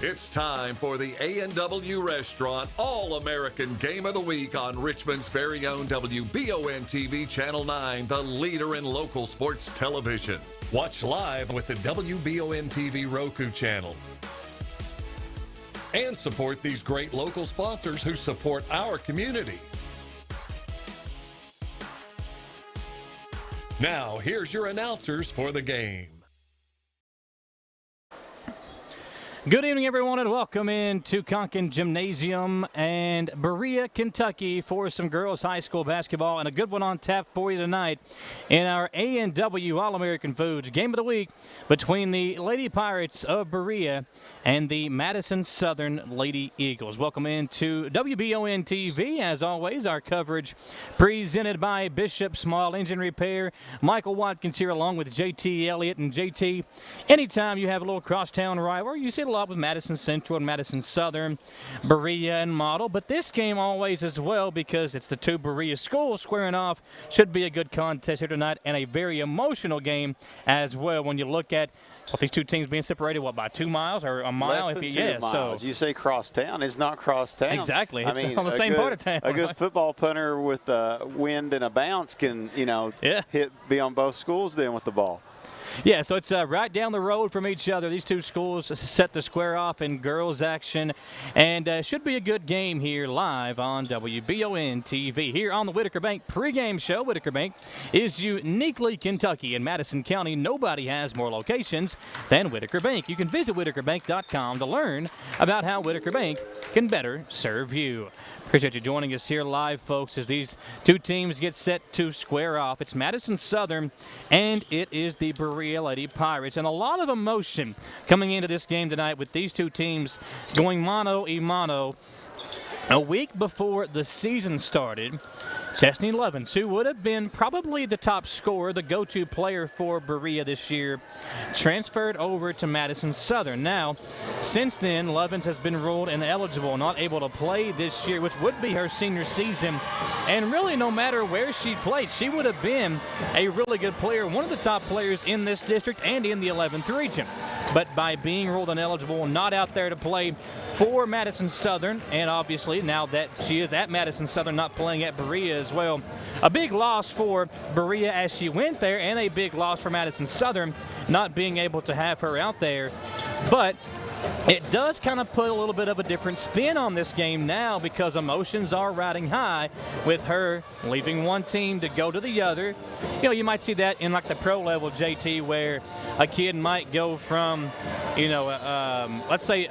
It's time for the A&W Restaurant All-American Game of the Week on Richmond's very own WBON TV Channel 9, the leader in local sports television. Watch live with the WBON TV Roku channel. And support these great local sponsors who support our community. Now, here's your announcers for the game. Good evening, everyone, and welcome into Conkin Gymnasium and Berea, Kentucky for some girls high school basketball, and a good one on tap for you tonight in our A&W All-American Foods Game of the Week between the Lady Pirates of Berea and the Madison Southern Lady Eagles. Welcome into WBON TV. As always, our coverage presented by Bishop Small Engine Repair. Michael Watkins here along with JT Elliott. And JT, anytime you have a little crosstown rivalry, you see a lot with Madison Central and Madison Southern, Berea and Model, but this game always as well because it's the two Berea schools squaring off. Should be a good contest here tonight and a very emotional game as well when you look at these two teams being separated, by 2 miles or a mile? Less than 2 miles. So you say crosstown, it's not crosstown. Exactly. It's on the same part of town. A good football punter with a wind and a bounce can, be on both schools then with the ball. Yeah, so it's right down the road from each other. These two schools set to square off in girls action, and should be a good game here live on WBON TV. Here on the Whitaker Bank pregame show. Whitaker Bank is uniquely Kentucky. In Madison County, nobody has more locations than Whitaker Bank. You can visit whitakerbank.com to learn about how Whitaker Bank can better serve you. Appreciate you joining us here live, folks, as these two teams get set to square off. It's Madison Southern, and it is the Berea Lady Pirates. And a lot of emotion coming into this game tonight with these two teams going mano-a-mano. A week before the season started, Chestney Lovins, who would have been probably the top scorer, the go-to player for Berea this year, transferred over to Madison Southern. Now, since then, Lovins has been ruled ineligible, not able to play this year, which would be her senior season. And really, no matter where she played, she would have been a really good player, one of the top players in this district and in the 11th region. But by being ruled ineligible, not out there to play for Madison Southern, and obviously now that she is at Madison Southern, not playing at Berea as well, a big loss for Berea as she went there, and a big loss for Madison Southern not being able to have her out there. But it does kind of put a little bit of a different spin on this game now because emotions are riding high with her leaving one team to go to the other. You might see that in like the pro level, JT, where a kid might go from, let's say,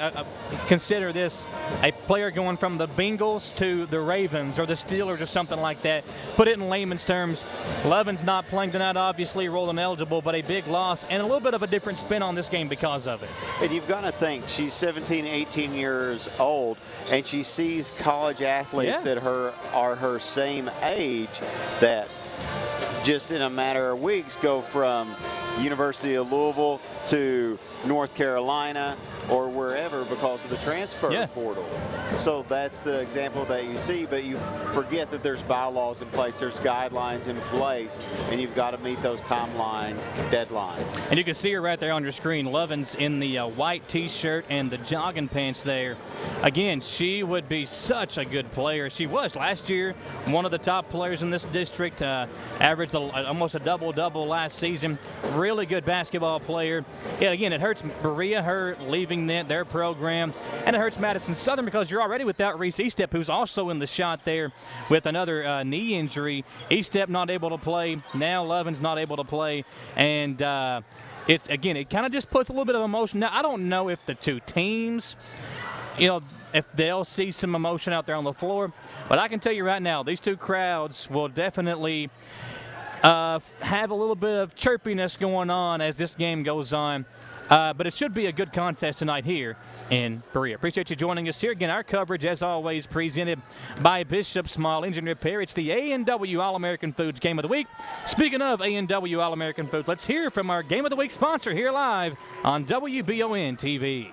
consider this, a player going from the Bengals to the Ravens or the Steelers or something like that. Put it in layman's terms, Lovins not playing tonight, obviously ruled ineligible, but a big loss and a little bit of a different spin on this game because of it. And you've got to think, she's 17, 18 years old, and she sees college athletes that are her same age that just in a matter of weeks go from University of Louisville to North Carolina or wherever because of the transfer portal. So that's the example that you see, but you forget that there's bylaws in place, there's guidelines in place, and you've got to meet those timeline deadlines. And you can see her right there on your screen, Lovins in the white T-shirt and the jogging pants there. Again, she would be such a good player. She was last year one of the top players in this district, averaged almost a double-double last season. Really good basketball player. Yeah, again, it hurts Berea, her leaving their program, and it hurts Madison Southern because you're already without Reese Estep, who's also in the shot there with another knee injury. Estep not able to play. Now Lovins not able to play. And it kind of just puts a little bit of emotion. Now, I don't know if the two teams, if they'll see some emotion out there on the floor, but I can tell you right now, these two crowds will definitely have a little bit of chirpiness going on as this game goes on. But it should be a good contest tonight here in Berea. Appreciate you joining us here. Again, our coverage, as always, presented by Bishop Small Engine Repair. It's the A&W All-American Foods Game of the Week. Speaking of A&W All-American Foods, let's hear from our Game of the Week sponsor here live on WBON TV.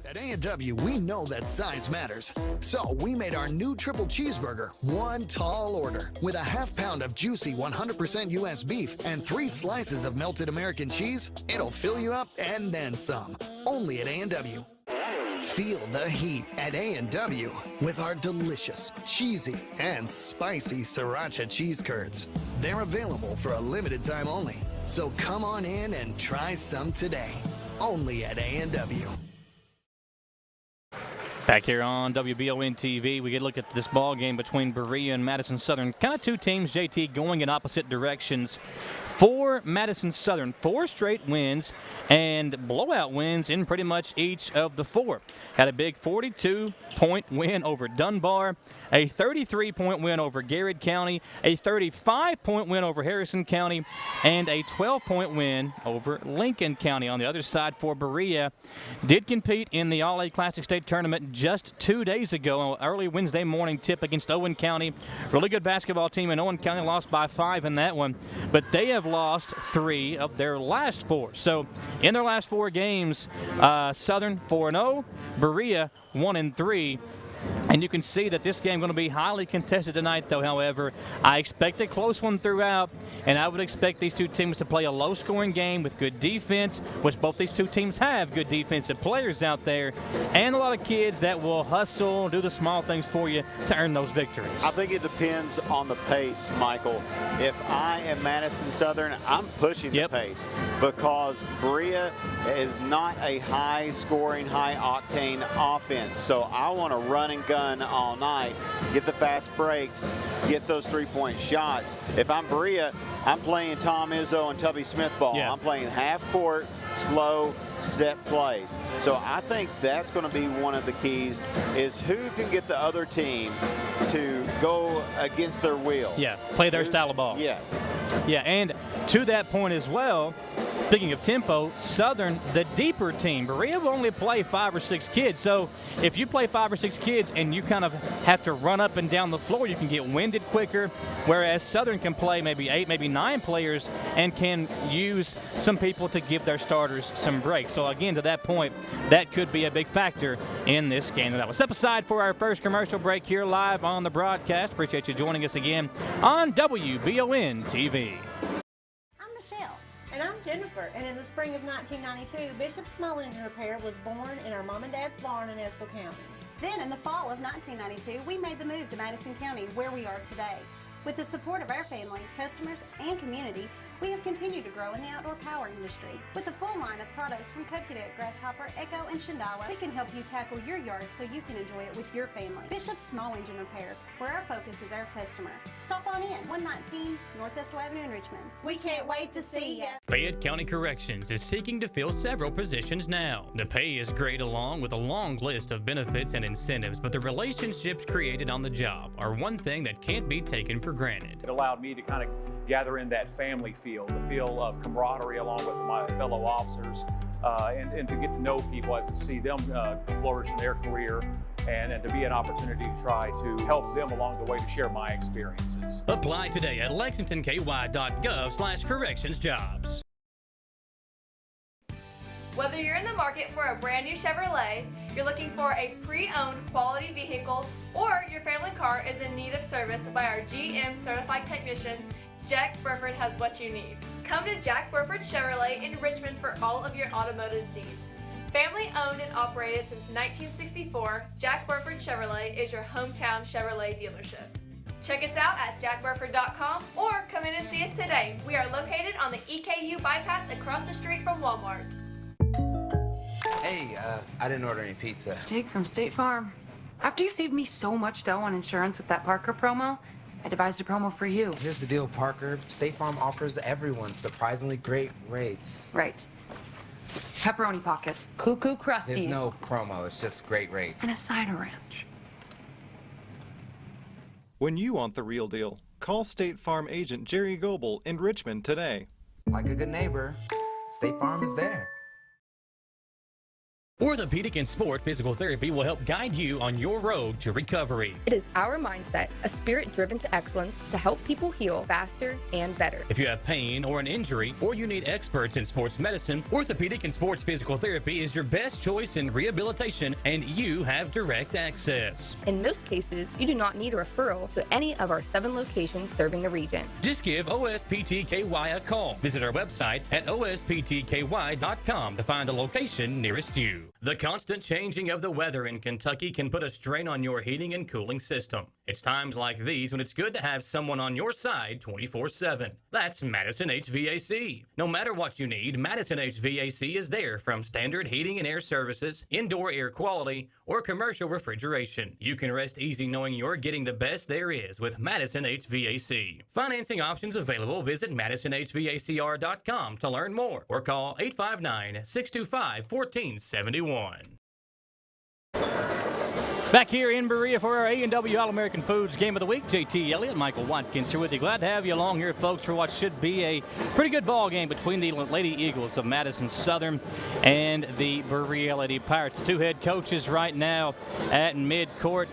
At A&W A&W, we know that size matters. So we made our new triple cheeseburger one tall order with a half pound of juicy 100% U.S. beef and 3 slices of melted American cheese. It'll fill you up and then some. Only at A&W. Feel the heat at A&W with our delicious, cheesy, and spicy sriracha cheese curds. They're available for a limited time only. So come on in and try some today. Only at A&W. Back here on WBON TV, we get a look at this ball game between Berea and Madison Southern. Kind of two teams, JT, going in opposite directions. For Madison Southern, 4 straight wins and blowout wins in pretty much each of the 4. Had a big 42-point win over Dunbar, a 33-point win over Garrett County, a 35-point win over Harrison County, and a 12-point win over Lincoln County. On the other side for Berea, did compete in the All-A Classic State Tournament just 2 days ago, an early Wednesday morning tip against Owen County. Really good basketball team, and Owen County lost by 5 in that one, but they have lost 3 of their last 4. So in their last 4 games, Southern 4-0, Berea 1-3. And you can see that this game is going to be highly contested tonight, though. However, I expect a close one throughout, and I would expect these two teams to play a low-scoring game with good defense, which both these two teams have good defensive players out there, and a lot of kids that will hustle, do the small things for you to earn those victories. I think it depends on the pace, Michael. If I am Madison Southern, I'm pushing the pace because Berea is not a high-scoring, high-octane offense. So I want to run and gun all night, get the fast breaks, get those 3-point shots. If I'm Berea, I'm playing Tom Izzo and Tubby Smith ball. I'm playing half court, slow, set plays. So I think that's going to be one of the keys, is who can get the other team to go against their will. Yeah, play their style of ball. Yes. Yeah, and to that point as well, speaking of tempo, Southern, the deeper team, Berea will only play 5 or 6 kids. So if you play 5 or 6 kids and you kind of have to run up and down the floor, you can get winded quicker, whereas Southern can play maybe 8, maybe 9 players and can use some people to give their starters some breaks. So again, to that point, that could be a big factor in this game. That will step aside for our first commercial break here live on the broadcast. Appreciate you joining us again on WBON TV. And I'm Jennifer, and in the spring of 1992, Bishop Small Engine Repair was born in our mom and dad's barn in Estill County. Then in the fall of 1992, we made the move to Madison County, where we are today. With the support of our family, customers, and community, we have continued to grow in the outdoor power industry. With a full line of products from Coconut, Grasshopper, Echo, and Shindawa, we can help you tackle your yard so you can enjoy it with your family. Bishop Small Engine Repair, where our focus is our customer. Stop on in, 119 North Estill Avenue in Richmond. We can't wait to see you. Fayette County Corrections is seeking to fill several positions now. The pay is great along with a long list of benefits and incentives, but the relationships created on the job are one thing that can't be taken for granted. It allowed me to kind of gather in that family feel, the feel of camaraderie along with my fellow officers, and to get to know people, as to see them flourish in their career, and to be an opportunity to try to help them along the way to share my experiences. Apply today at lexingtonky.gov/correctionsjobs. Whether you're in the market for a brand new Chevrolet, you're looking for a pre-owned quality vehicle, or your family car is in need of service by our GM certified technician, Jack Burford has what you need. Come to Jack Burford Chevrolet in Richmond for all of your automotive needs. Family owned and operated since 1964, Jack Burford Chevrolet is your hometown Chevrolet dealership. Check us out at jackburford.com or come in and see us today. We are located on the EKU bypass across the street from Walmart. Hey, I didn't order any pizza. Jake from State Farm. After you saved me so much dough on insurance with that Parker promo, I devised a promo for you. Here's the deal, Parker. State Farm offers everyone surprisingly great rates. Right. Pepperoni pockets, cuckoo crusties. There's no promo, it's just great rates. And a cider ranch. When you want the real deal, call State Farm agent Jerry Goebel in Richmond today. Like a good neighbor, State Farm is there. Orthopedic and Sport Physical Therapy will help guide you on your road to recovery. It is our mindset, a spirit driven to excellence to help people heal faster and better. If you have pain or an injury, or you need experts in sports medicine, Orthopedic and Sports Physical Therapy is your best choice in rehabilitation, and you have direct access. In most cases, you do not need a referral to any of our 7 locations serving the region. Just give OSPTKY a call. Visit our website at osptky.com to find the location nearest you. The constant changing of the weather in Kentucky can put a strain on your heating and cooling system. It's times like these when it's good to have someone on your side 24/7. That's Madison HVAC. No matter what you need, Madison HVAC is there, from standard heating and air services, indoor air quality, or commercial refrigeration. You can rest easy knowing you're getting the best there is with Madison HVAC. Financing options available. Visit MadisonHVACR.com to learn more, or call 859-625-1471. Back here in Berea for our A&W All-American Foods Game of the Week. JT Elliott, Michael Watkins here with you. Glad to have you along here, folks, for what should be a pretty good ball game between the Lady Eagles of Madison Southern and the Berea Lady Pirates. 2 head coaches right now at midcourt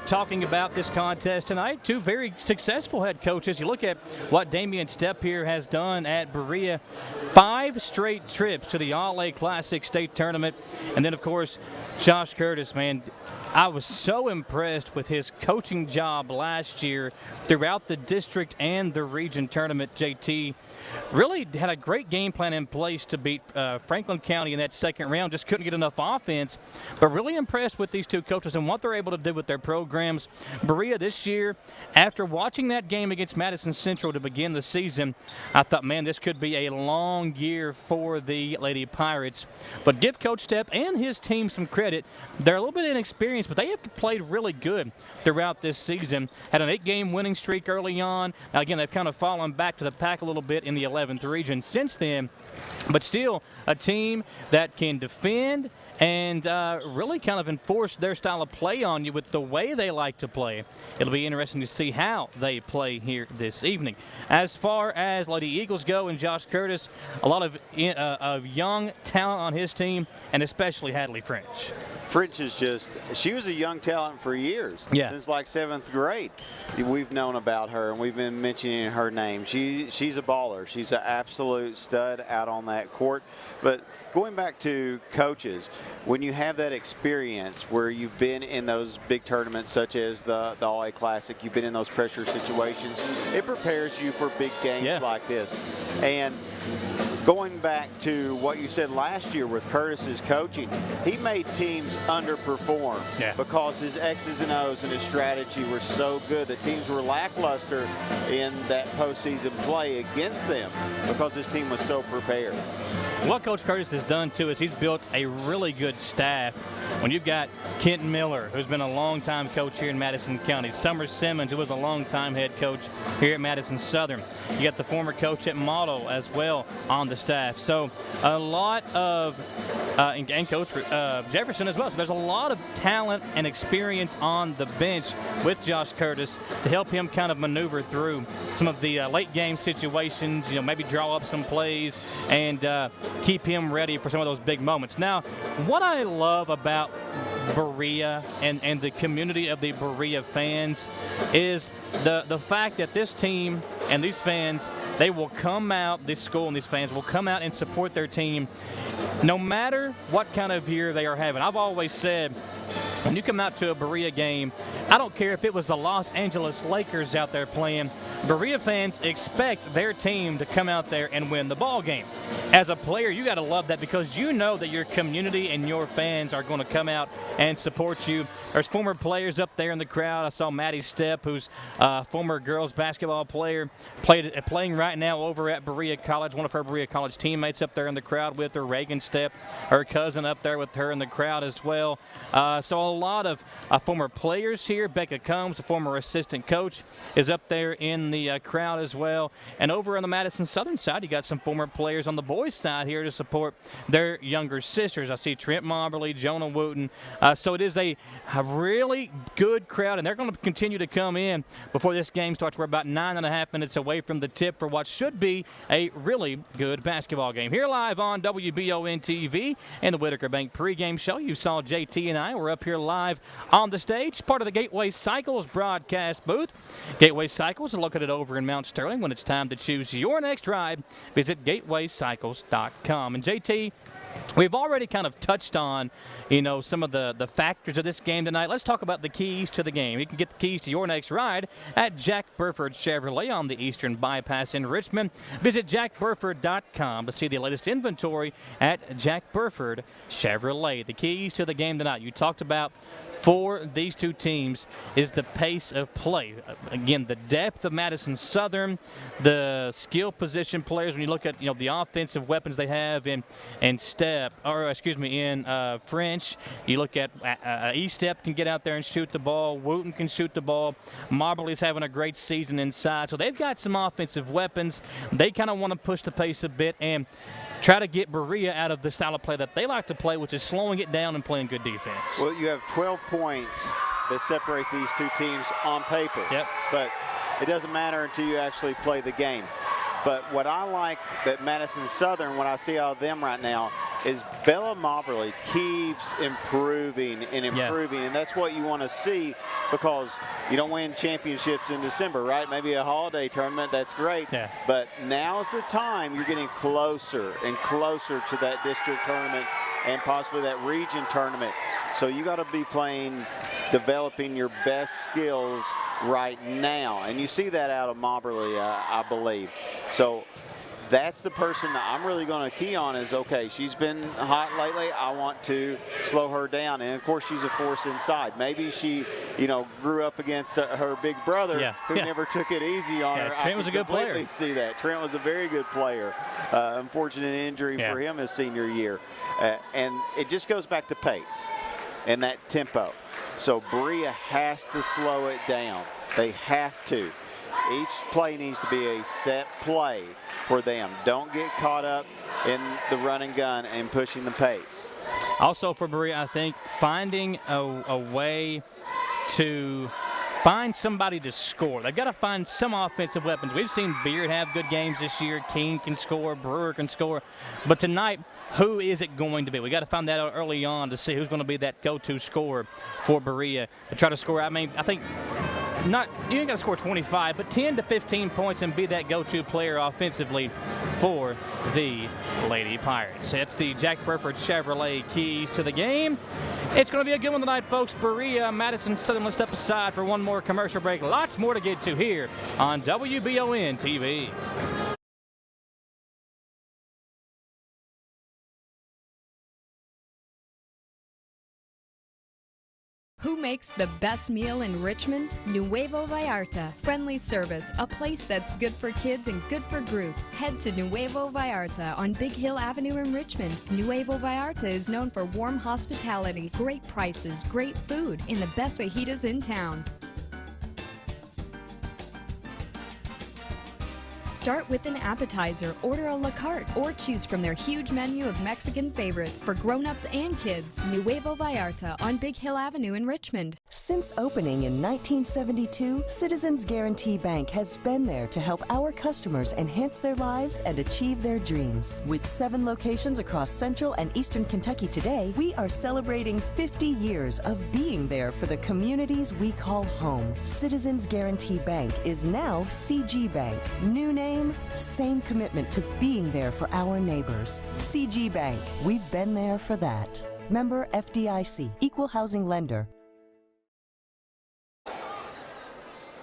talking about this contest tonight. 2 very successful head coaches. You look at what Damian Stepp here has done at Berea. 5 straight trips to the All-A Classic State Tournament. And then, of course, Josh Curtis, man, I was so impressed with his coaching job last year throughout the district and the region tournament. JT really had a great game plan in place to beat Franklin County in that second round. Just couldn't get enough offense, but really impressed with these 2 coaches and what they're able to do with their programs. Berea this year, after watching that game against Madison Central to begin the season, I thought, man, this could be a long year for the Lady Pirates. But give Coach Stepp and his team some credit. They're a little bit inexperienced, but they have played really good throughout this season. Had an 8-game winning streak early on. Now, again, they've kind of fallen back to the pack a little bit in the 11th region since then, but still a team that can defend and really kind of enforce their style of play on you with the way they like to play. It'll be interesting to see how they play here this evening. As far as Lady Eagles go and Josh Curtis, a lot of young talent on his team, and especially Hadley French. French is she was a young talent for years. Yeah. Since like 7th grade. We've known about her, and we've been mentioning her name. She's a baller. She's an absolute stud out on that court. But going back to coaches, when you have that experience where you've been in those big tournaments such as the All-A Classic, you've been in those pressure situations, it prepares you for big games like this. And going back to what you said last year with Curtis's coaching, he made teams underperform because his X's and O's and his strategy were so good that teams were lackluster in that postseason play against them because his team was so prepared. What Coach Curtis has done, too, is he's built a really good staff. When you've got Kent Miller, who's been a long-time coach here in Madison County, Summer Simmons, who was a long-time head coach here at Madison Southern. You got the former coach at Model as well on the staff. So a lot of, and Coach Jefferson as well. So there's a lot of talent and experience on the bench with Josh Curtis to help him kind of maneuver through some of the late game situations, maybe draw up some plays and keep him ready for some of those big moments. Now, what I love about Berea and the community of the Berea fans is the fact that this team and these fans, they will come out, this school and these fans will come out and support their team no matter what kind of year they are having. I've always said, when you come out to a Berea game, I don't care if it was the Los Angeles Lakers out there playing, Berea fans expect their team to come out there and win the ball game. As a player, you got to love that because you know that your community and your fans are going to come out and support you. There's former players up there in the crowd. I saw Maddie Stepp, who's a former girls basketball player, playing right now over at Berea College. One of her Berea College teammates up there in the crowd with her, Reagan Stepp, her cousin up there with her in the crowd as well. So a lot of former players here. Becca Combs, a former assistant coach, is up there in in the crowd as well. And over on the Madison Southern side, you got some former players on the boys' side here to support their younger sisters. I see Trent Moberly, Jonah Wooten. So it is a really good crowd, and they're going to continue to come in before this game starts. We're about 9.5 minutes away from the tip for what should be a really good basketball game. Here live on WBON TV and the Whitaker Bank pregame show. You saw JT and I. We're up here live on the stage, part of the Gateway Cycles broadcast booth. Gateway Cycles is located over in Mount Sterling. When it's time to choose your next ride, visit gatewaycycles.com. And JT, we've already kind of touched on, some of the factors of this game tonight. Let's talk about the keys to the game. You can get the keys to your next ride at Jack Burford Chevrolet on the Eastern Bypass in Richmond. Visit jackburford.com to see the latest inventory at Jack Burford Chevrolet. The keys to the game tonight, you talked about for these two teams, is the pace of play. Again, the depth of Madison Southern, the skill position players. When you look at the offensive weapons they have in French, you look at E-Step can get out there and shoot the ball. Wooten can shoot the ball. Moberly's having a great season inside. So they've got some offensive weapons. They kind of want to push the pace a bit and try to get Berea out of the style of play that they like to play, which is slowing it down and playing good defense. Well, you have 12 points that separate these two teams on paper. Yep. But it doesn't matter until you actually play the game. But what I like that Madison Southern, when I see all of them right now, is Bella Moberly keeps improving and improving. Yeah. And that's what you want to see, because you don't win championships in December, right? Maybe a holiday tournament, that's great. Yeah. But now's the time you're getting closer and closer to that district tournament and possibly that region tournament. So you got to be playing, developing your best skills right now. And you see that out of Moberly, I believe. So that's the person that I'm really going to key on is, okay, she's been hot lately. I want to slow her down. And, of course, she's a force inside. Maybe she, grew up against her big brother who never took it easy on her. Trent was a good player. I completely see that. Trent was a very good player. Unfortunate injury for him his senior year. And it just goes back to pace and that tempo. So Berea has to slow it down. They have to. Each play needs to be a set play for them. Don't get caught up in the run and gun and pushing the pace. Also for Berea, I think finding a way to find somebody to score. They've got to find some offensive weapons. We've seen Beard have good games this year. King can score. Brewer can score. But tonight, who is it going to be? We got to find that out early on to see who's going to be that go-to scorer for Berea to try to score. I think you ain't got to score 25, but 10 to 15 points and be that go-to player offensively for the Lady Pirates. It's the Jack Burford Chevrolet keys to the game. It's going to be a good one tonight, folks. Berea, Madison Southern. Let's step aside for one more commercial break. Lots more to get to here on WBON TV. Who makes the best meal in Richmond? Nuevo Vallarta. Friendly service, a place that's good for kids and good for groups. Head to Nuevo Vallarta on Big Hill Avenue in Richmond. Nuevo Vallarta is known for warm hospitality, great prices, great food, and the best fajitas in town. Start with an appetizer, order a la carte, or choose from their huge menu of Mexican favorites for grown-ups and kids. Nuevo Vallarta on Big Hill Avenue in Richmond. Since opening in 1972, Citizens Guarantee Bank has been there to help our customers enhance their lives and achieve their dreams. With 7 locations across Central and Eastern Kentucky today, we are celebrating 50 years of being there for the communities we call home. Citizens Guarantee Bank is now CG Bank. New name, same commitment to being there for our neighbors. CG Bank, we've been there for that. Member FDIC, Equal Housing Lender.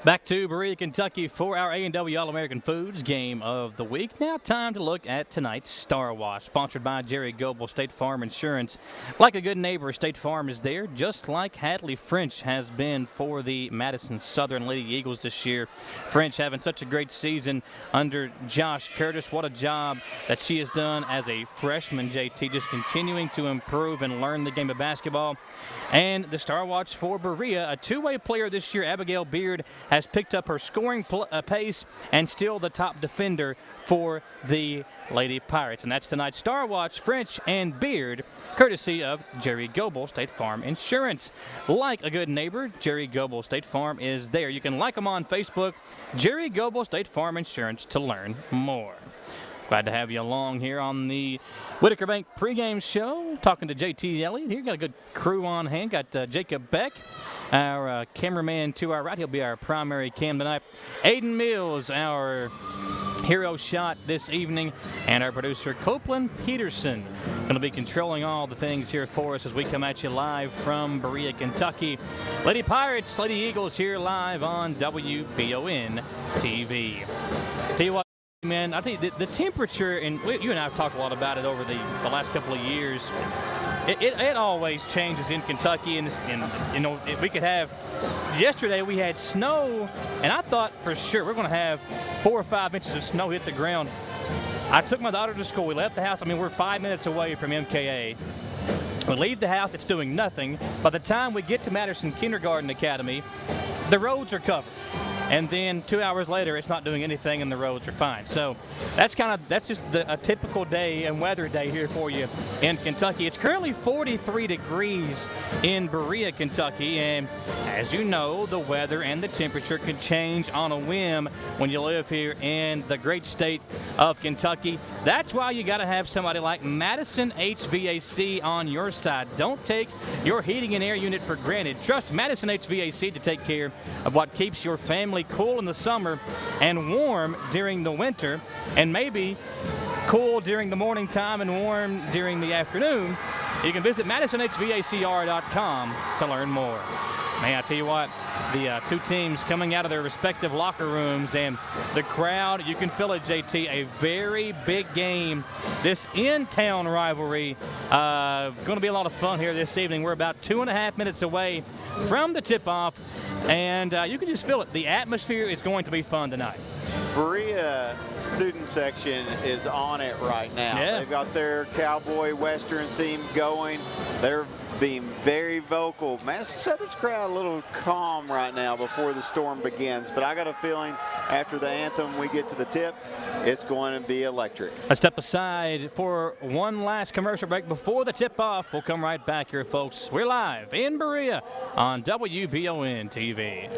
Back to Berea, Kentucky for our A&W All-American Foods Game of the Week. Now time to look at tonight's Star Wash, sponsored by Jerry Goebel, State Farm Insurance. Like a good neighbor, State Farm is there, just like Hadley French has been for the Madison Southern Lady Eagles this year. French having such a great season under Josh Curtis. What a job that she has done as a freshman, JT, just continuing to improve and learn the game of basketball. And the Star Watch for Berea, a two-way player this year, Abigail Beard, has has picked up her scoring pace and still the top defender for the Lady Pirates. And that's tonight's Star Watch French and Beard, courtesy of Jerry Goebel, State Farm Insurance. Like a good neighbor, Jerry Goebel State Farm is there. You can like them on Facebook, Jerry Goebel State Farm Insurance, to learn more. Glad to have you along here on the Whitaker Bank pregame show. Talking to JT Elliott here. Got a good crew on hand. Got Jacob Beck, our cameraman to our right. He'll be our primary cam tonight. Aiden Mills, our hero shot this evening, and our producer Copeland Peterson going to be controlling all the things here for us as we come at you live from Berea, Kentucky. Lady Pirates, Lady Eagles here live on WBON TV. Tell you what, man, I think the temperature, and you and I have talked a lot about it over the last couple of years. It always changes in Kentucky, and you know, we could have. Yesterday we had snow, and I thought for sure we're going to have 4 or 5 inches of snow hit the ground. I took my daughter to school. We left the house. I mean, we're 5 minutes away from MKA. We leave the house, it's doing nothing. By the time we get to Madison Kindergarten Academy, the roads are covered. And then 2 hours later, it's not doing anything and the roads are fine. So that's just a typical day and weather day here for you in Kentucky. It's currently 43 degrees in Berea, Kentucky. And as you know, the weather and the temperature can change on a whim when you live here in the great state of Kentucky. That's why you got to have somebody like Madison HVAC on your side. Don't take your heating and air unit for granted. Trust Madison HVAC to take care of what keeps your family cool in the summer and warm during the winter, and maybe cool during the morning time and warm during the afternoon. You can visit MadisonHVACR.com to learn more. Man, I tell you what, the two teams coming out of their respective locker rooms, and the crowd, you can feel it, JT, a very big game. This in-town rivalry, going to be a lot of fun here this evening. We're about 2.5 minutes away from the tip-off, and you can just feel it. The atmosphere is going to be fun tonight. Berea student section is on it right now. Yeah. They've got their cowboy western theme going. They're being very vocal. Madison Southern's crowd a little calm right now before the storm begins, but I got a feeling after the anthem we get to the tip, it's going to be electric. Let's step aside for one last commercial break before the tip-off. We'll come right back here, folks. We're live in Berea on WBON TV.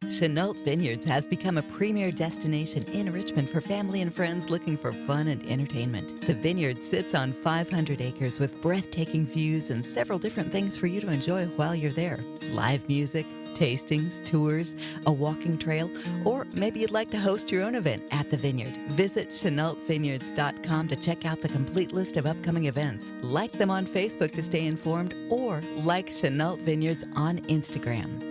Chenault Vineyards has become a premier destination in Richmond for family and friends looking for fun and entertainment. The vineyard sits on 500 acres with breathtaking views and several different things for you to enjoy while you're there. Live music, tastings, tours, a walking trail, or maybe you'd like to host your own event at the vineyard. Visit ChenaultVineyards.com to check out the complete list of upcoming events. Like them on Facebook to stay informed, or like Chenault Vineyards on Instagram.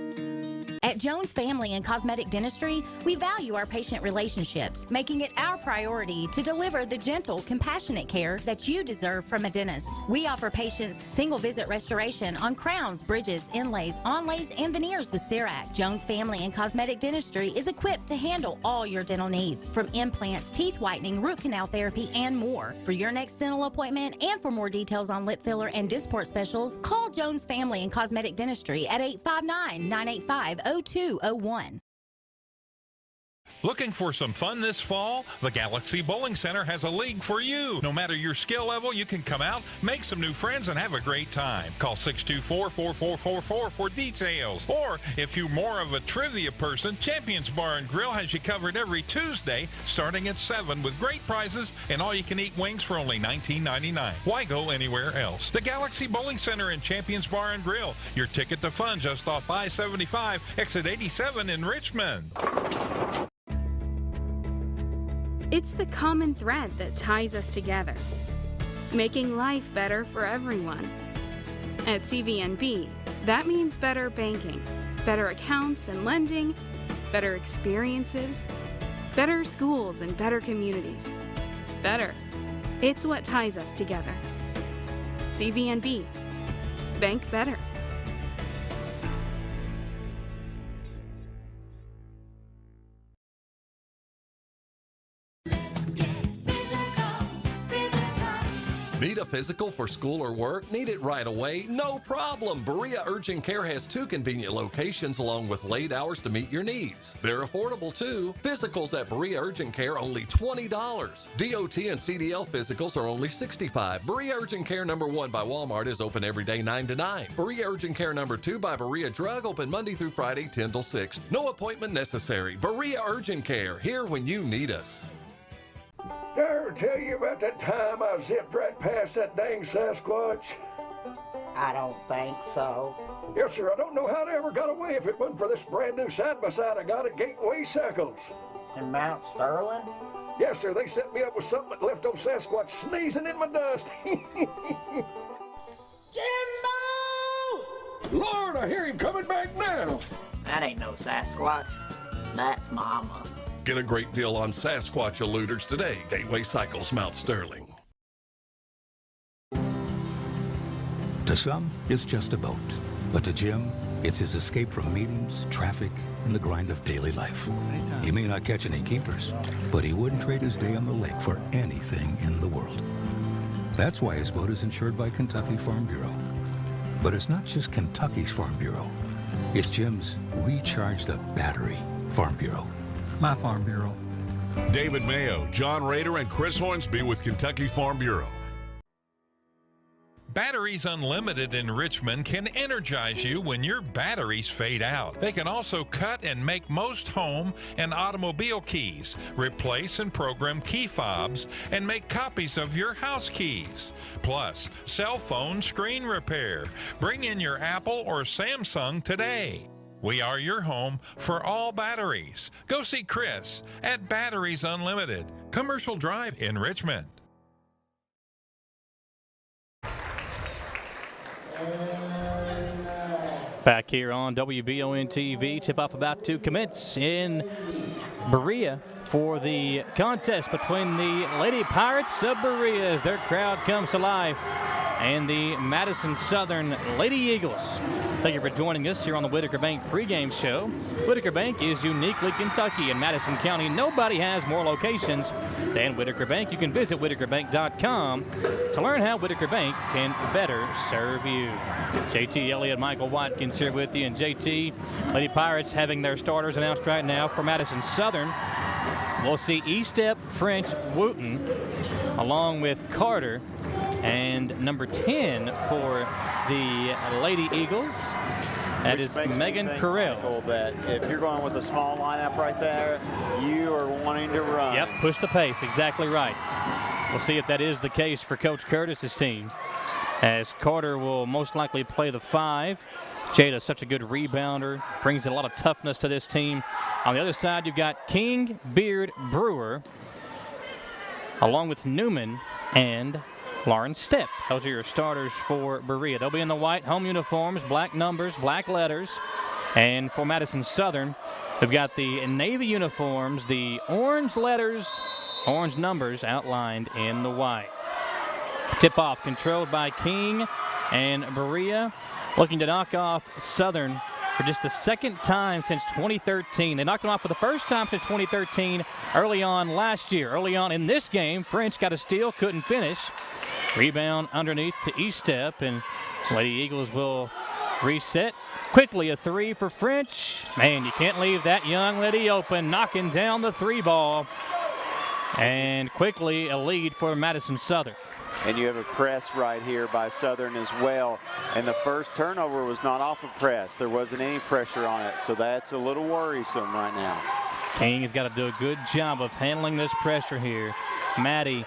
At Jones Family and Cosmetic Dentistry, we value our patient relationships, making it our priority to deliver the gentle, compassionate care that you deserve from a dentist. We offer patients single-visit restoration on crowns, bridges, inlays, onlays, and veneers with CERAC. Jones Family and Cosmetic Dentistry is equipped to handle all your dental needs, from implants, teeth whitening, root canal therapy, and more. For your next dental appointment and for more details on lip filler and Dysport specials, call Jones Family and Cosmetic Dentistry at 859-985-0201. Looking for some fun this fall? The Galaxy Bowling Center has a league for you. No matter your skill level, you can come out, make some new friends, and have a great time. Call 624-4444 for details. Or, if you're more of a trivia person, Champions Bar and Grill has you covered every Tuesday, starting at 7, with great prizes and all-you-can-eat wings for only $19.99. Why go anywhere else? The Galaxy Bowling Center and Champions Bar and Grill, your ticket to fun just off I-75, exit 87 in Richmond. It's the common thread that ties us together, making life better for everyone. At CVNB, that means better banking, better accounts and lending, better experiences, better schools and better communities. Better. It's what ties us together. CVNB. Bank better. Need a physical for school or work? Need it right away? No problem. Berea Urgent Care has 2 convenient locations along with late hours to meet your needs. They're affordable too. Physicals at Berea Urgent Care only $20. DOT and CDL physicals are only $65. Berea Urgent Care number 1 by Walmart is open every day 9 to 9. Berea Urgent Care number 2 by Berea Drug open Monday through Friday 10 till 6. No appointment necessary. Berea Urgent Care, here when you need us. Did I ever tell you about that time I zipped right past that dang Sasquatch? I don't think so. Yes, sir. I don't know how they ever got away if it wasn't for this brand new side-by-side I got at Gateway Cycles. In Mount Sterling? Yes, sir. They set me up with something that left old Sasquatch sneezing in my dust. Jimbo! Lord, I hear him coming back now. That ain't no Sasquatch. That's Mama. Get a great deal on Sasquatch eluders today. Gateway Cycles, Mount Sterling. To some, it's just a boat. But to Jim, it's his escape from meetings, traffic, and the grind of daily life. He may not catch any keepers, but he wouldn't trade his day on the lake for anything in the world. That's why his boat is insured by Kentucky Farm Bureau. But it's not just Kentucky's Farm Bureau. It's Jim's Recharge the Battery Farm Bureau. My Farm Bureau. David Mayo, John Rader, and Chris Hornsby with Kentucky Farm Bureau. Batteries Unlimited in Richmond can energize you when your batteries fade out. They can also cut and make most home and automobile keys, replace and program key fobs, and make copies of your house keys. Plus, cell phone screen repair. Bring in your Apple or Samsung today. We are your home for all batteries. Go see Chris at Batteries Unlimited, Commercial Drive in Richmond. Back here on WBON TV, tip-off about to commence in Berea for the contest between the Lady Pirates of Berea as their crowd comes to life and the Madison Southern Lady Eagles. Thank you for joining us here on the Whitaker Bank pregame show. Whitaker Bank is uniquely Kentucky in Madison County. Nobody has more locations than Whitaker Bank. You can visit whitakerbank.com to learn how Whitaker Bank can better serve you. JT Elliott, Michael Watkins here with you. And JT, Lady Pirates having their starters announced right now for Madison Southern. We'll see Estep, French, Wooten, along with Carter, and number 10 for the Lady Eagles. That is Megan Carell. That if you're going with a small lineup right there, you are wanting to run. Yep, push the pace. Exactly right. We'll see if that is the case for Coach Curtis's team, as Carter will most likely play the 5. Jada's such a good rebounder, brings a lot of toughness to this team. On the other side, you've got King, Beard, Brewer, along with Newman and Lauren Stepp. Those are your starters for Berea. They'll be in the white home uniforms, black numbers, black letters. And for Madison Southern, we've got the navy uniforms, the orange letters, orange numbers outlined in the white. Tip-off controlled by King, and Berea looking to knock off Southern for just the second time since 2013. They knocked them off for the first time since 2013 early on last year. Early on in this game, French got a steal, couldn't finish. Rebound underneath to Estep, and Lady Eagles will reset. Quickly a 3 for French. Man, you can't leave that young lady open, knocking down the 3 ball. And quickly a lead for Madison Southern. And you have a press right here by Southern as well. And the first turnover was not off a press. There wasn't any pressure on it, so that's a little worrisome right now. King has got to do a good job of handling this pressure here. Maddie,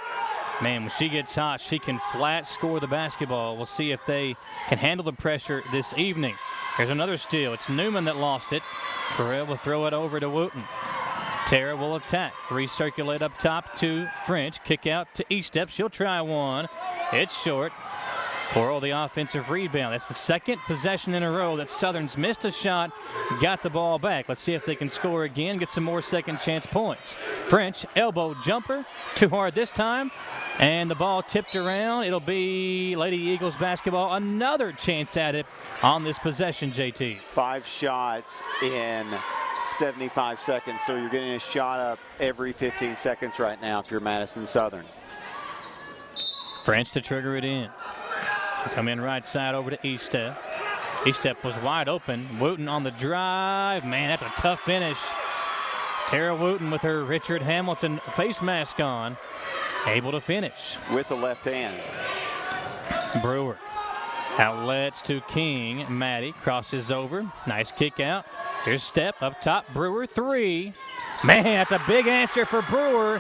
man, when she gets hot, she can flat score the basketball. We'll see if they can handle the pressure this evening. Here's another steal. It's Newman that lost it. Carell will throw it over to Wooten. Tara will attack. Recirculate up top to French. Kick out to Estep. She'll try one. It's short. Coral the offensive rebound. That's the second possession in a row that Southern's missed a shot, got the ball back. Let's see if they can score again, get some more second chance points. French elbow jumper. Too hard this time. And the ball tipped around. It'll be Lady Eagles basketball. Another chance at it on this possession, JT. 5 shots in 75 seconds, so you're getting a shot up every 15 seconds right now if you're Madison Southern. French to trigger it in. She'll come in right side over to Estep. Estep was wide open. Wooten on the drive. Man, that's a tough finish. Tara Wooten with her Richard Hamilton face mask on. Able to finish. With the left hand. Brewer. Outlets to King. Maddie crosses over. Nice kick out. Here's Step up top. Brewer 3. Man, that's a big answer for Brewer.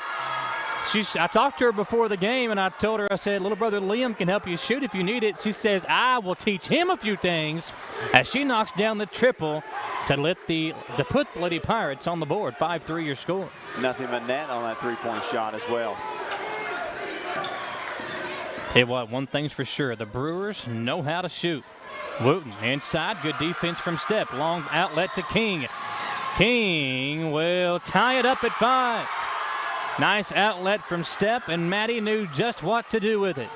I talked to her before the game, and I told her, I said, little brother Liam can help you shoot if you need it. She says, I will teach him a few things, as she knocks down the triple to put the Lady Pirates on the board. 5-3 your score. Nothing but net on that three-point shot as well. Tell you what, one thing's for sure, the Brewers know how to shoot. Wooten inside, good defense from Step. Long outlet to King. King will tie it up at 5. Nice outlet from Step, and Maddie knew just what to do with it.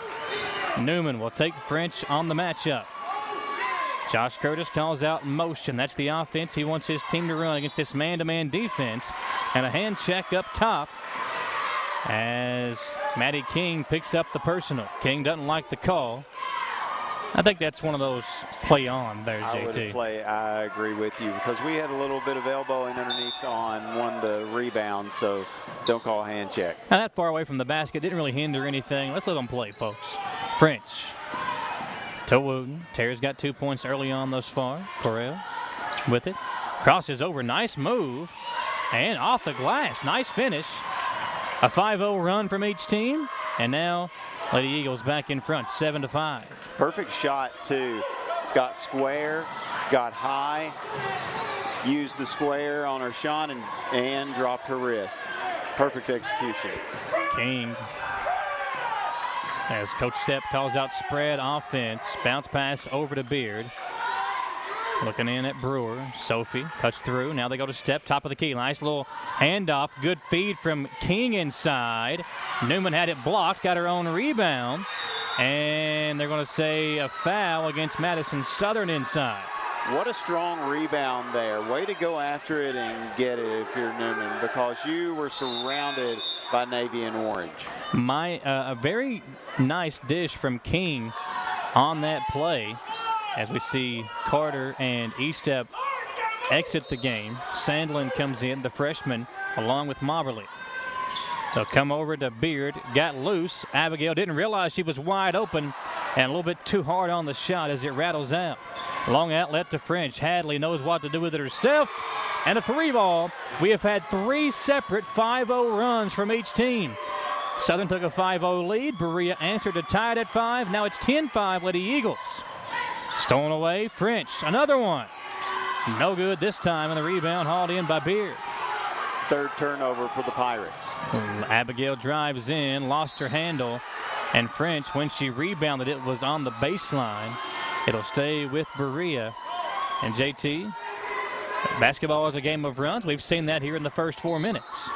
Newman will take French on the matchup. Josh Curtis calls out motion. That's the offense he wants his team to run against this man-to-man defense. And a hand check up top as Maddie King picks up the personal. King doesn't like the call. I think that's one of those play on there, JT. I agree with you, because we had a little bit of elbowing underneath on one of the rebounds, so don't call a hand check. Now that far away from the basket didn't really hinder anything. Let's let them play, folks. French to Wooten. Tara's got 2 points early on thus far. Correa with it. Crosses over. Nice move. And off the glass. Nice finish. A 5-0 run from each team. And now Lady Eagles back in front, 7-5. Perfect shot, too. Got square, got high, used the square on her shot, and dropped her wrist. Perfect execution. King, as Coach Step calls out spread offense, bounce pass over to Beard. Looking in at Brewer. Sophie cuts through. Now they go to Step, top of the key. Nice little handoff. Good feed from King inside. Newman had it blocked, got her own rebound. And they're going to say a foul against Madison Southern inside. What a strong rebound there. Way to go after it and get it if you're Newman, because you were surrounded by Navy and Orange. A very nice dish from King on that play. As we see Carter and Estep exit the game. Sandlin comes in, the freshman, along with Mobberly. They'll come over to Beard, got loose. Abigail didn't realize she was wide open and a little bit too hard on the shot as it rattles out. Long outlet to French. Hadley knows what to do with it herself. And a 3-ball. We have had 3 separate 5-0 runs from each team. Southern took a 5-0 lead. Berea answered to tie it at 5. Now it's 10-5 Lady Eagles. Stolen away, French, another one. No good this time, and the rebound hauled in by Beard. Third turnover for the Pirates. Abigail drives in, lost her handle, and French, when she rebounded, it was on the baseline. It'll stay with Berea. And JT, basketball is a game of runs. We've seen that here in the first 4 minutes.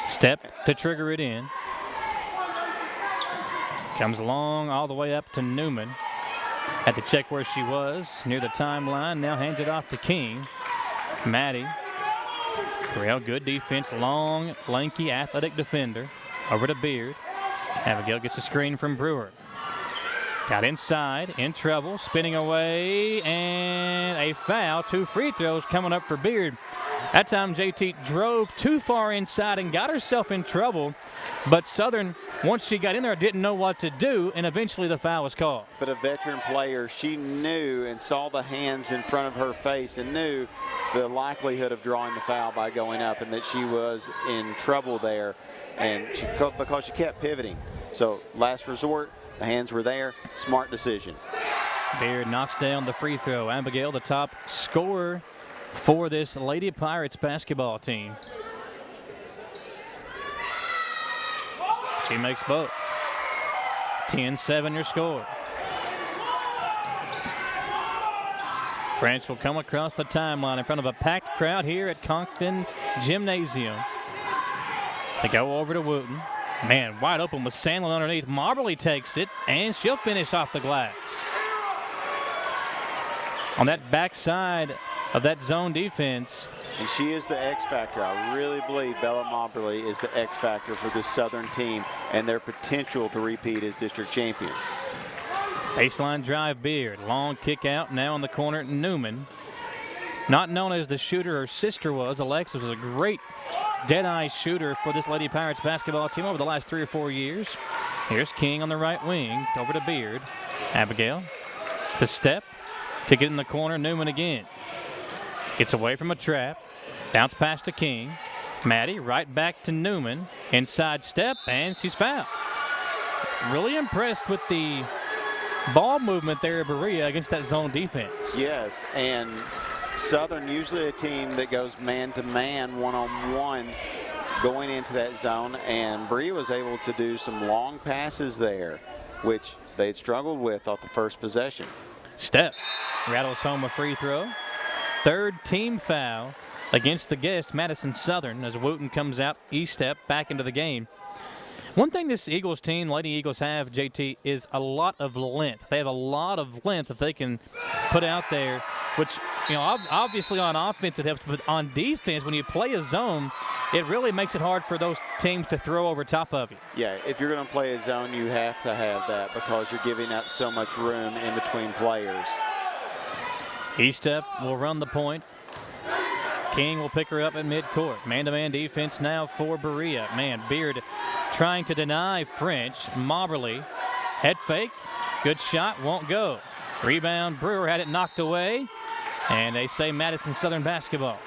Step to trigger it in. Comes along all the way up to Newman. Had to check where she was near the timeline. Now hands it off to King. Maddie. Real good defense. Long, lanky, athletic defender. Over to Beard. Abigail gets a screen from Brewer. Got inside, in trouble, spinning away, and a foul. 2 free throws coming up for Beard. That time JT drove too far inside and got herself in trouble. But Southern, once she got in there, didn't know what to do, and eventually the foul was called. But a veteran player, she knew and saw the hands in front of her face and knew the likelihood of drawing the foul by going up, and that she was in trouble there, and because she kept pivoting. So last resort, the hands were there. Smart decision. Beard knocks down the free throw. Abigail, the top scorer for this Lady Pirates basketball team. She makes both. 10-7 your score. French will come across the timeline in front of a packed crowd here at Conklin Gymnasium. They go over to Wooten. Man, wide open with Sandlin underneath. Marbley takes it, and she'll finish off the glass. On that backside of that zone defense, And she is the X factor. I really believe Bella Moberly is the X factor for this Southern team and their potential to repeat as district champions. Baseline drive, Beard. Long kick out, now in the corner, Newman. Not known as the shooter her sister was, Alexis was a great dead-eye shooter for this Lady Pirates basketball team over the last 3 or 4 years. Here's King on the right wing, over to Beard. Abigail to step, kick it in the corner, Newman again. Gets away from a trap, bounce pass to King. Maddie right back to Newman, inside step, and she's fouled. Really impressed with the ball movement there at Berea against that zone defense. Yes, and Southern usually a team that goes man-to-man, one-on-one going into that zone, and Berea was able to do some long passes there, which they had struggled with off the first possession. Step rattles home a free throw. Third team foul against the guest, Madison Southern, as Wooten comes out, E-step back into the game. One thing this Eagles team, Lady Eagles have, JT, is a lot of length. They have a lot of length that they can put out there, which, you know, obviously on offense it helps, but on defense, when you play a zone, it really makes it hard for those teams to throw over top of you. Yeah, if you're going to play a zone, you have to have that because you're giving up so much room in between players. E-step will run the point. King will pick her up at midcourt. Man-to-man defense now for Berea. Man, Beard trying to deny French. Moberly, head fake. Good shot, won't go. Rebound, Brewer had it knocked away. And they say Madison Southern basketball.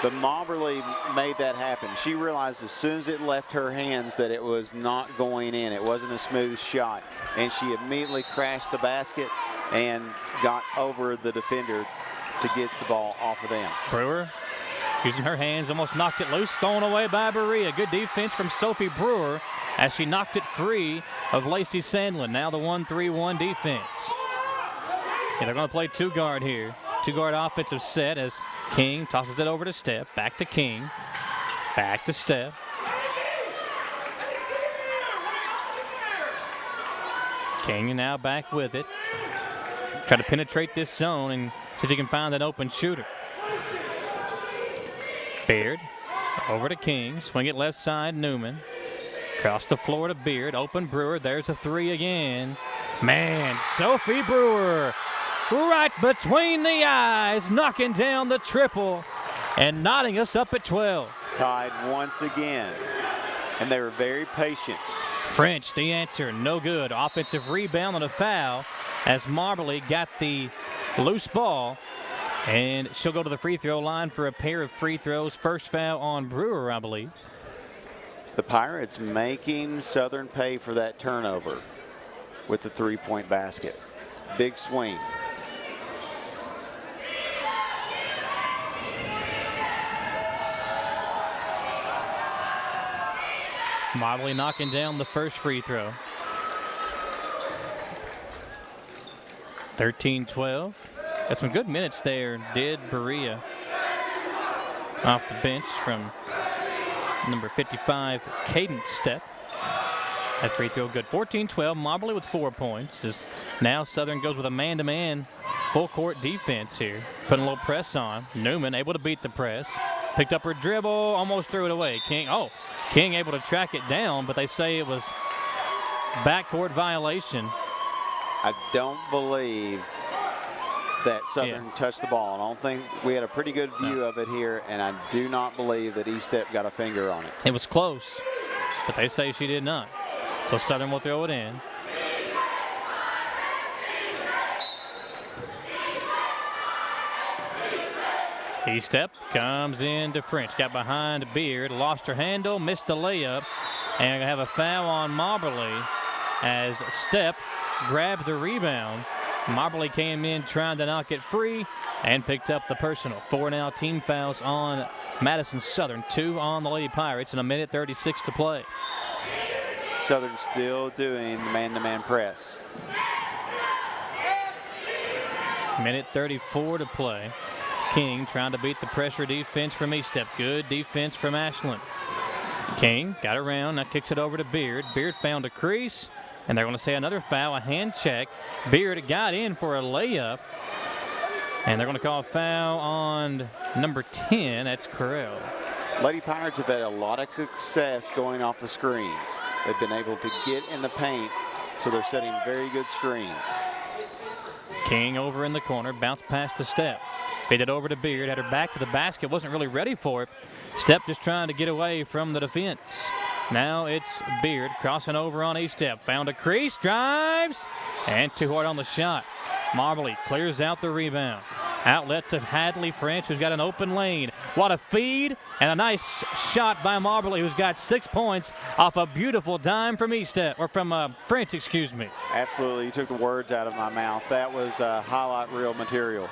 But Moberly made that happen. She realized as soon as it left her hands that it was not going in. It wasn't a smooth shot. And she immediately crashed the basket and got over the defender to get the ball off of them. Brewer using her hands, almost knocked it loose, stolen away by Berea. Good defense from Sophie Brewer as she knocked it free of Lacey Sandlin. Now the 1-3-1 defense. Yeah, they're going to play two-guard here. Two-guard offensive set as King tosses it over to Step. Back to King. Back to Step. King now back with it. Try to penetrate this zone and see if he can find an open shooter. Beard over to King. Swing it left side, Newman. Across the floor to Beard. Open Brewer. There's a three again. Man, Sophie Brewer right between the eyes, knocking down the triple and knotting us up at 12. Tied once again, and they were very patient. French, the answer, no good. Offensive rebound and a foul as Moberly got the loose ball, and she'll go to the free throw line for a pair of free throws. First foul on Brewer, I believe. The Pirates making Southern pay for that turnover with the three-point basket. Big swing. Moberly knocking down the first free throw. 13-12. Got some good minutes there, did Berea. Off the bench from number 55, Cadence Step. That free throw good. 14-12. Moberly with 4 points. As now Southern goes with a man-to-man full court defense here. Putting a little press on. Newman able to beat the press. Picked up her dribble, almost threw it away. King able to track it down, but they say it was backcourt violation. I don't believe that Southern touched the ball. I don't think we had a pretty good view of it here, and I do not believe that E-step got a finger on it. It was close, but they say she did not. So Southern will throw it in. E-step comes into French. Got behind Beard. Lost her handle. Missed the layup. And have a foul on Moberly as Step grabbed the rebound. Moberly came in trying to knock it free and picked up the personal. 4 now team fouls on Madison Southern. 2 on the Lady Pirates and a minute 36 to play. Southern still doing the man-to-man press. Minute 34 to play. King trying to beat the pressure defense from E-step. Good defense from Ashland. King got around, now kicks it over to Beard. Beard found a crease, and they're going to say another foul, a hand check. Beard got in for a layup, And they're going to call a foul on number 10. That's Carell. Lady Pirates have had a lot of success going off the screens. They've been able to get in the paint, so they're setting very good screens. King over in the corner, bounce pass to Step. Feed it over to Beard, had her back to the basket, wasn't really ready for it. Step just trying to get away from the defense. Now it's Beard crossing over on E-Step. Found a crease, drives, and too hard on the shot. Marbley clears out the rebound. Outlet to Hadley French, who's got an open lane. What a feed, and a nice shot by Marbley, who's got 6 points off a beautiful dime from E-Step, or from French, excuse me. Absolutely, you took the words out of my mouth. That was highlight reel material.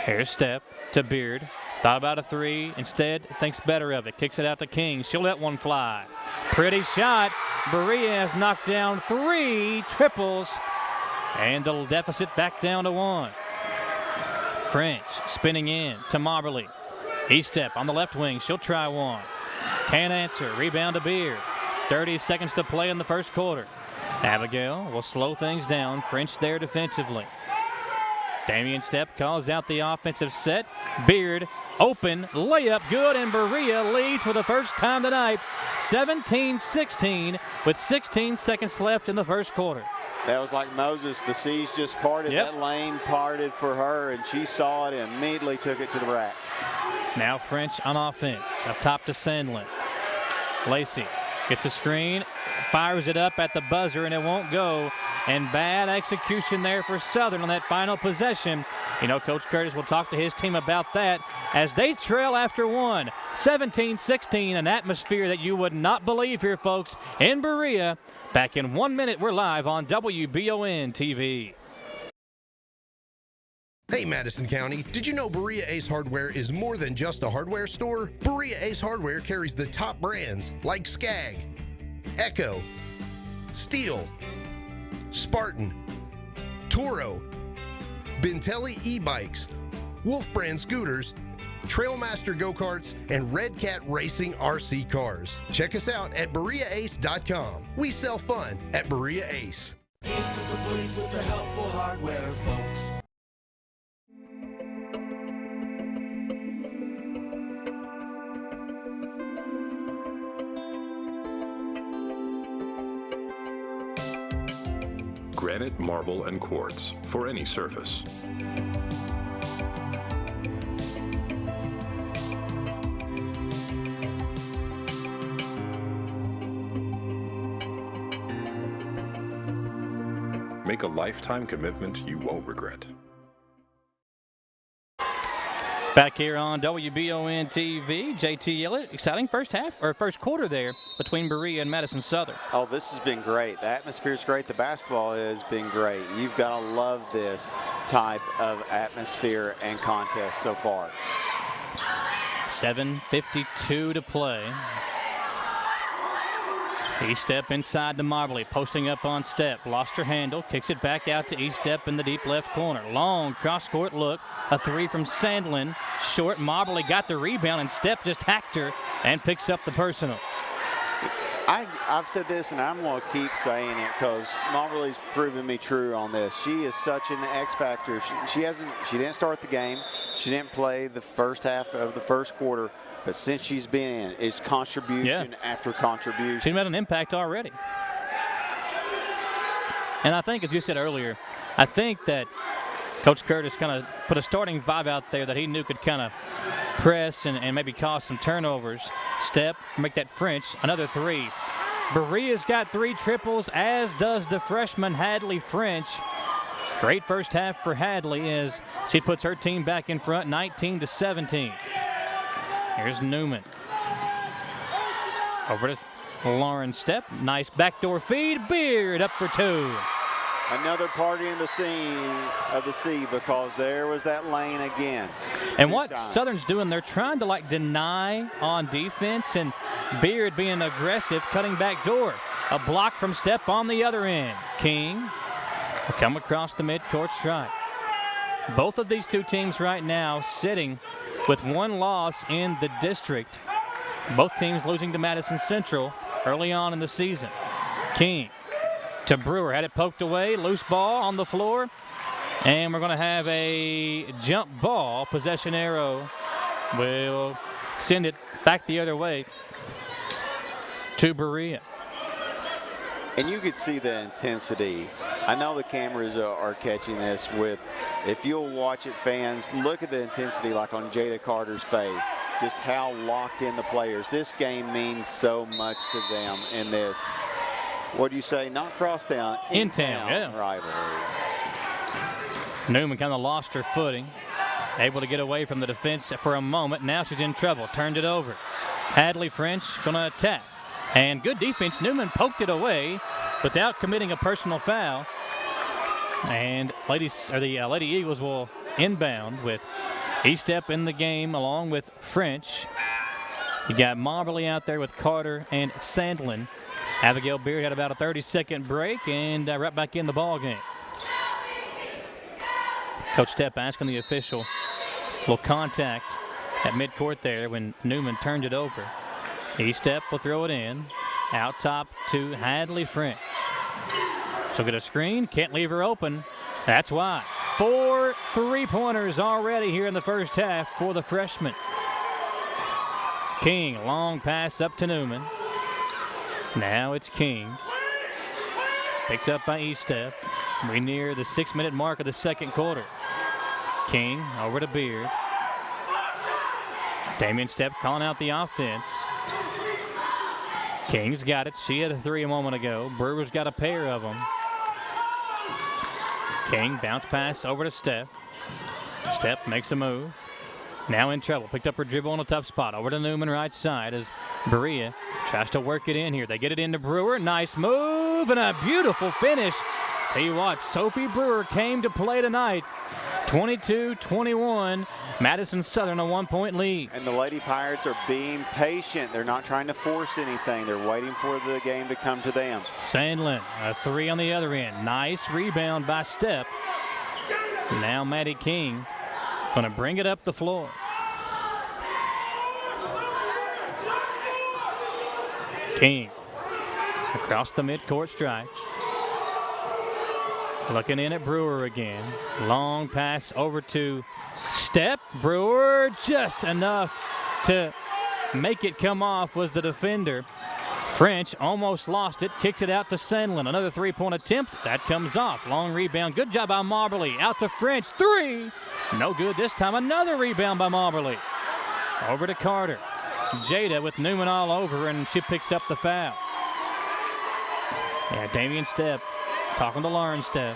Here's Step to Beard. Thought about a three, instead thinks better of it. Kicks it out to King, she'll let one fly. Pretty shot, Berea has knocked down 3 triples, and the deficit back down to 1. French spinning in to Marbley. E-Step on the left wing. She'll try one. Can't answer. Rebound to Beard. 30 seconds to play in the first quarter. Abigail will slow things down. French there defensively. Damian Step calls out the offensive set. Beard open. Layup good, and Berea leads for the first time tonight. 17-16 with 16 seconds left in the first quarter. That was like Moses. The seas just parted. Yep. That lane parted for her, and she saw it and immediately took it to the rack. Now French on offense. Up top to Sandlin. Lacey gets a screen, fires it up at the buzzer, and it won't go. And bad execution there for Southern on that final possession. You know, Coach Curtis will talk to his team about that as they trail after one. 17-16, an atmosphere that you would not believe here, folks, in Berea. Back in 1 minute, we're live on WBON TV. Hey Madison County, did you know Berea Ace Hardware is more than just a hardware store? Berea Ace Hardware carries the top brands like Skag, Echo, Steel, Spartan, Toro, Bentelli e-bikes, Wolf brand scooters, Trailmaster go-karts, and Red Cat Racing RC cars. Check us out at BereaAce.com. We sell fun at Berea Ace. Ace is the place with the helpful hardware, folks. Granite, marble, and quartz for any surface. Make a lifetime commitment you won't regret. Back here on WBON TV, JT Elliott, exciting first half, or first quarter there between Berea and Madison Southern. Oh, this has been great. The atmosphere's great. The basketball has been great. You've got to love this type of atmosphere and contest so far. 7:52 to play. E-Step inside to Marbley, posting up on Step. Lost her handle, kicks it back out to E-Step in the deep left corner. Long cross-court look, a three from Sandlin. Short, Marbley got the rebound, and Step just hacked her and picks up the personal. I've said this, and I'm going to keep saying it because Marbley's proven me true on this. She is such an X factor. She didn't start the game. She didn't play the first half of the first quarter. But since she's been in, it's contribution after contribution. She's made an impact already. And I think, as you said earlier, I think that Coach Curtis kind of put a starting five out there that he knew could kind of press and maybe cause some turnovers. Step, make that French, another three. Berea's got 3 triples, as does the freshman Hadley French. Great first half for Hadley as she puts her team back in front, 19-17. Here's Newman. Over to Lauren Step. Nice backdoor feed. Beard up for 2. Another party in the scene of the sea because there was that lane again. And what Southern's doing, they're trying to like deny on defense, and Beard being aggressive, cutting back door. A block from Step on the other end. King will come across the midcourt stripe. Both of these two teams right now sitting with 1 loss in the district. Both teams losing to Madison Central early on in the season. King to Brewer, had it poked away, loose ball on the floor. And we're going to have a jump ball. Possession arrow will send it back the other way to Berea. And you could see the intensity. I know the cameras are catching this with, if you'll watch it, fans, look at the intensity like on Jada Carter's face, just how locked in the players. This game means so much to them in this, what do you say, not crosstown, in-town yeah. rivalry. Newman kind of lost her footing, able to get away from the defense for a moment. Now she's in trouble, turned it over. Hadley French gonna attack. And good defense. Newman poked it away without committing a personal foul. And Lady Eagles will inbound with Estep in the game along with French. You got Moberly out there with Carter and Sandlin. Abigail Beard had about a 30-second break and right back in the ball game. Coach Stepp asking the official a little contact at midcourt there when Newman turned it over. Estep will throw it in. Out top to Hadley French. She'll get a screen. Can't leave her open. That's why. 4 3-pointers already here in the first half for the freshman. King, long pass up to Newman. Now it's King. Picked up by Estep. We near the 6-minute mark of the second quarter. King over to Beard. Damian Stepp calling out the offense. King's got it. She had a 3 a moment ago. Brewer's got a pair of them. King bounce pass over to Stepp. Stepp makes a move. Now in trouble. Picked up her dribble on a tough spot. Over to Newman right side as Berea tries to work it in here. They get it into Brewer. Nice move and a beautiful finish. Tell you what, Sophie Brewer came to play tonight. 22-21. Madison Southern a 1-point lead. And the Lady Pirates are being patient. They're not trying to force anything. They're waiting for the game to come to them. Sandlin, a 3 on the other end. Nice rebound by Stepp. Now Maddie King going to bring it up the floor. King across the midcourt stripe. Looking in at Brewer again. Long pass over to Stepp. Brewer just enough to make it come off was the defender. French almost lost it. Kicks it out to Sandlin. Another 3-point attempt. That comes off. Long rebound. Good job by Moberly. Out to French. 3. No good this time. Another rebound by Moberly. Over to Carter. Jada with Newman all over, and she picks up the foul. Yeah, Damian Stepp talking to Lauren Stepp.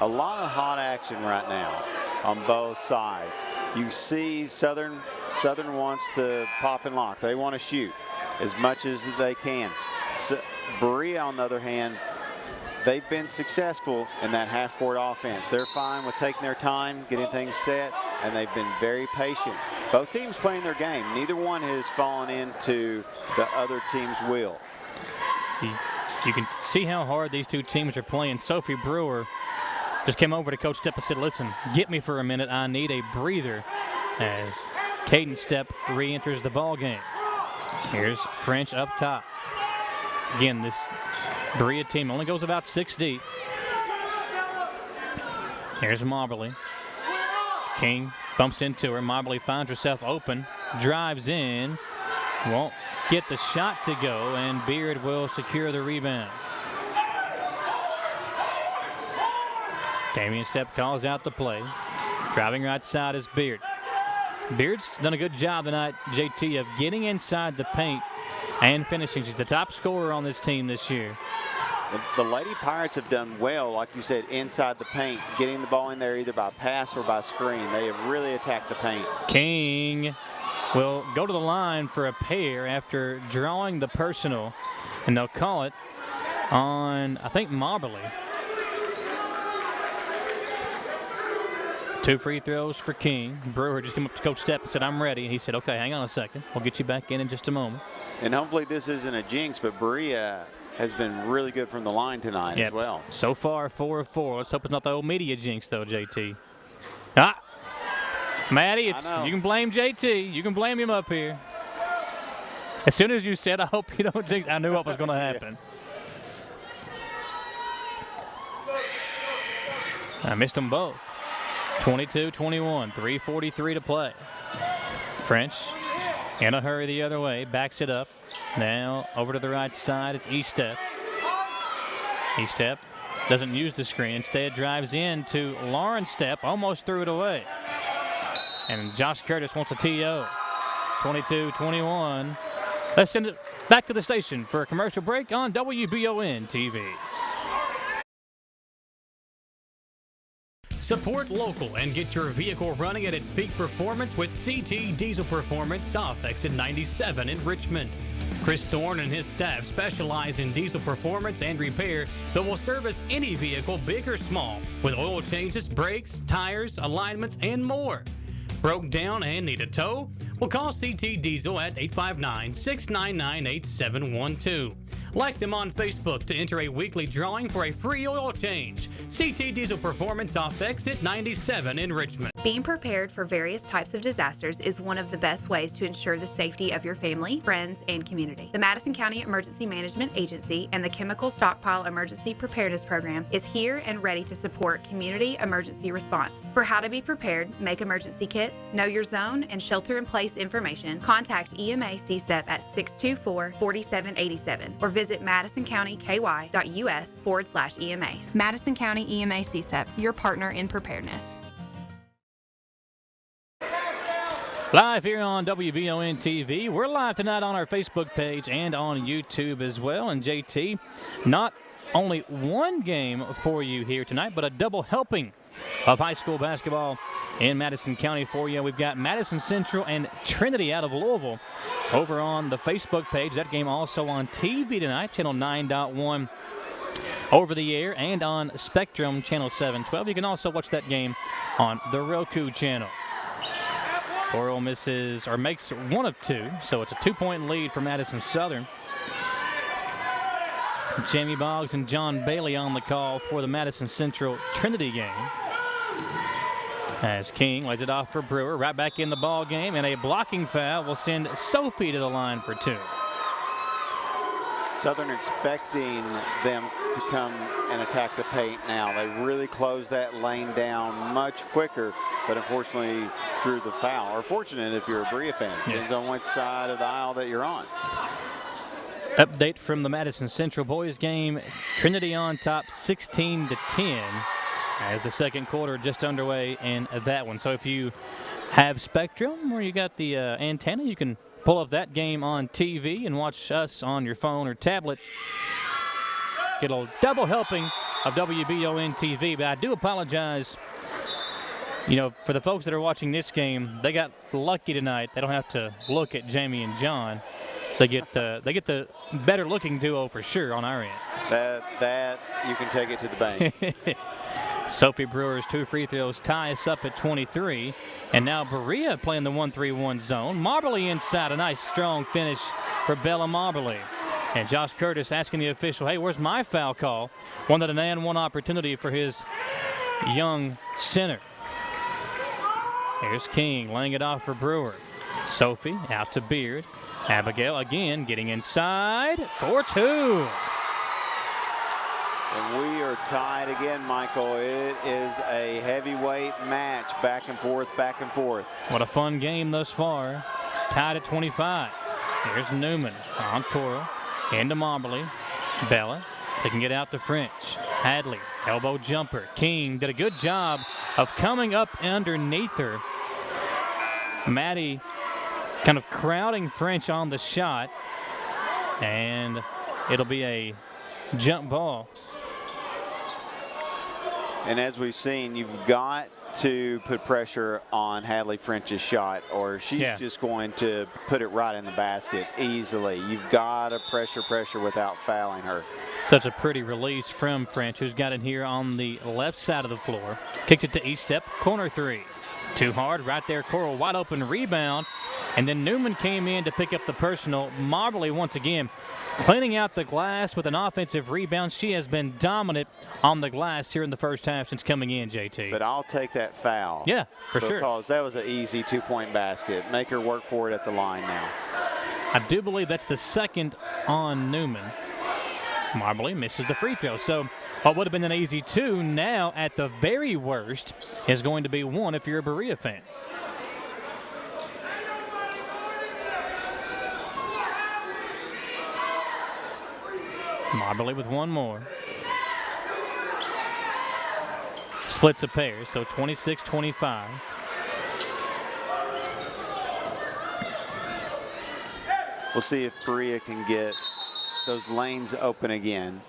A lot of hot action right now on both sides. You see Southern wants to pop and lock. They want to shoot as much as they can. Berea, on the other hand, they've been successful in that half-court offense. They're fine with taking their time, getting things set, and they've been very patient. Both teams playing their game. Neither one has fallen into the other team's will. You can see how hard these two teams are playing. Sophie Brewer just came over to Coach Stepp and said, listen, get me for a minute. I need a breather as Caden Stepp re-enters the ball game. Here's French up top. Again, this Berea team only goes about 6 deep. Here's Moberly. King bumps into her. Moberly finds herself open, drives in, won't get the shot to go, and Beard will secure the rebound. Damian Stepp calls out the play. Driving right side is Beard. Beard's done a good job tonight, JT, of getting inside the paint and finishing. She's the top scorer on this team this year. The Lady Pirates have done well, like you said, inside the paint, getting the ball in there either by pass or by screen. They have really attacked the paint. King will go to the line for a pair after drawing the personal, and they'll call it on, I think, Moberly. 2 free throws for King. Brewer just came up to Coach Stepp and said, I'm ready. He said, okay, hang on a second. We'll get you back in just a moment. And hopefully this isn't a jinx, but Berea has been really good from the line tonight as well. So far, 4 of 4. Let's hope it's not the old media jinx, though, JT. Maddie, you can blame JT. You can blame him up here. As soon as you said, I hope you don't jinx, I knew what was going to happen. I missed them both. 22-21, 3:43 to play. French in a hurry the other way, backs it up. Now over to the right side, it's Estep. Estep doesn't use the screen, instead drives in to Lauren Stepp, almost threw it away. And Josh Curtis wants a TO. 22-21. Let's send it back to the station for a commercial break on WBON TV. Support local and get your vehicle running at its peak performance with CT Diesel Performance off exit 97 in Richmond. Chris Thorne and his staff specialize in diesel performance and repair that will service any vehicle, big or small, with oil changes, brakes, tires, alignments, and more. Broke down and need a tow? Well, call CT Diesel at 859-699-8712. Like them on Facebook to enter a weekly drawing for a free oil change. CT Diesel Performance off exit 97 in Richmond. Being prepared for various types of disasters is one of the best ways to ensure the safety of your family, friends, and community. The Madison County Emergency Management Agency and the Chemical Stockpile Emergency Preparedness Program is here and ready to support community emergency response. For how to be prepared, make emergency kits, know your zone, and shelter-in-place information, contact EMA CSEP at 624-4787 or visit madisoncountyky.us/EMA. Madison County EMA CSEP, your partner in preparedness. Live here on WBON TV. We're live tonight on our Facebook page and on YouTube as well. And JT, not only one game for you here tonight, but a double helping of high school basketball in Madison County for you. We've got Madison Central and Trinity out of Louisville over on the Facebook page. That game also on TV tonight, channel 9.1 over the air, and on Spectrum, channel 712. You can also watch that game on the Roku channel. Coral misses or makes one of two, so it's a 2-point lead for Madison Southern. Jamie Boggs and John Bailey on the call for the Madison Central Trinity game. As King lays it off for Brewer, right back in the ball game, and a blocking foul will send Sophie to the line for two. Southern expecting them to come and attack the paint now. They really closed that lane down much quicker, but unfortunately drew the foul. Or fortunate if you're a Berea fan. Depends on which side of the aisle that you're on. Update from the Madison Central boys game. Trinity on top 16-10 as the second quarter just underway in that one. So if you have Spectrum or you got the antenna, you can pull up that game on TV and watch us on your phone or tablet. Get a double helping of WBON TV, but I do apologize. You know, for the folks that are watching this game, they got lucky tonight. They don't have to look at Jamie and John. They get the better looking duo for sure on our end. That you can take it to the bank. Sophie Brewer's 2 free throws tie us up at 23. And now Berea playing the 1-3-1 zone. Marbley inside, a nice strong finish for Bella Marbley. And Josh Curtis asking the official, hey, where's my foul call? One that an and one opportunity for his young center. Here's King laying it off for Brewer. Sophie out to Beard. Abigail again getting inside for two. And we are tied again, Michael. It is a heavyweight match, back and forth, back and forth. What a fun game thus far. Tied at 25. Here's Newman on Coral. Into Marbley. Bella. They can get out to French. Hadley, elbow jumper. King did a good job of coming up underneath her. Maddie kind of crowding French on the shot. And it'll be a jump ball. And as we've seen, you've got to put pressure on Hadley French's shot, or she's just going to put it right in the basket easily. You've got to pressure without fouling her. Such a pretty release from French, who's got it here on the left side of the floor. Kicks it to Estep, corner three. Too hard, right there, Coral, wide open rebound. And then Newman came in to pick up the personal. Marbley once again cleaning out the glass with an offensive rebound. She has been dominant on the glass here in the first half since coming in, JT. But I'll take that foul. Yeah, for sure. Because that was an easy 2-point basket. Make her work for it at the line now. I do believe that's the second on Newman. Marbley misses the free throw. So what would have been an easy 2 now at the very worst is going to be 1 if you're a Berea fan. Marbley with 1 more. Splits a pair, so 26-25. We'll see if Berea can get those lanes open again.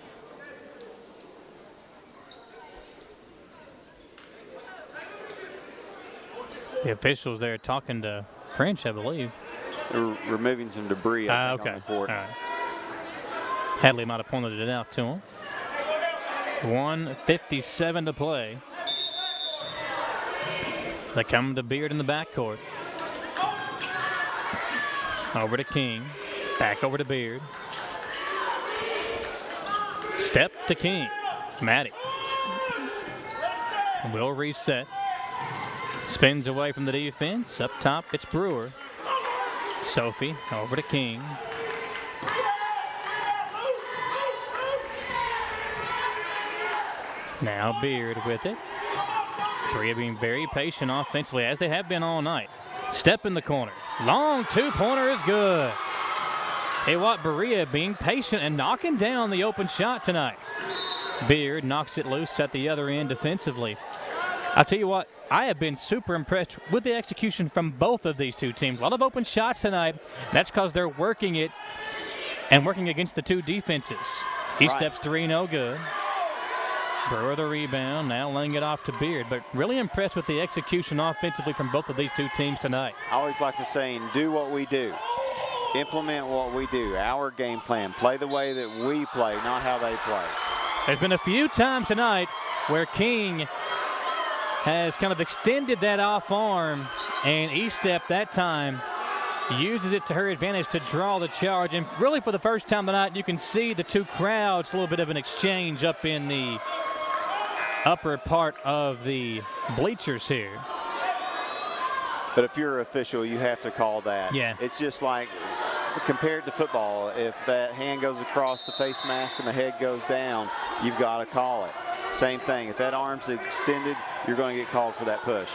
The officials there talking to French, I believe. They're removing some debris on Okay. the court. All right. Hadley might have pointed it out to him. 1:57 to play. They come to Beard in the backcourt. Over to King. Back over to Beard. Step to King. Maddie. Will reset. Spins away from the defense. Up top, it's Brewer. Sophie over to King. Now Beard with it. Berea being very patient offensively, as they have been all night. Step in the corner. Long two-pointer is good. Tell you what, Berea being patient and knocking down the open shot tonight. Beard knocks it loose at the other end defensively. I'll tell you what, I have been super impressed with the execution from both of these two teams. A lot of open shots tonight. That's because they're working it and working against the two defenses. He steps 3, no good. Brewer the rebound, now laying it off to Beard, but really impressed with the execution offensively from both of these two teams tonight. I always like the saying, do what we do. Implement what we do, our game plan. Play the way that we play, not how they play. There's been a few times tonight where King has kind of extended that off arm, and E-Step that time uses it to her advantage to draw the charge. And really for the first time tonight, you can see the two crowds, a little bit of an exchange up in the upper part of the bleachers here. But if you're an official, you have to call that. Yeah. It's just like, compared to football, if that hand goes across the face mask and the head goes down, you've got to call it. Same thing. If that arm's extended, you're going to get called for that push.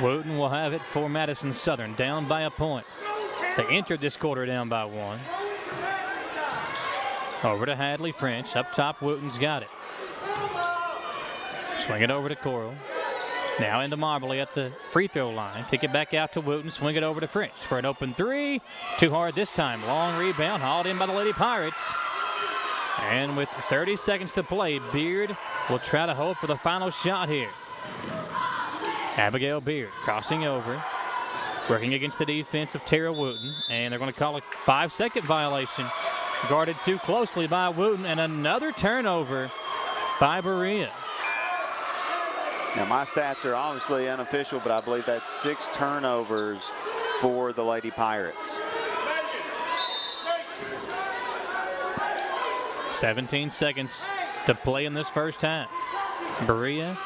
Wooten will have it for Madison Southern, down by a point. They entered this quarter down by 1. Over to Hadley French. Up top, Wooten's got it. Swing it over to Coral. Now into Marbley at the free throw line. Kick it back out to Wooten. Swing it over to French for an open 3. Too hard this time. Long rebound hauled in by the Lady Pirates. And with 30 seconds to play, Beard will try to hold for the final shot here. Abigail Beard crossing over, working against the defense of Tara Wooten, and they're going to call a 5-second violation. Guarded too closely by Wooten, and another turnover by Berea. Now my stats are obviously unofficial, but I believe that's 6 turnovers for the Lady Pirates. 17 seconds to play in this first half. Berea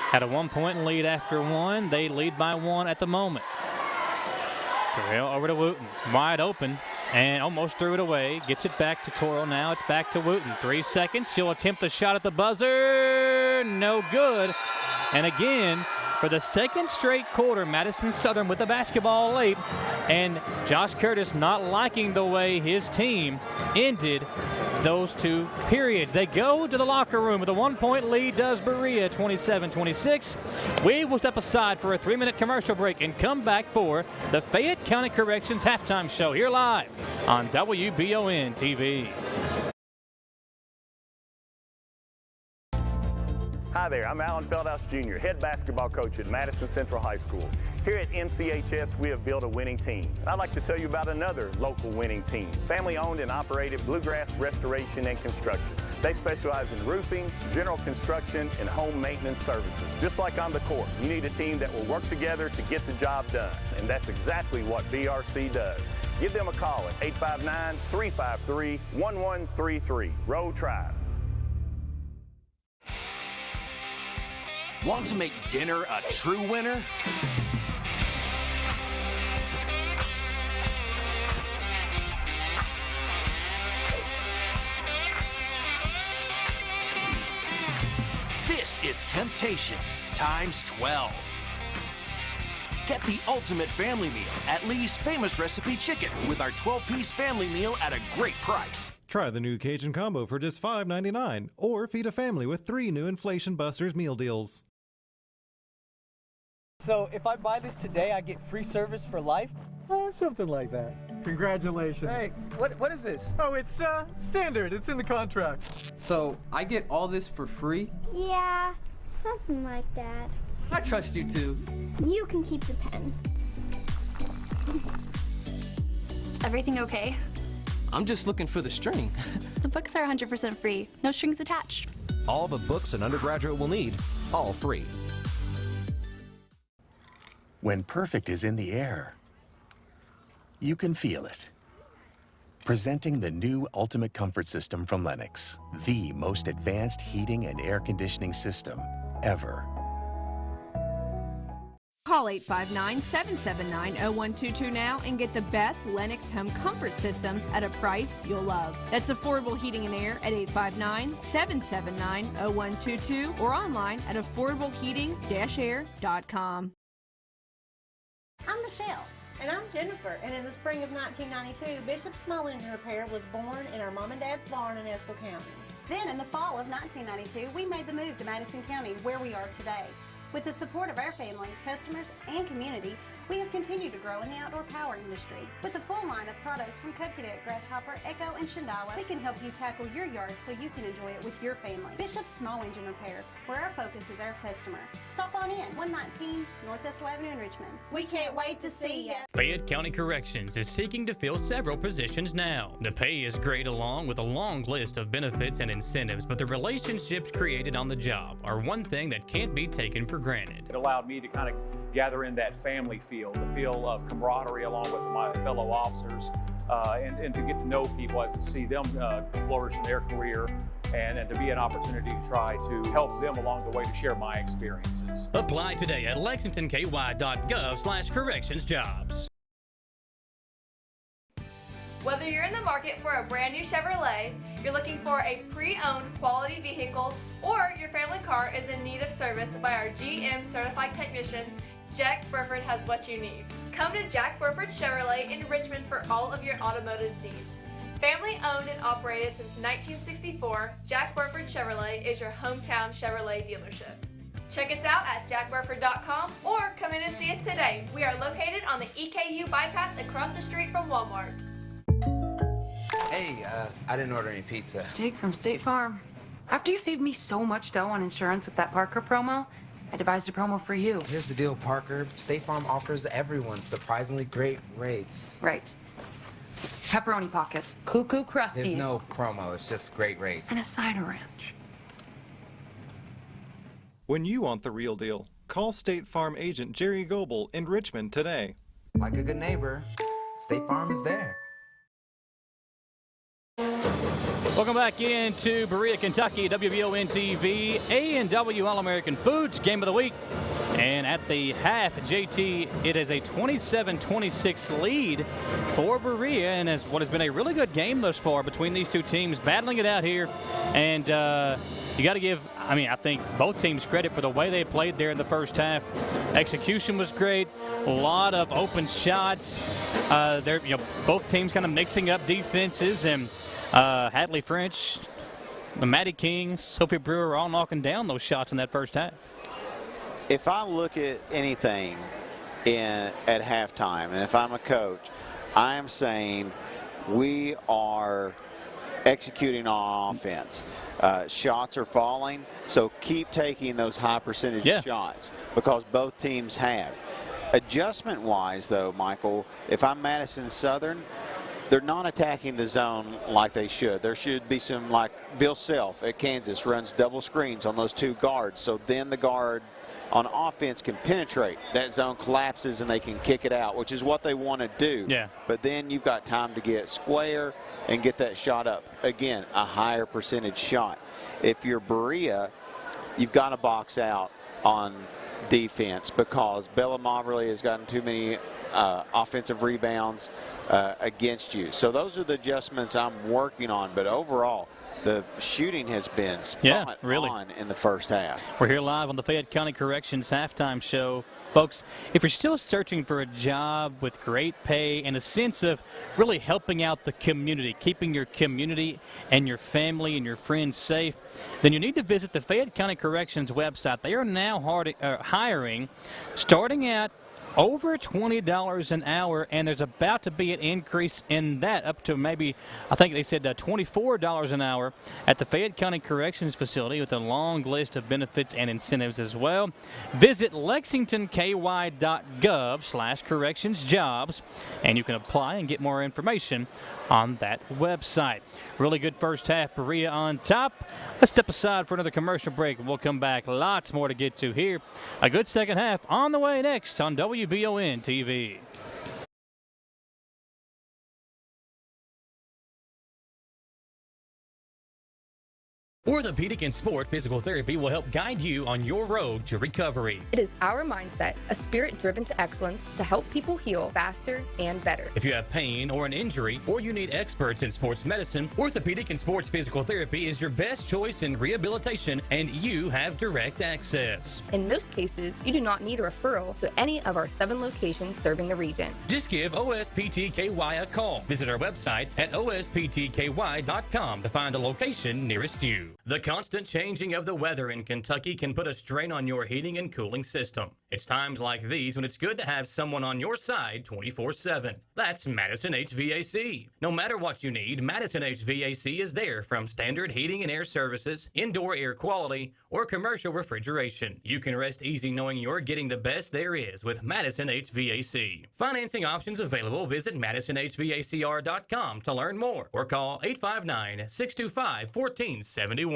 had a 1-point lead after 1. They lead by 1 at the moment. Berea over to Wooten, wide open, and almost threw it away. Gets it back to Coral. Now it's back to Wooten. 3 seconds. She'll attempt a shot at the buzzer. No good. And again, for the second straight quarter, Madison Southern with the basketball late, and Josh Curtis not liking the way his team ended those two periods. They go to the locker room with a 1-point lead, does Berea, 27-26. We will step aside for a 3-minute commercial break and come back for the Fayette County Corrections halftime show here live on WBON TV. Hi there, I'm Alan Feldhouse Jr., head basketball coach at Madison Central High School. Here at MCHS, we have built a winning team. I'd like to tell you about another local winning team, family-owned and operated Bluegrass Restoration and Construction. They specialize in roofing, general construction, and home maintenance services. Just like on the court, you need a team that will work together to get the job done, and that's exactly what BRC does. Give them a call at 859-353-1133. Row Tribe. Want to make dinner a true winner? temptation times 12. Get the ultimate family meal at Lee's Famous Recipe Chicken with our 12-piece family meal at a great price. Try the new Cajun Combo for just $5.99 or feed a family with 3 new Inflation Busters meal deals. So if I buy this today, I get free service for life? Something like that. Congratulations. Thanks. What is this? Oh, it's standard. It's in the contract. So I get all this for free? Yeah, something like that. I trust you too. You can keep the pen. Everything okay? I'm just looking for the string. The books are 100% free. No strings attached. All the books an undergraduate will need, all free. When perfect is in the air, you can feel it. Presenting the new Ultimate Comfort System from Lennox, the most advanced heating and air conditioning system ever. Call 859-779-0122 now and get the best Lennox home comfort systems at a price you'll love. That's affordable heating and air at 859-779-0122 or online at affordableheating-air.com. I'm Michelle. And I'm Jennifer, and in the spring of 1992, Bishop Small Engine Repair was born in our mom and dad's barn in Estill County. Then in the fall of 1992, we made the move to Madison County, where we are today. With the support of our family, customers, and community, we have continued to grow in the outdoor power industry. With a full line of products from Coconut, Grasshopper, Echo, and Shindawa, we can help you tackle your yard so you can enjoy it with your family. Bishop Small Engine Repair, where our focus is our customer. Stop on in, 119 North Estill Avenue in Richmond. We can't wait to see you. Fayette County Corrections is seeking to fill several positions now. The pay is great along with a long list of benefits and incentives, but the relationships created on the job are one thing that can't be taken for granted. It allowed me to kind of gather in that family feel, the feel of camaraderie along with my fellow officers, and to get to know people, as to see them flourish in their career, and to be an opportunity to try to help them along the way to share my experiences. Apply today at lexingtonky.gov/correctionsjobs. Whether you're in the market for a brand new Chevrolet, you're looking for a pre-owned quality vehicle, or your family car is in need of service by our GM certified technician, Jack Burford has what you need. Come to Jack Burford Chevrolet in Richmond for all of your automotive needs. Family owned and operated since 1964, Jack Burford Chevrolet is your hometown Chevrolet dealership. Check us out at jackburford.com or come in and see us today. We are located on the EKU bypass across the street from Walmart. Hey, I didn't order any pizza. Jake from State Farm. After you saved me so much dough on insurance with that Parker promo, I devised a promo for you. Here's the deal, Parker. State Farm offers everyone surprisingly great rates. Right. Pepperoni pockets, cuckoo crusties. There's no promo, it's just great rates. And a cider ranch. When you want the real deal, call State Farm agent Jerry Goebel in Richmond today. Like a good neighbor, State Farm is there. Welcome back into Berea, Kentucky, WBON TV, A&W All-American Foods Game of the Week. And at the half, JT, it is a 27-26 lead for Berea, and it's what has been a really good game thus far between these two teams, battling it out here. And you got to give, I think both teams credit for the way they played there in the first half. Execution was great, a lot of open shots. Both teams kind of mixing up defenses, and Hadley French, Maddie King, Sophie Brewer all knocking down those shots in that first half. If I look at anything at halftime, and if I'm a coach, I am saying we are executing on offense. Shots are falling, so keep taking those high percentage shots, because both teams have. Adjustment-wise, though, Michael, if I'm Madison Southern, they're not attacking the zone like they should. There should be some, like Bill Self at Kansas runs double screens on those two guards, so then the guard on offense can penetrate. That zone collapses and they can kick it out, which is what they want to do. Yeah. But then you've got time to get square and get that shot up. Again, a higher percentage shot. If you're Berea, you've got to box out on defense, because Bella Moberly has gotten too many offensive rebounds against you. So those are the adjustments I'm working on. But overall, the shooting has been spot really on in the first half. We're here live on the Fayette County Corrections halftime show. Folks, if you're still searching for a job with great pay and a sense of really helping out the community, keeping your community and your family and your friends safe, then you need to visit the Fayette County Corrections website. They are now hiring, starting at over $20 an hour, and there's about to be an increase in that up to maybe, I think they said $24 an hour at the Fayette County Corrections Facility with a long list of benefits and incentives as well. Visit lexingtonky.gov/correctionsjobs, and you can apply and get more information on that website. Really good first half. Berea on top. Let's step aside for another commercial break, and we'll come back. Lots more to get to here. A good second half on the way next on WBON TV. Orthopedic and Sport Physical Therapy will help guide you on your road to recovery. It is our mindset, a spirit driven to excellence to help people heal faster and better. If you have pain or an injury, or you need experts in sports medicine, Orthopedic and Sports Physical Therapy is your best choice in rehabilitation, and you have direct access. In most cases, you do not need a referral to any of our 7 locations serving the region. Just give OSPTKY a call. Visit our website at osptky.com to find the location nearest you. The constant changing of the weather in Kentucky can put a strain on your heating and cooling system. It's times like these when it's good to have someone on your side 24/7. That's Madison HVAC. No matter what you need, Madison HVAC is there, from standard heating and air services, indoor air quality, or commercial refrigeration. You can rest easy knowing you're getting the best there is with Madison HVAC. Financing options available. Visit MadisonHVACR.com to learn more, or call 859-625-1471.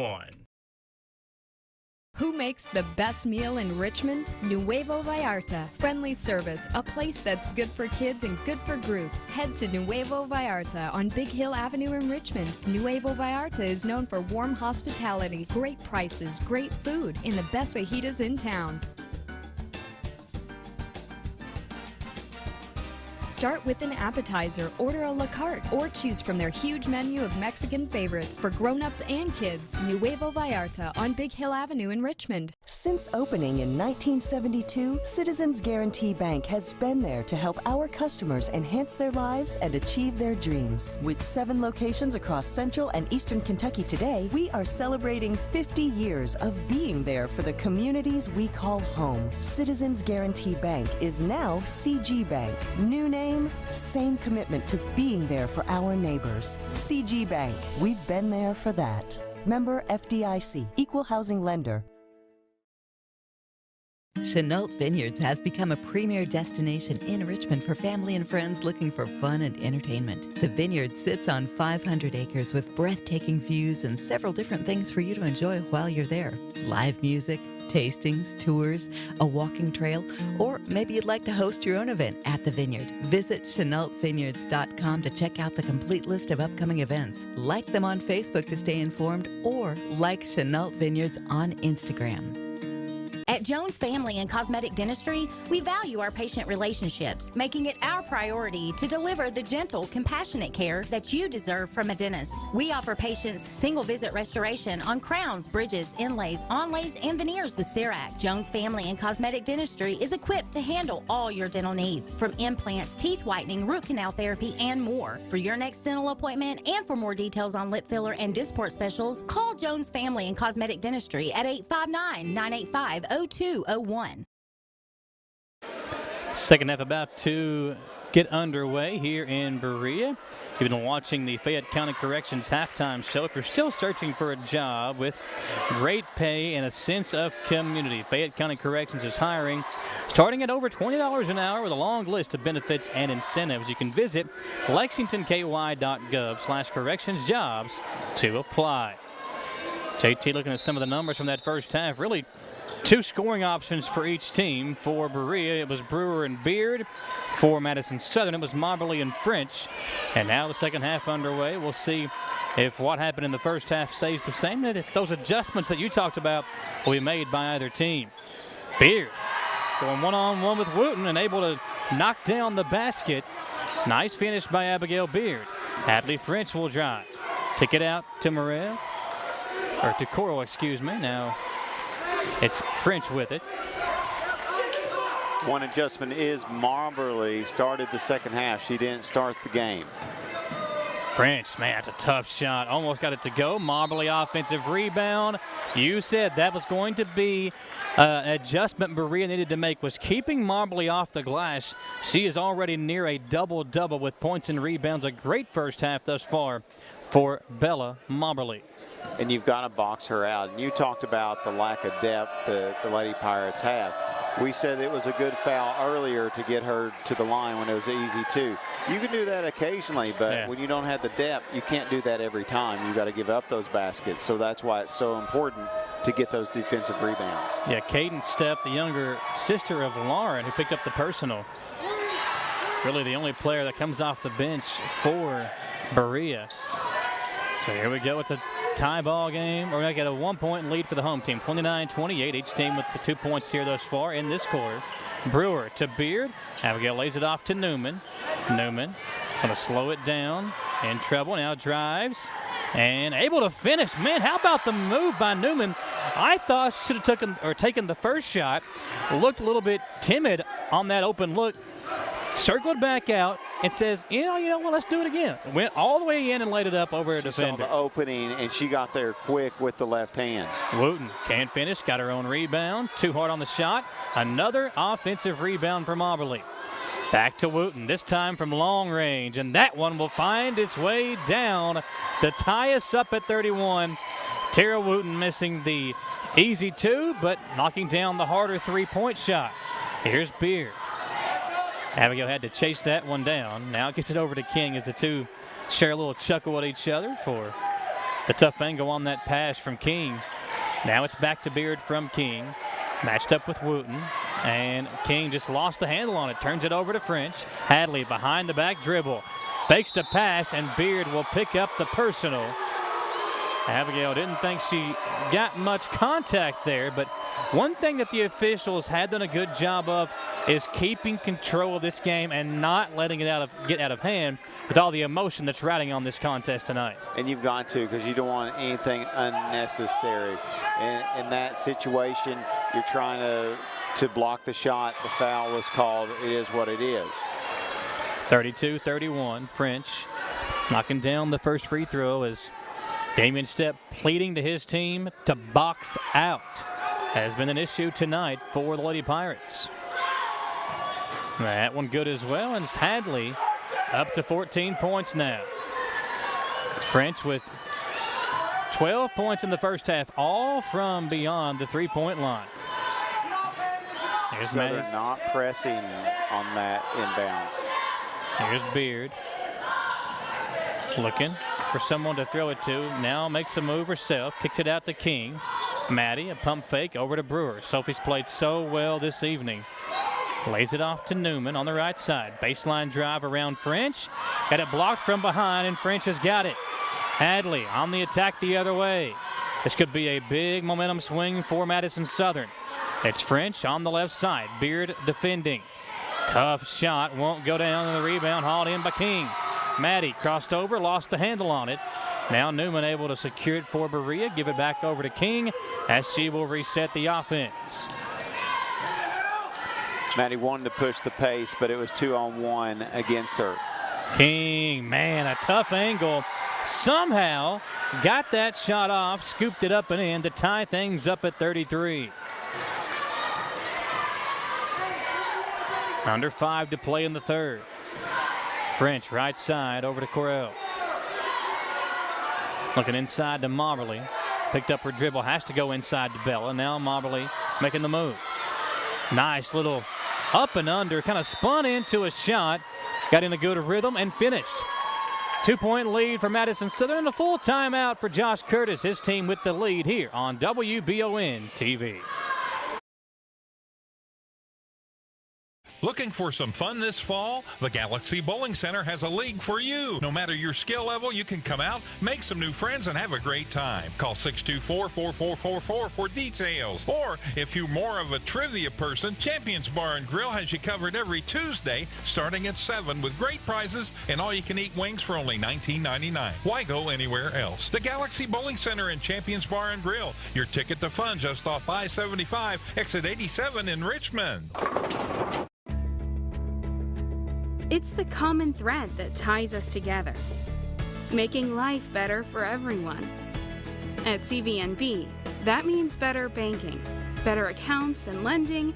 Who makes the best meal in Richmond? Nuevo Vallarta. Friendly service, a place that's good for kids and good for groups. Head to Nuevo Vallarta on Big Hill Avenue in Richmond. Nuevo Vallarta is known for warm hospitality, great prices, great food, and the best fajitas in town. Start with an appetizer, order a la carte, or choose from their huge menu of Mexican favorites for grown-ups and kids. Nuevo Vallarta on Big Hill Avenue in Richmond. Since opening in 1972, Citizens Guarantee Bank has been there to help our customers enhance their lives and achieve their dreams. With 7 locations across Central and Eastern Kentucky today, we are celebrating 50 years of being there for the communities we call home. Citizens Guarantee Bank is now CG Bank. New name, same commitment to being there for our neighbors. CG Bank, we've been there for that. Member FDIC, Equal Housing Lender. Chenault Vineyards has become a premier destination in Richmond for family and friends looking for fun and entertainment. The vineyard sits on 500 acres with breathtaking views and several different things for you to enjoy while you're there. Live music, tastings, tours, a walking trail, or maybe you'd like to host your own event at the vineyard. Visit ChenaultVineyards.com to check out the complete list of upcoming events. Like them on Facebook to stay informed, or like Chenault Vineyards on Instagram. At Jones Family and Cosmetic Dentistry, we value our patient relationships, making it our priority to deliver the gentle, compassionate care that you deserve from a dentist. We offer patients single-visit restoration on crowns, bridges, inlays, onlays, and veneers with CERAC. Jones Family and Cosmetic Dentistry is equipped to handle all your dental needs, from implants, teeth whitening, root canal therapy, and more. For your next dental appointment and for more details on lip filler and Dysport specials, call Jones Family and Cosmetic Dentistry at 859-985-0201. Second half about to get underway here in Berea. You've been watching the Fayette County Corrections halftime show. If you're still searching for a job with great pay and a sense of community, Fayette County Corrections is hiring, starting at over $20 an hour with a long list of benefits and incentives. You can visit lexingtonky.gov/correctionsjobs to apply. JT looking at some of the numbers from that first half. Really 2 scoring options for each team. For Berea, it was Brewer and Beard. For Madison Southern, it was Moberly and French. And now the second half underway. We'll see if what happened in the first half stays the same, and if those adjustments that you talked about will be made by either team. Beard going one-on-one with Wooten and able to knock down the basket. Nice finish by Abigail Beard. Hadley French will drive. Kick it out to Morrell. or to Coral, excuse me. Now it's French with it. One adjustment is Marberly started the second half. She didn't start the game. French, man, that's a tough shot. Almost got it to go. Marberly offensive rebound. You said that was going to be an adjustment Berea needed to make, was keeping Marberly off the glass. She is already near a double-double with points and rebounds. A great first half thus far for Bella Marberly. And you've got to box her out. And you talked about the lack of depth that the Lady Pirates have. We said it was a good foul earlier to get her to the line when it was easy too. You can do that occasionally, but when you don't have the depth, you can't do that every time. You've got to give up those baskets. So that's why it's so important to get those defensive rebounds. Yeah, Caden Stepp, the younger sister of Lauren, who picked up the personal. Really the only player that comes off the bench for Berea. So here we go. It's a tie ball game. We're going to get a 1-point lead for the home team. 29-28. Each team with the 2 points here thus far in this quarter. Brewer to Beard. Abigail lays it off to Newman. Newman going to slow it down. In trouble. Now drives. And able to finish. Man, how about the move by Newman? I thought she should have taken the first shot. Looked a little bit timid on that open look. Circled back out and says, you know what, let's do it again. Went all the way in and laid it up over a defender. Saw the opening, and she got there quick with the left hand. Wooten can't finish, got her own rebound. Too hard on the shot. Another offensive rebound from Marberly. Back to Wooten, this time from long range, and that one will find its way down to tie us up at 31. Tara Wooten missing the easy two, but knocking down the harder three-point shot. Here's Beard. Abigail had to chase that one down. Now gets it over to King as the two share a little chuckle at each other for the tough angle on that pass from King. Now it's back to Beard from King. Matched up with Wooten. And King just lost the handle on it. Turns it over to French. Hadley behind the back dribble. Fakes the pass, and Beard will pick up the personal. Abigail didn't think she got much contact there, but one thing that the officials had done a good job of is keeping control of this game and not letting it get out of hand with all the emotion that's riding on this contest tonight. And you've got to, because you don't want anything unnecessary. In that situation, you're trying to block the shot. The foul was called. It is what it is. 32-31, French knocking down the first free throw as Damian Stepp pleading to his team to box out. Has been an issue tonight for the Lady Pirates. That one good as well, and it's Hadley up to 14 points now. French with 12 points in the first half, all from beyond the three-point line. So they're not pressing on that inbounds. Here's Beard. Looking for someone to throw it to. Now makes the move herself. Kicks it out to King. Maddie, a pump fake over to Brewer. Sophie's played so well this evening. Lays it off to Newman on the right side. Baseline drive around French. Got it blocked from behind, and French has got it. Hadley on the attack the other way. This could be a big momentum swing for Madison Southern. It's French on the left side. Beard defending. Tough shot. Won't go down in the rebound. Hauled in by King. Maddie crossed over, lost the handle on it. Now Newman able to secure it for Berea. Give it back over to King as she will reset the offense. Maddie wanted to push the pace, but it was 2-on-1 against her. King, man, a tough angle. Somehow got that shot off, scooped it up and in to tie things up at 33. Under 5 to play in the third. French right side over to Corell. Looking inside to Marberly. Picked up her dribble, has to go inside to Bella. Now Marberly making the move. Nice little up and under, kind of spun into a shot. Got in a good rhythm and finished. 2-point lead for Madison Southern. A full timeout for Josh Curtis, his team with the lead here on WBON TV. Looking for some fun this fall? The Galaxy Bowling Center has a league for you. No matter your skill level, you can come out, make some new friends, and have a great time. Call 624-4444 for details. Or, if you're more of a trivia person, Champions Bar and Grill has you covered every Tuesday, starting at 7 with great prizes and all-you-can-eat wings for only $19.99. Why go anywhere else? The Galaxy Bowling Center and Champions Bar and Grill. Your ticket to fun just off I-75, exit 87 in Richmond. It's the common thread that ties us together, making life better for everyone. At CVNB, that means better banking, better accounts and lending,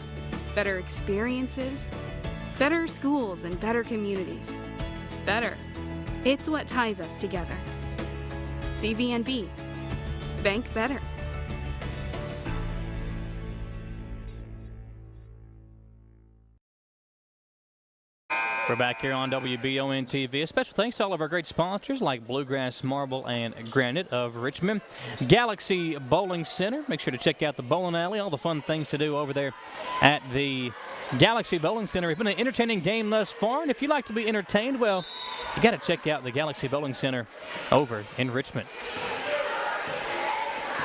better experiences, better schools and better communities. Better. It's what ties us together. CVNB. Bank better. We're back here on WBON TV. A special thanks to all of our great sponsors like Bluegrass Marble and Granite of Richmond. Galaxy Bowling Center. Make sure to check out the bowling alley, all the fun things to do over there at the Galaxy Bowling Center. It's been an entertaining game thus far, and if you like to be entertained, well, you got to check out the Galaxy Bowling Center over in Richmond.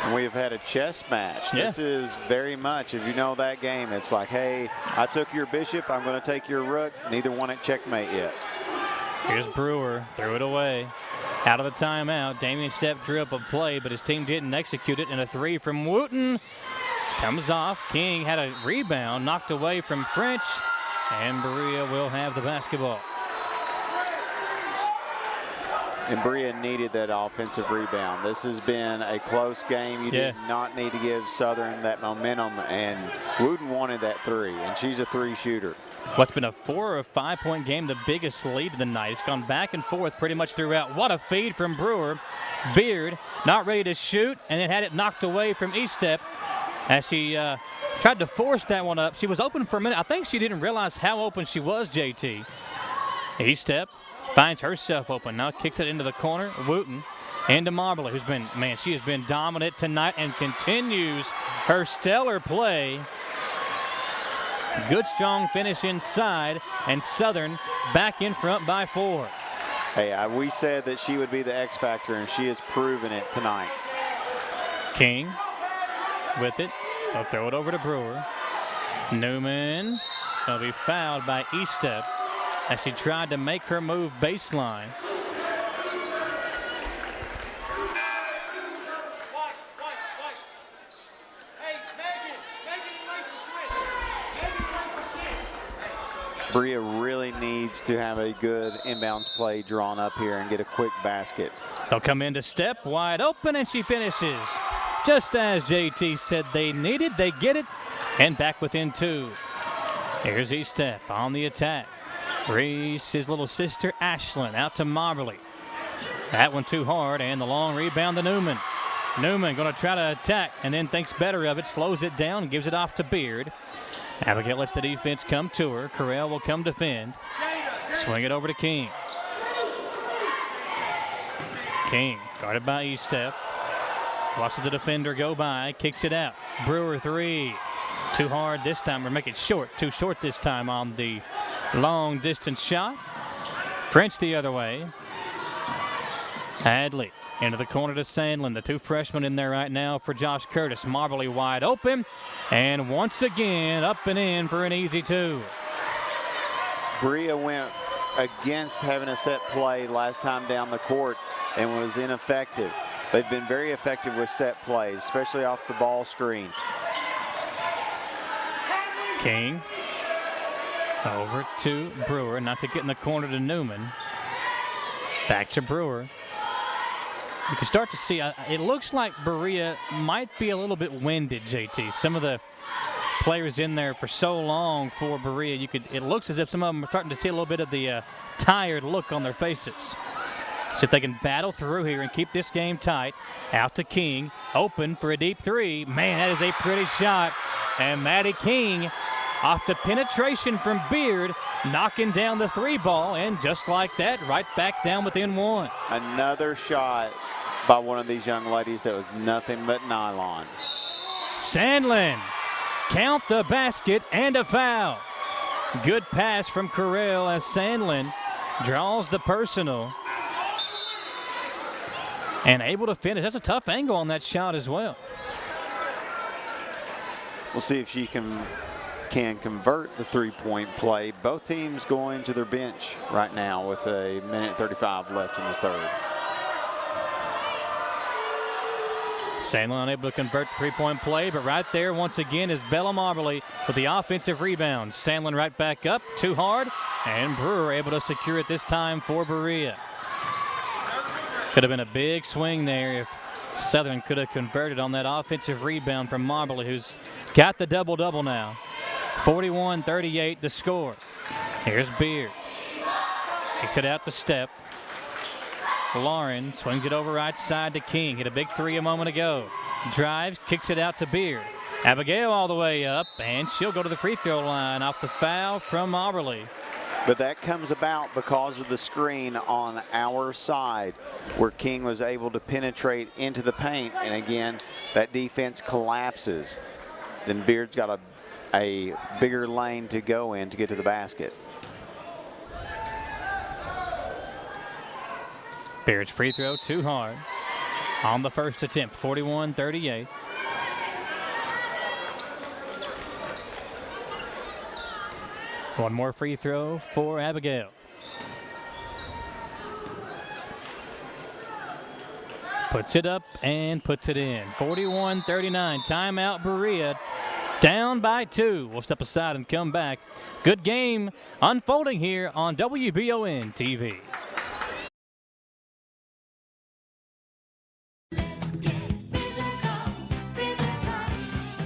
And we've had a chess match. Yeah. This is very much, if you know that game, it's like, hey, I took your bishop, I'm going to take your rook. Neither one at checkmate yet. Here's Brewer, threw it away. Out of the timeout, Damian Stepp drew up a play, but his team didn't execute it, and a three from Wooten comes off. King had a rebound, knocked away from French, and Berea will have the basketball. And Berea needed that offensive rebound. This has been a close game. You did not need to give Southern that momentum, and Wooten wanted that three, and she's a three shooter. What's been a 4 or 5 point game, the biggest lead of the night. It's gone back and forth pretty much throughout. What a feed from Brewer. Beard not ready to shoot, and then had it knocked away from Estep as she tried to force that one up. She was open for a minute. I think she didn't realize how open she was, JT. Estep finds herself open. Now kicks it into the corner. Wooten into Marbley, who's been, man, she has been dominant tonight and continues her stellar play. Good, strong finish inside, and Southern back in front by 4. Hey, we said that she would be the X factor, and she has proven it tonight. King with it. They'll throw it over to Brewer. Newman will be fouled by Estep as she tried to make her move baseline. Berea really needs to have a good inbounds play drawn up here and get a quick basket. They'll come into Step wide open, and she finishes. Just as JT said they needed, they get it, and back within 2. Here's Estep on the attack. Reese, his little sister Ashlyn, out to Marbley. That one too hard, and the long rebound to Newman. Newman going to try to attack, and then thinks better of it, slows it down, and gives it off to Beard. Abigail lets the defense come to her. Corral will come defend. Swing it over to King. King guarded by Estep. Watches the defender go by, kicks it out. Brewer 3. Too hard this time, or make it short. Too short this time on the long distance shot. French the other way. Hadley into the corner to Sandlin. The 2 freshmen in there right now for Josh Curtis. Marbley wide open. And once again, up and in for an easy 2. Berea went against having a set play last time down the court and was ineffective. They've been very effective with set plays, especially off the ball screen. King over to Brewer. Not to get in the corner to Newman. Back to Brewer. You can start to see, it looks like Berea might be a little bit winded, JT. Some of the players in there for so long for Berea, it looks as if some of them are starting to see a little bit of the tired look on their faces. So if they can battle through here and keep this game tight, out to King, open for a deep 3. Man, that is a pretty shot. And Maddie King, off the penetration from Beard, knocking down the 3 ball, and just like that, right back down within 1. Another shot by one of these young ladies that was nothing but nylon. Sandlin, count the basket and a foul. Good pass from Correll as Sandlin draws the personal. And able to finish. That's a tough angle on that shot as well. We'll see if she can convert the three-point play. Both teams going to their bench right now with a minute 35 left in the third. Sandlin unable to convert the three-point play, but right there once again is Bella Marbley with the offensive rebound. Sandlin right back up, too hard, and Brewer able to secure it this time for Berea. Could have been a big swing there if Southern could have converted on that offensive rebound from Marbley, who's got the double-double now. 41-38 the score. Here's Beard. Kicks it out to Step. Lauren swings it over right side to King. Hit a big three a moment ago. Drives, kicks it out to Beard. Abigail all the way up, and she'll go to the free throw line off the foul from Auberly. But that comes about because of the screen on our side where King was able to penetrate into the paint. And again, that defense collapses. Then Beard's got a bigger lane to go in to get to the basket. Beard's free throw too hard on the first attempt, 41-38. One more free throw for Abigail. Puts it up and puts it in. 41-39. Timeout Berea. Down by 2. We'll step aside and come back. Good game unfolding here on WBON TV.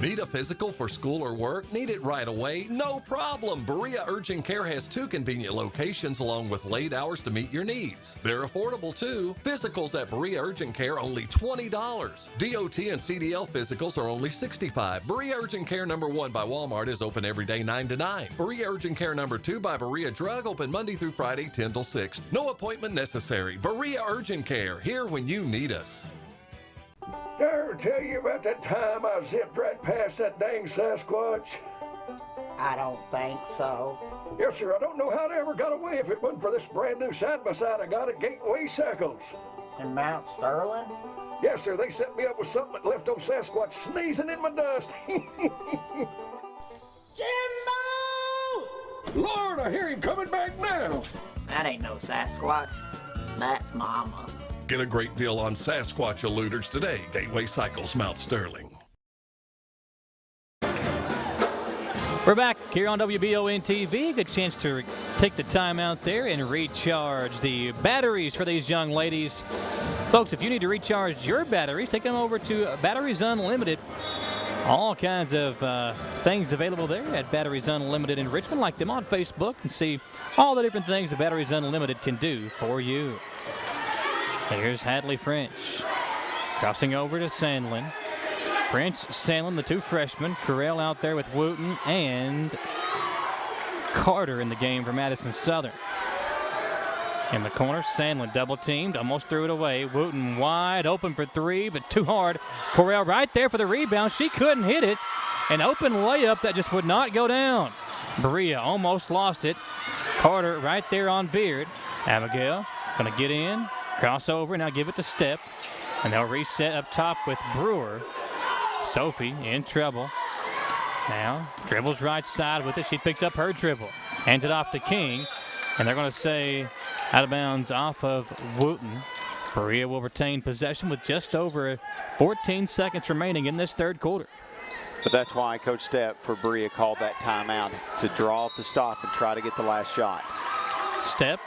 Need a physical for school or work? Need it right away? No problem. Berea Urgent Care has 2 convenient locations along with late hours to meet your needs. They're affordable too. Physicals at Berea Urgent Care only $20. DOT and CDL physicals are only $65. Berea Urgent Care number 1 by Walmart is open every day 9 to 9. Berea Urgent Care number 2 by Berea Drug open Monday through Friday 10 till 6. No appointment necessary. Berea Urgent Care, here when you need us. Did I ever tell you about that time I zipped right past that dang Sasquatch? I don't think so. Yes, sir. I don't know how they ever got away if it wasn't for this brand new side-by-side I got at Gateway Cycles. In Mount Sterling? Yes, sir. They set me up with something that left old Sasquatch sneezing in my dust. Jimbo! Lord, I hear him coming back now. That ain't no Sasquatch. That's Mama. Get a great deal on Sasquatch eluders today. Gateway Cycles, Mount Sterling. We're back here on WBON TV. Good chance to take the time out there and recharge the batteries for these young ladies. Folks, if you need to recharge your batteries, take them over to Batteries Unlimited. All kinds of things available there at Batteries Unlimited in Richmond. Like them on Facebook and see all the different things that Batteries Unlimited can do for you. Here's Hadley French. Crossing over to Sandlin. French, Sandlin, the 2 freshmen. Correll out there with Wooten and Carter in the game for Madison Southern. In the corner, Sandlin double teamed, almost threw it away. Wooten wide open for 3, but too hard. Correll right there for the rebound. She couldn't hit it. An open layup that just would not go down. Berea almost lost it. Carter right there on Beard. Abigail gonna get in. Crossover, now give it to Step. And they'll reset up top with Brewer. Sophie in trouble. Now dribbles right side with it. She picked up her dribble. Hands it off to King. And they're going to say out of bounds off of Wooten. Berea will retain possession with just over 14 seconds remaining in this third quarter. But that's why Coach Step for Berea called that timeout, to draw up the stop and try to get the last shot. Step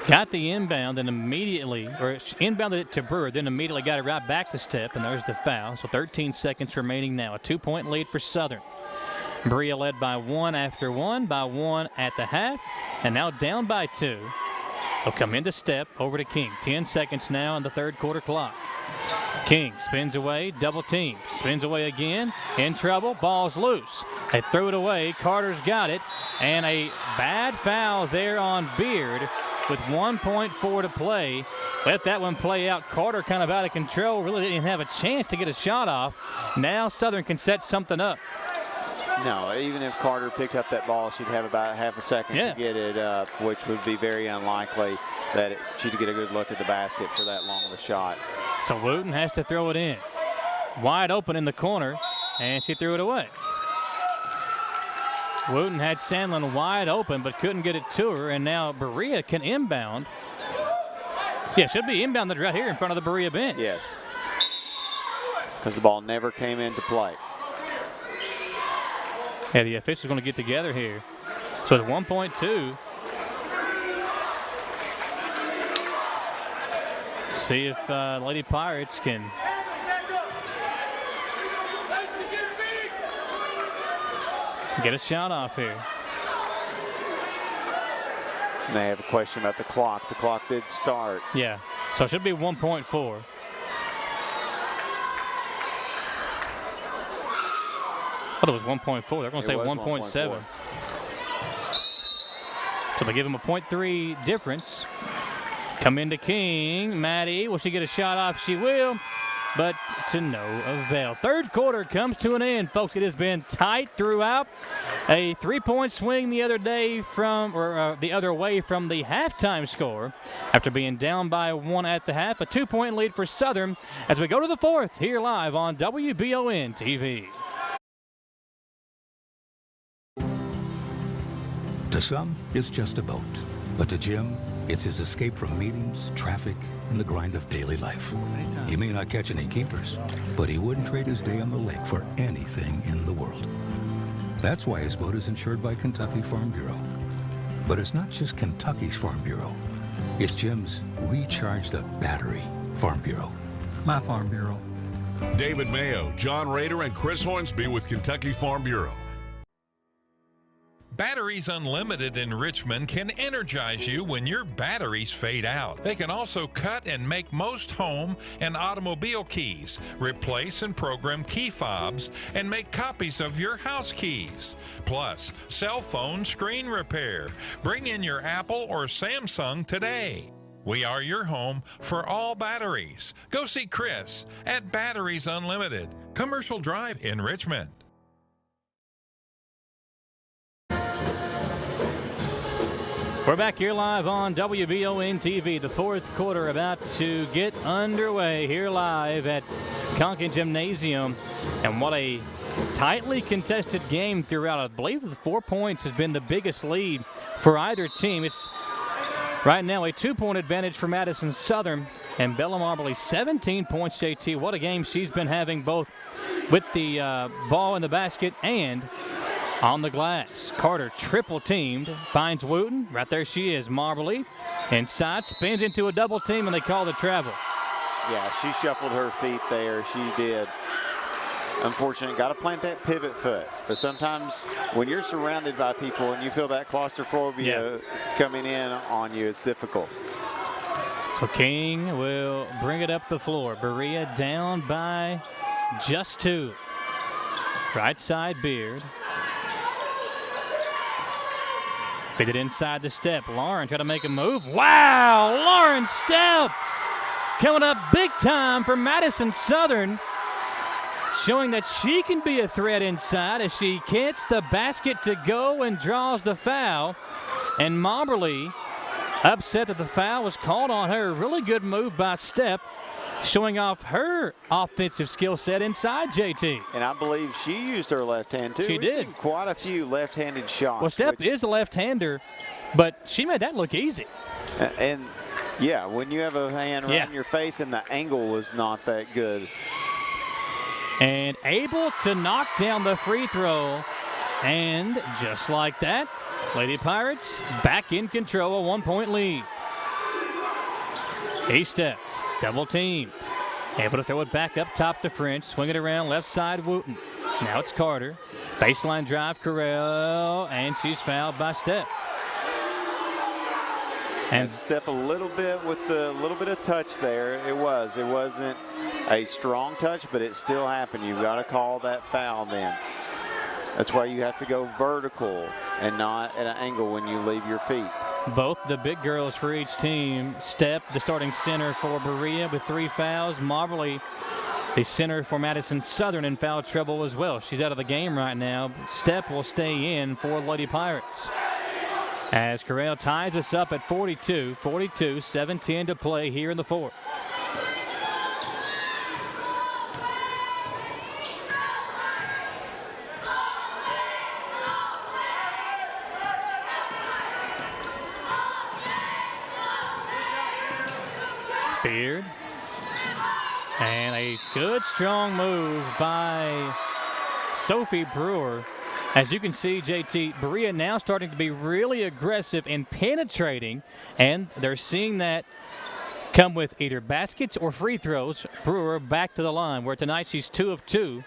got the inbound and immediately, or inbounded it to Brewer, then immediately got it right back to Step, and there's the foul. So 13 seconds remaining now. A 2-point lead for Southern. Berea led by 1 after 1, by 1 at the half, and now down by 2. They'll come into Step, over to King. 10 seconds now in the third quarter clock. King spins away, double team. Spins away again, in trouble, ball's loose. They threw it away, Carter's got it, and a bad foul there on Beard. With 1.4 to play. Let that one play out. Carter kind of out of control. Really didn't have a chance to get a shot off. Now Southern can set something up. No, even if Carter picked up that ball, she'd have about half a second to get it up, which would be very unlikely that she'd get a good look at the basket for that long of a shot. So Wooten has to throw it in. Wide open in the corner, and she threw it away. Wooten had Sandlin wide open, but couldn't get it to her, and now Berea can inbound. Yeah, should be inbounded right here in front of the Berea bench. Yes, because the ball never came into play. Yeah, the officials are going to get together here. So at 1.2. See if Lady Pirates can get a shot off here. And they have a question about the clock. The clock did start. Yeah, so it should be 1.4. I thought it was 1.4. They're going to say 1.7. So they give him a 0.3 difference. Come into King. Maddie, will she get a shot off? She will, but to no avail. Third quarter comes to an end, folks. It has been tight throughout. A 3-point swing the other day the other way from the halftime score after being down by 1 at the half. A 2-point lead for Southern as we go to the fourth here live on WBON TV. To some, it's just a boat. But to Jim, it's his escape from meetings, traffic, and the grind of daily life. He may not catch any keepers, but he wouldn't trade his day on the lake for anything in the world. That's why his boat is insured by Kentucky Farm Bureau. But it's not just Kentucky's Farm Bureau. It's Jim's Recharge the Battery Farm Bureau. My Farm Bureau. David Mayo, John Rader, and Chris Hornsby with Kentucky Farm Bureau. Batteries Unlimited in Richmond can energize you when your batteries fade out. They can also cut and make most home and automobile keys, replace and program key fobs, and make copies of your house keys. Plus, cell phone screen repair. Bring in your Apple or Samsung today. We are your home for all batteries. Go see Chris at Batteries Unlimited, Commercial Drive in Richmond. We're back here live on WBON TV. The fourth quarter about to get underway here live at Conkin Gymnasium. And what a tightly contested game throughout. I believe the 4 points has been the biggest lead for either team. It's right now a 2-point advantage for Madison Southern. And Bella Marbley, 17 points, JT. What a game she's been having, both with the ball in the basket and on the glass. Carter triple teamed, finds Wooten. Right there she is, Marbley. Inside, spins into a double team, and they call the travel. Yeah, she shuffled her feet there. She did. Unfortunately, got to plant that pivot foot. But sometimes when you're surrounded by people and you feel that claustrophobia coming in on you, it's difficult. So King will bring it up the floor. Berea down by just 2. Right side, Beard. Feed it inside the step. Lauren try to make a move. Wow! Lauren Step coming up big time for Madison Southern, showing that she can be a threat inside as she gets the basket to go and draws the foul. And Moberly upset that the foul was called on her. Really good move by Step, showing off her offensive skill set inside, JT. And I believe she used her left hand, too. She did. Seen quite a few left-handed shots. Well, Step is a left-hander, but she made that look easy. And, yeah, when you have a hand around your face and the angle was not that good. And able to knock down the free throw. And just like that, Lady Pirates back in control, a 1-point lead. A-Step. Double teamed. Able to throw it back up top to French. Swing it around left side, Wooten. Now it's Carter. Baseline drive, Carell. And she's fouled by Step. And Step a little bit with the little bit of touch there. It wasn't a strong touch, but it still happened. You've got to call that foul then. That's why you have to go vertical and not at an angle when you leave your feet. Both the big girls for each team. Step, the starting center for Berea with 3 fouls. Marbley the center for Madison Southern, in foul trouble as well. She's out of the game right now. Step will stay in for Lady Pirates. As Corral ties us up at 42, 7:10 to play here in the fourth. Beard. And a good strong move by Sophie Brewer. As you can see, JT, Berea now starting to be really aggressive and penetrating, and they're seeing that come with either baskets or free throws. Brewer back to the line, where tonight she's 2 of 2,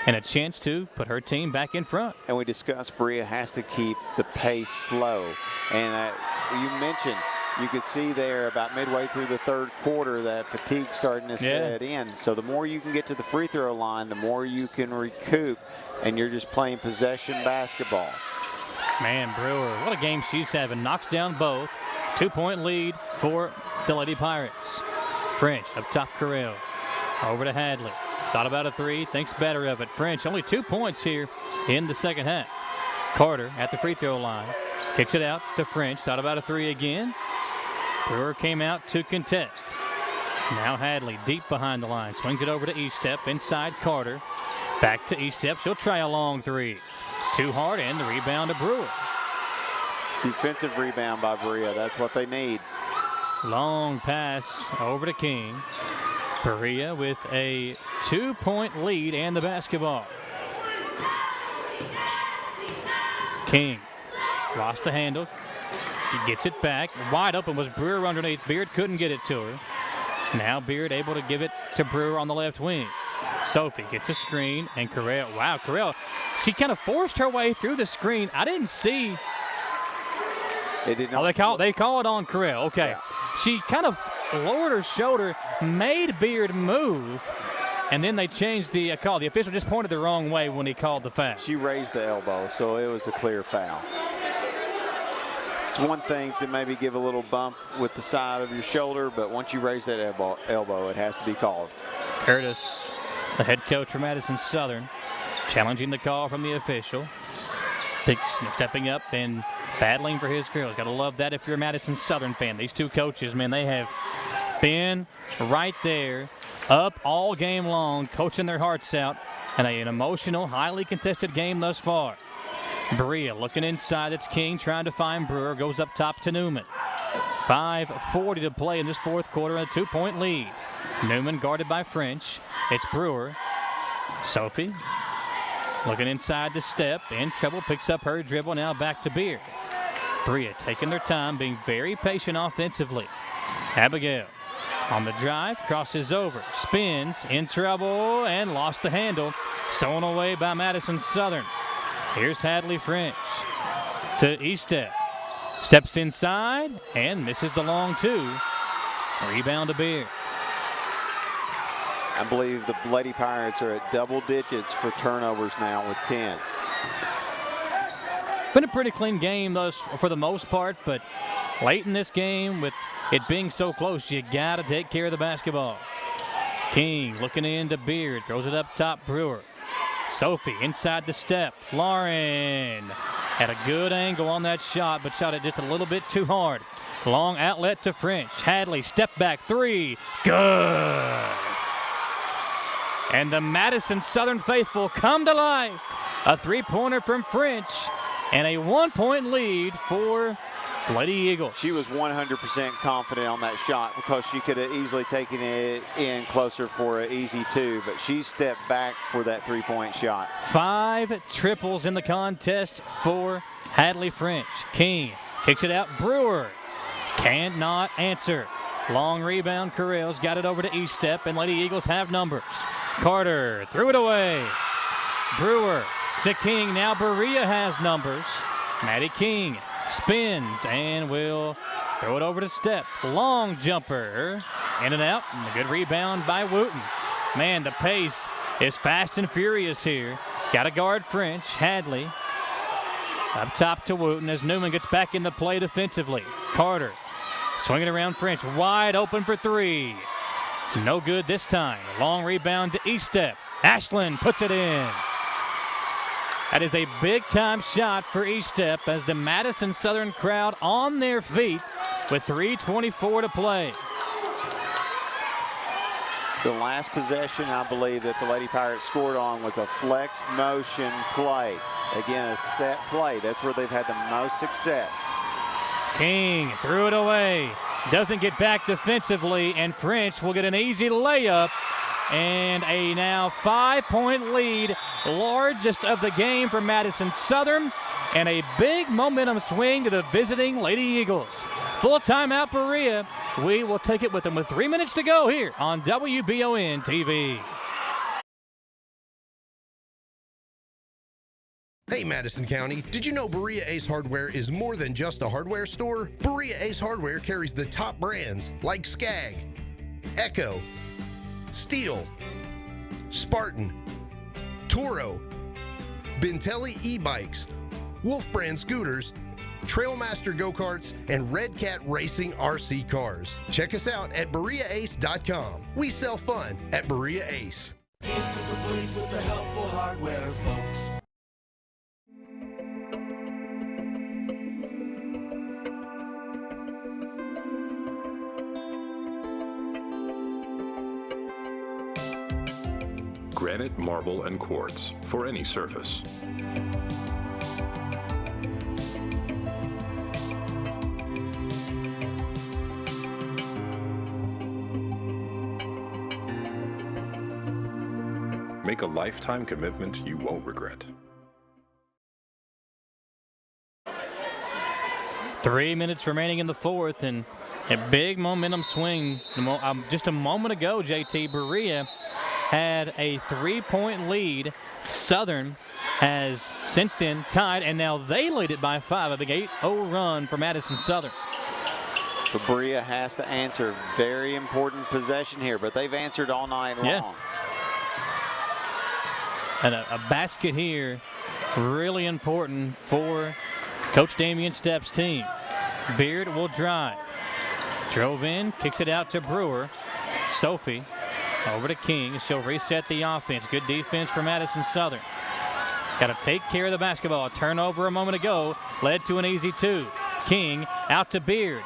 and a chance to put her team back in front. And we discussed Berea has to keep the pace slow. And you mentioned, you could see there about midway through the third quarter that fatigue starting to set in. So the more you can get to the free throw line, the more you can recoup, and you're just playing possession basketball. Man, Brewer, what a game she's having. Knocks down both. 2-point lead for the Lady Pirates. French up top, Corral. Over to Hadley. Thought about a three, thinks better of it. French, only 2 points here in the second half. Carter at the free throw line. Kicks it out to French. Thought about a three again. Brewer came out to contest. Now Hadley deep behind the line. Swings it over to Estep. Inside Carter. Back to Estep. She'll try a long three. Too hard, and the rebound to Brewer. Defensive rebound by Berea. That's what they need. Long pass over to King. Berea with a 2-point lead and the basketball. King lost the handle. He gets it back. Wide open was Brewer underneath. Beard couldn't get it to her. Now Beard able to give it to Brewer on the left wing. Sophie gets a screen, and Corral. Wow, Corral. She kind of forced her way through the screen. I didn't see. They call it on Corral. Okay. Yeah. She kind of lowered her shoulder, made Beard move, and then they changed the call. The official just pointed the wrong way when he called the foul. She raised the elbow, so it was a clear foul. It's one thing to maybe give a little bump with the side of your shoulder, but once you raise that elbow, it has to be called. Curtis, the head coach for Madison Southern, challenging the call from the official. Stepping up and battling for his girls. Got to love that if you're a Madison Southern fan. These two coaches, man, they have been right there, up all game long, coaching their hearts out, and an emotional, highly contested game thus far. Berea looking inside. It's King trying to find Brewer. Goes up top to Newman. 5:40 to play in this fourth quarter, a 2-point lead. Newman guarded by French. It's Brewer. Sophie looking inside the step. In trouble. Picks up her dribble. Now back to Beard. Berea taking their time, being very patient offensively. Abigail on the drive. Crosses over. Spins. In trouble. And lost the handle. Stolen away by Madison Southern. Here's Hadley French to Estep. Steps inside and misses the long two. Rebound to Beard. I believe the Lady Pirates are at double digits for turnovers now with 10. Been a pretty clean game for the most part, but late in this game with it being so close, you got to take care of the basketball. King looking into Beard. Throws it up top, Brewer. Sophie inside the step. Lauren had a good angle on that shot, but shot it just a little bit too hard. Long outlet to French. Hadley, step back three. Good. And the Madison Southern faithful come to life. A three-pointer from French and a 1-point lead for Lady Eagles. She was 100% confident on that shot because she could have easily taken it in closer for an easy two, but she stepped back for that three-point shot. 5 triples in the contest for Hadley French. King kicks it out. Brewer cannot answer. Long rebound. Corrales got it over to Estep, and Lady Eagles have numbers. Carter threw it away. Brewer to King. Now Berea has numbers. Maddie King spins and will throw it over to Step. Long jumper. In and out. And a good rebound by Wooten. Man, the pace is fast and furious here. Got to guard French. Hadley up top to Wooten as Newman gets back in the play defensively. Carter swinging around French. Wide open for three. No good this time. Long rebound to Estep. Ashland puts it in. That is a big-time shot for Estep as the Madison Southern crowd on their feet with 3:24 to play. The last possession, I believe, that the Lady Pirates scored on was a flex motion play. Again, a set play. That's where they've had the most success. King threw it away. Doesn't get back defensively, and French will get an easy layup. And a now 5-point lead, largest of the game for Madison Southern, and a big momentum swing to the visiting Lady Eagles. Full timeout Berea. We will take it with them with 3 minutes to go here on WBON TV. Hey Madison County, did you know Berea Ace Hardware is more than just a hardware store? Berea Ace Hardware carries the top brands like Skag, Echo, Steel, Spartan, Toro, Bentelli e-bikes, Wolf brand scooters, Trailmaster go-karts, and Red Cat Racing RC cars. Check us out at BereaAce.com. We sell fun at Berea Ace. Ace is the place with the helpful hardware, folks. Granite, marble, and quartz for any surface. Make a lifetime commitment you won't regret. 3 minutes remaining in the fourth, and a big momentum swing. Just a moment ago, JT, Berea had a 3-point lead. Southern has since then tied, and now they lead it by 5. A big 8-0 run for Madison Southern. So Berea has to answer. Very important possession here, but they've answered all night long. Yeah. And a basket here, really important for Coach Damian Stepp's team. Beard will drive. Drove in, kicks it out to Brewer. Sophie over to King. She'll reset the offense. Good defense for Madison Southern. Got to take care of the basketball. A turnover a moment ago led to an easy 2. King out to Beard.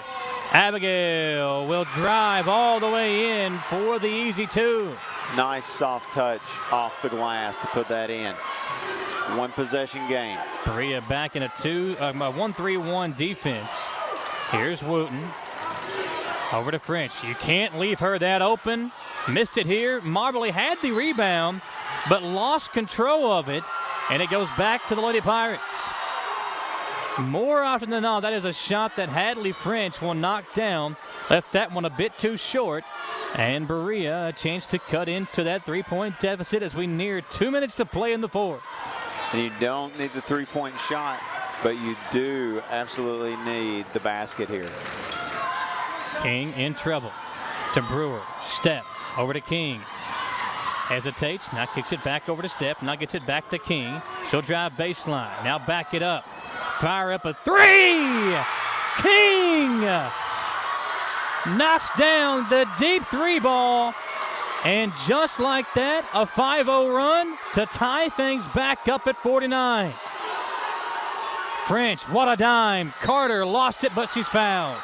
Abigail will drive all the way in for the easy 2. Nice soft touch off the glass to put that in. One possession game. Berea back in a 1-3-1 defense. Here's Wooten. Over to French. You can't leave her that open. Missed it here. Marbley had the rebound, but lost control of it, and it goes back to the Lady Pirates. More often than not, that is a shot that Hadley French will knock down. Left that one a bit too short. And Berea a chance to cut into that 3-point deficit as we near 2 minutes to play in the fourth. And you don't need the 3-point shot, but you do absolutely need the basket here. King in trouble. To Brewer. Step over to King. Hesitates. Now kicks it back over to Step. Now gets it back to King. She'll drive baseline. Now back it up. Fire up a 3. King knocks down the deep 3 ball. And just like that, a 5-0 run to tie things back up at 49. French, what a dime. Carter lost it, but she's fouled.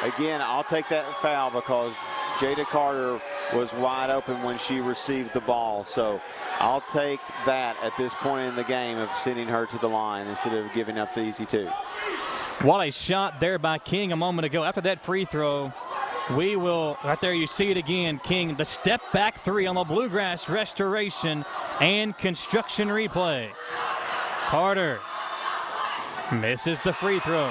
Again, I'll take that foul because Jada Carter was wide open when she received the ball. So I'll take that at this point in the game of sending her to the line instead of giving up the easy 2. What a shot there by King a moment ago. After that free throw, we will, right there you see it again, King, the step back 3 on the Bluegrass restoration and construction replay. Carter misses the free throw.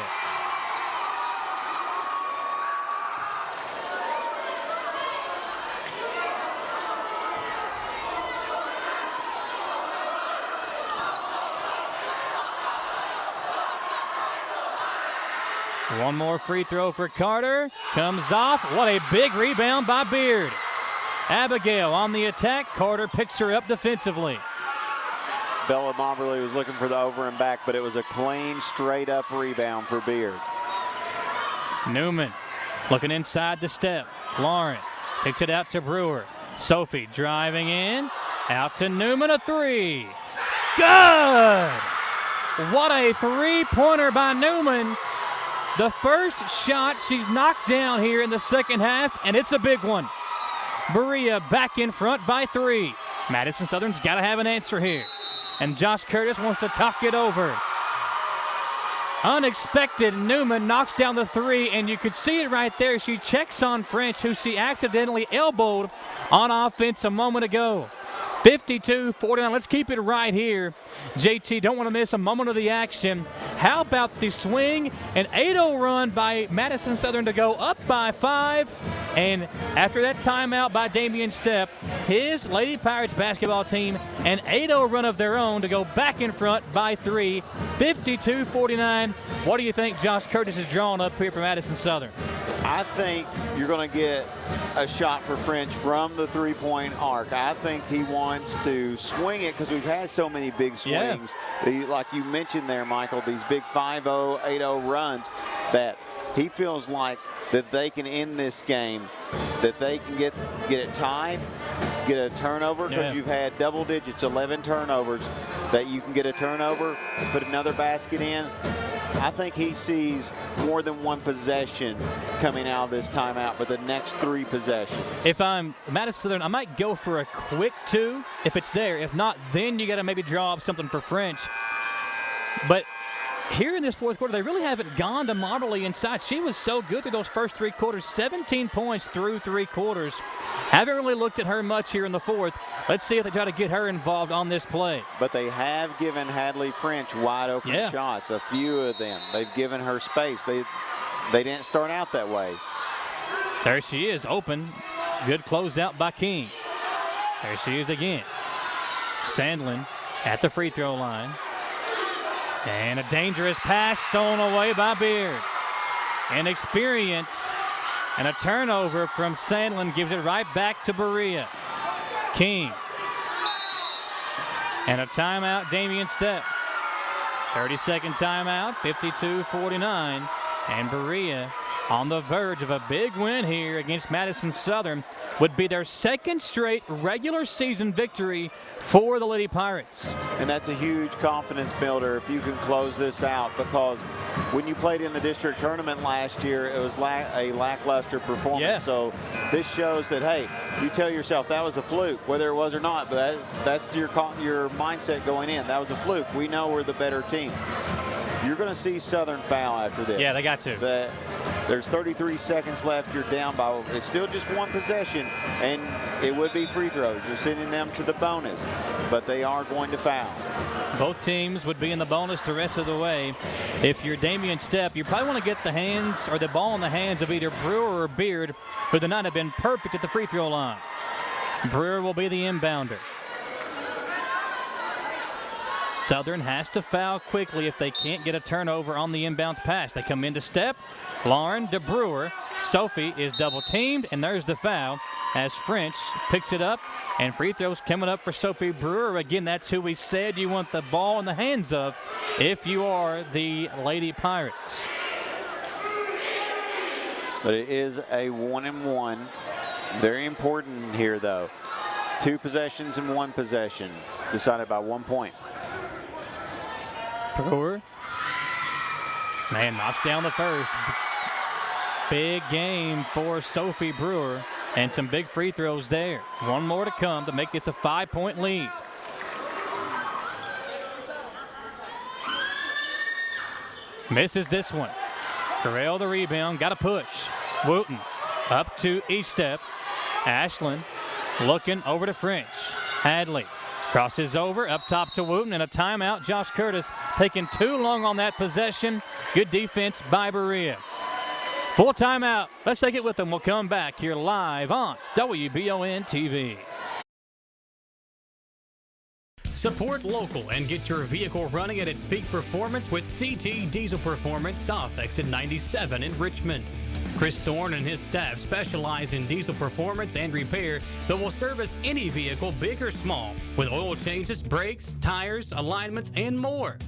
One more free throw for Carter. Comes off. What a big rebound by Beard. Abigail on the attack. Carter picks her up defensively. Bella Momberly was looking for the over and back, but it was a clean, straight-up rebound for Beard. Newman looking inside the step. Lauren Kicks it out to Brewer. Sophie driving in. Out to Newman, a three. Good! What a three-pointer by Newman. The first shot she's knocked down here in the second half, and it's a big one. Berea back in front by 3. Madison Southern's got to have an answer here. And Josh Curtis wants to talk it over. Unexpected, Newman knocks down the 3, and you could see it right there. She checks on French, who she accidentally elbowed on offense a moment ago. 52-49. Let's keep it right here. JT, don't want to miss a moment of the action. How about the swing? An 8-0 run by Madison Southern to go up by 5. And after that timeout by Damian Stepp, his Lady Pirates basketball team, an 8-0 run of their own to go back in front by 3. 52-49. What do you think Josh Curtis is drawing up here for Madison Southern? I think you're going to get a shot for French from the three-point arc. I think he wants to swing it because we've had so many big swings. Yeah. Like you mentioned there, Michael, these big 5-0, 8-0 runs that he feels like that they can end this game, that they can get it tied, get a turnover, because you've had double digits, 11 turnovers, that you can get a turnover, put another basket in. I think he sees more than one possession coming out of this timeout, but the next 3 possessions. If I'm Madison Southern, I might go for a quick 2 if it's there. If not, then you got to maybe draw up something for French. But here in this fourth quarter, they really haven't gone to Marbley inside. She was so good through those first 3 quarters, 17 points through 3 quarters. Haven't really looked at her much here in the fourth. Let's see if they try to get her involved on this play. But they have given Hadley French wide open shots, a few of them. They've given her space. They didn't start out that way. There she is, open. Good closeout by King. There she is again. Sandlin at the free throw line. And a dangerous pass stolen away by Beard. Inexperience and a turnover from Sandlin gives it right back to Berea. King. And a timeout, Damian Stepp. 30-second timeout, 52-49. And Berea on the verge of a big win here against Madison Southern. Would be their second straight regular season victory for the Lady Pirates. And that's a huge confidence builder if you can close this out, because when you played in the district tournament last year, it was a lackluster performance. Yeah. So this shows that, hey, you tell yourself that was a fluke, whether it was or not, but that's your mindset going in. That was a fluke. We know we're the better team. You're going to see Southern foul after this. Yeah, they got to. There's 33 seconds left. You're down by, it's still just one possession, and it would be free throws. You're sending them to the bonus, but they are going to foul. Both teams would be in the bonus the rest of the way. If you're Damian Stepp, you probably want to get the hands or the ball in the hands of either Brewer or Beard, who would not have been perfect at the free throw line. Brewer will be the inbounder. Southern has to foul quickly if they can't get a turnover on the inbounds pass. They come into Stepp. Lauren to Brewer. Sophie is double teamed, and there's the foul as French picks it up, and free throws coming up for Sophie Brewer. Again, that's who we said you want the ball in the hands of if you are the Lady Pirates. But it is a 1-and-1. Very important here, though. 2 possessions and 1 possession decided by 1 point. Brewer. Man, knocks down the first. Big game for Sophie Brewer, and some big free throws there. 1 more to come to make this a 5-point lead. Misses this one. Corral the rebound, got a push. Wooten up to Estep. Ashland looking over to French. Hadley crosses over, up top to Wooten, and a timeout. Josh Curtis taking too long on that possession. Good defense by Berea. Full timeout. Let's take it with them. We'll come back here live on WBON TV. Support local and get your vehicle running at its peak performance with CT Diesel Performance off Exit 97 in Richmond. Chris Thorne and his staff specialize in diesel performance and repair that will service any vehicle, big or small, with oil changes, brakes, tires, alignments, and more.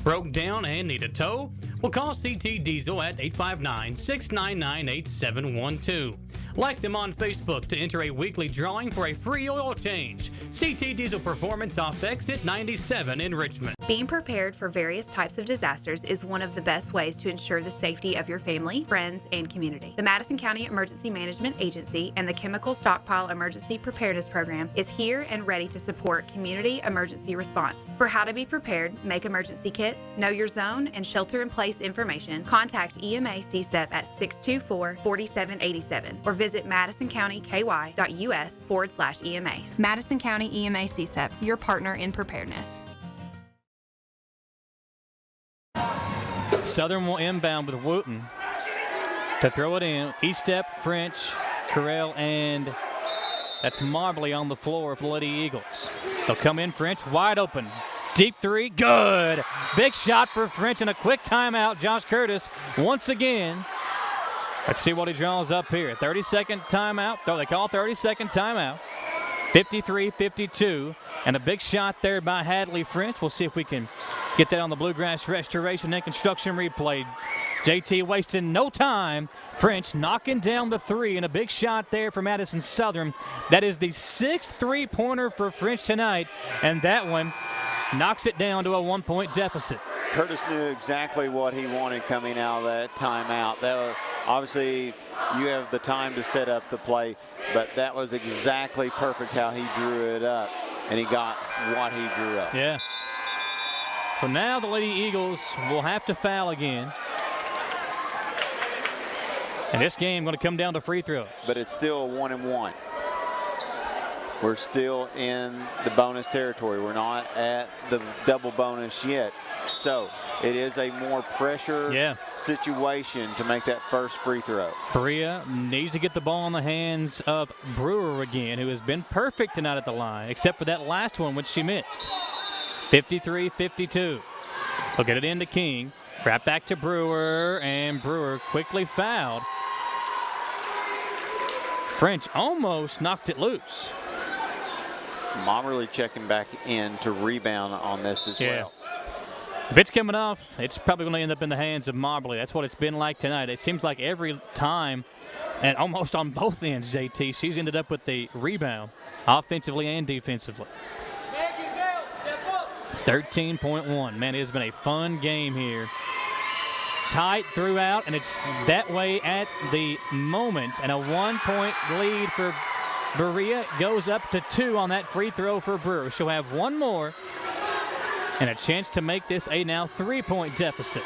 Broke down and need a tow? Well, call CT Diesel at 859-699-8712. Like them on Facebook to enter a weekly drawing for a free oil change. CT Diesel Performance off Exit 97 in Richmond. Being prepared for various types of disasters is one of the best ways to ensure the safety of your family, friends, and community. The Madison County Emergency Management Agency and the Chemical Stockpile Emergency Preparedness Program is here and ready to support community emergency response. For how to be prepared, make emergency kits, know your zone, and shelter-in-place information, contact EMA CSEP at 624-4787 or visit madisoncountyky.us/EMA. Madison County EMA CSEP, your partner in preparedness. Southern will inbound with Wooten to throw it in. Estep, French, Carell, and that's Marbley on the floor for the Lady Eagles. They'll come in, French, wide open. Deep three, good. Big shot for French and a quick timeout. Josh Curtis once again. Let's see what he draws up here. 30-second timeout. Oh, they call 30-second timeout. 53-52. And a big shot there by Hadley French. We'll see if we can get that on the Bluegrass Restoration and Construction replay. JT wasting no time. French knocking down the three, and a big shot there for Madison Southern. That is the 6th three-pointer for French tonight, and that one knocks it down to a 1-point deficit. Curtis knew exactly what he wanted coming out of that timeout. That was, obviously, you have the time to set up the play, but that was exactly perfect how he drew it up, and he got what he drew up. Yeah. So now the Lady Eagles will have to foul again. And this game going to come down to free throws. But it's still 1-1. We're still in the bonus territory. We're not at the double bonus yet. So it is a more pressure situation to make that first free throw. Berea needs to get the ball in the hands of Brewer again, who has been perfect tonight at the line, except for that last one, which she missed. 53-52. They'll get it into King. Wrap back to Brewer, and Brewer quickly fouled. French almost knocked it loose. Momerly checking back in to rebound on this as well. If it's coming off, it's probably going to end up in the hands of Mobley. That's what it's been like tonight. It seems like every time, and almost on both ends, JT, she's ended up with the rebound, offensively and defensively. 13.1. Man, it has been a fun game here. Tight throughout, and it's that way at the moment. And a 1-point lead for Berea goes up to 2 on that free throw for Brewer. She'll have one more and a chance to make this a now 3-point deficit.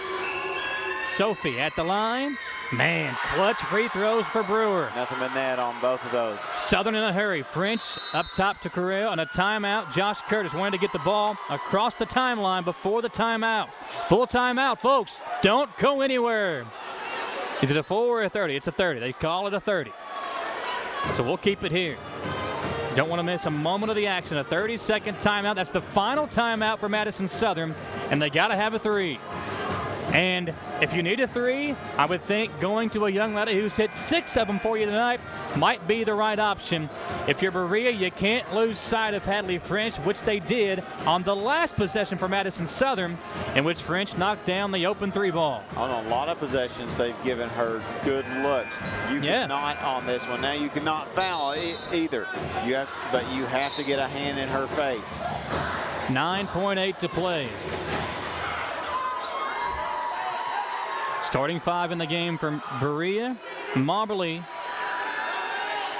Sophie at the line. Man, clutch free throws for Brewer. Nothing but net on both of those. Southern in a hurry. French up top to Carell, and a timeout. Josh Curtis wanted to get the ball across the timeline before the timeout. Full timeout, folks. Don't go anywhere. Is it a 4 or a 30? It's a 30. They call it a 30. So we'll keep it here. Don't want to miss a moment of the action. A 30-second timeout. That's the final timeout for Madison Southern, and they got to have a 3. And if you need a 3, I would think going to a young lady who's hit 6 of them for you tonight might be the right option. If you're Berea, you can't lose sight of Hadley French, which they did on the last possession for Madison Southern, in which French knocked down the open 3 ball. On a lot of possessions, they've given her good looks. You cannot on this one. Now you cannot foul either. But you have to get a hand in her face. 9.8 to play. Starting 5 in the game from Berea. Moberly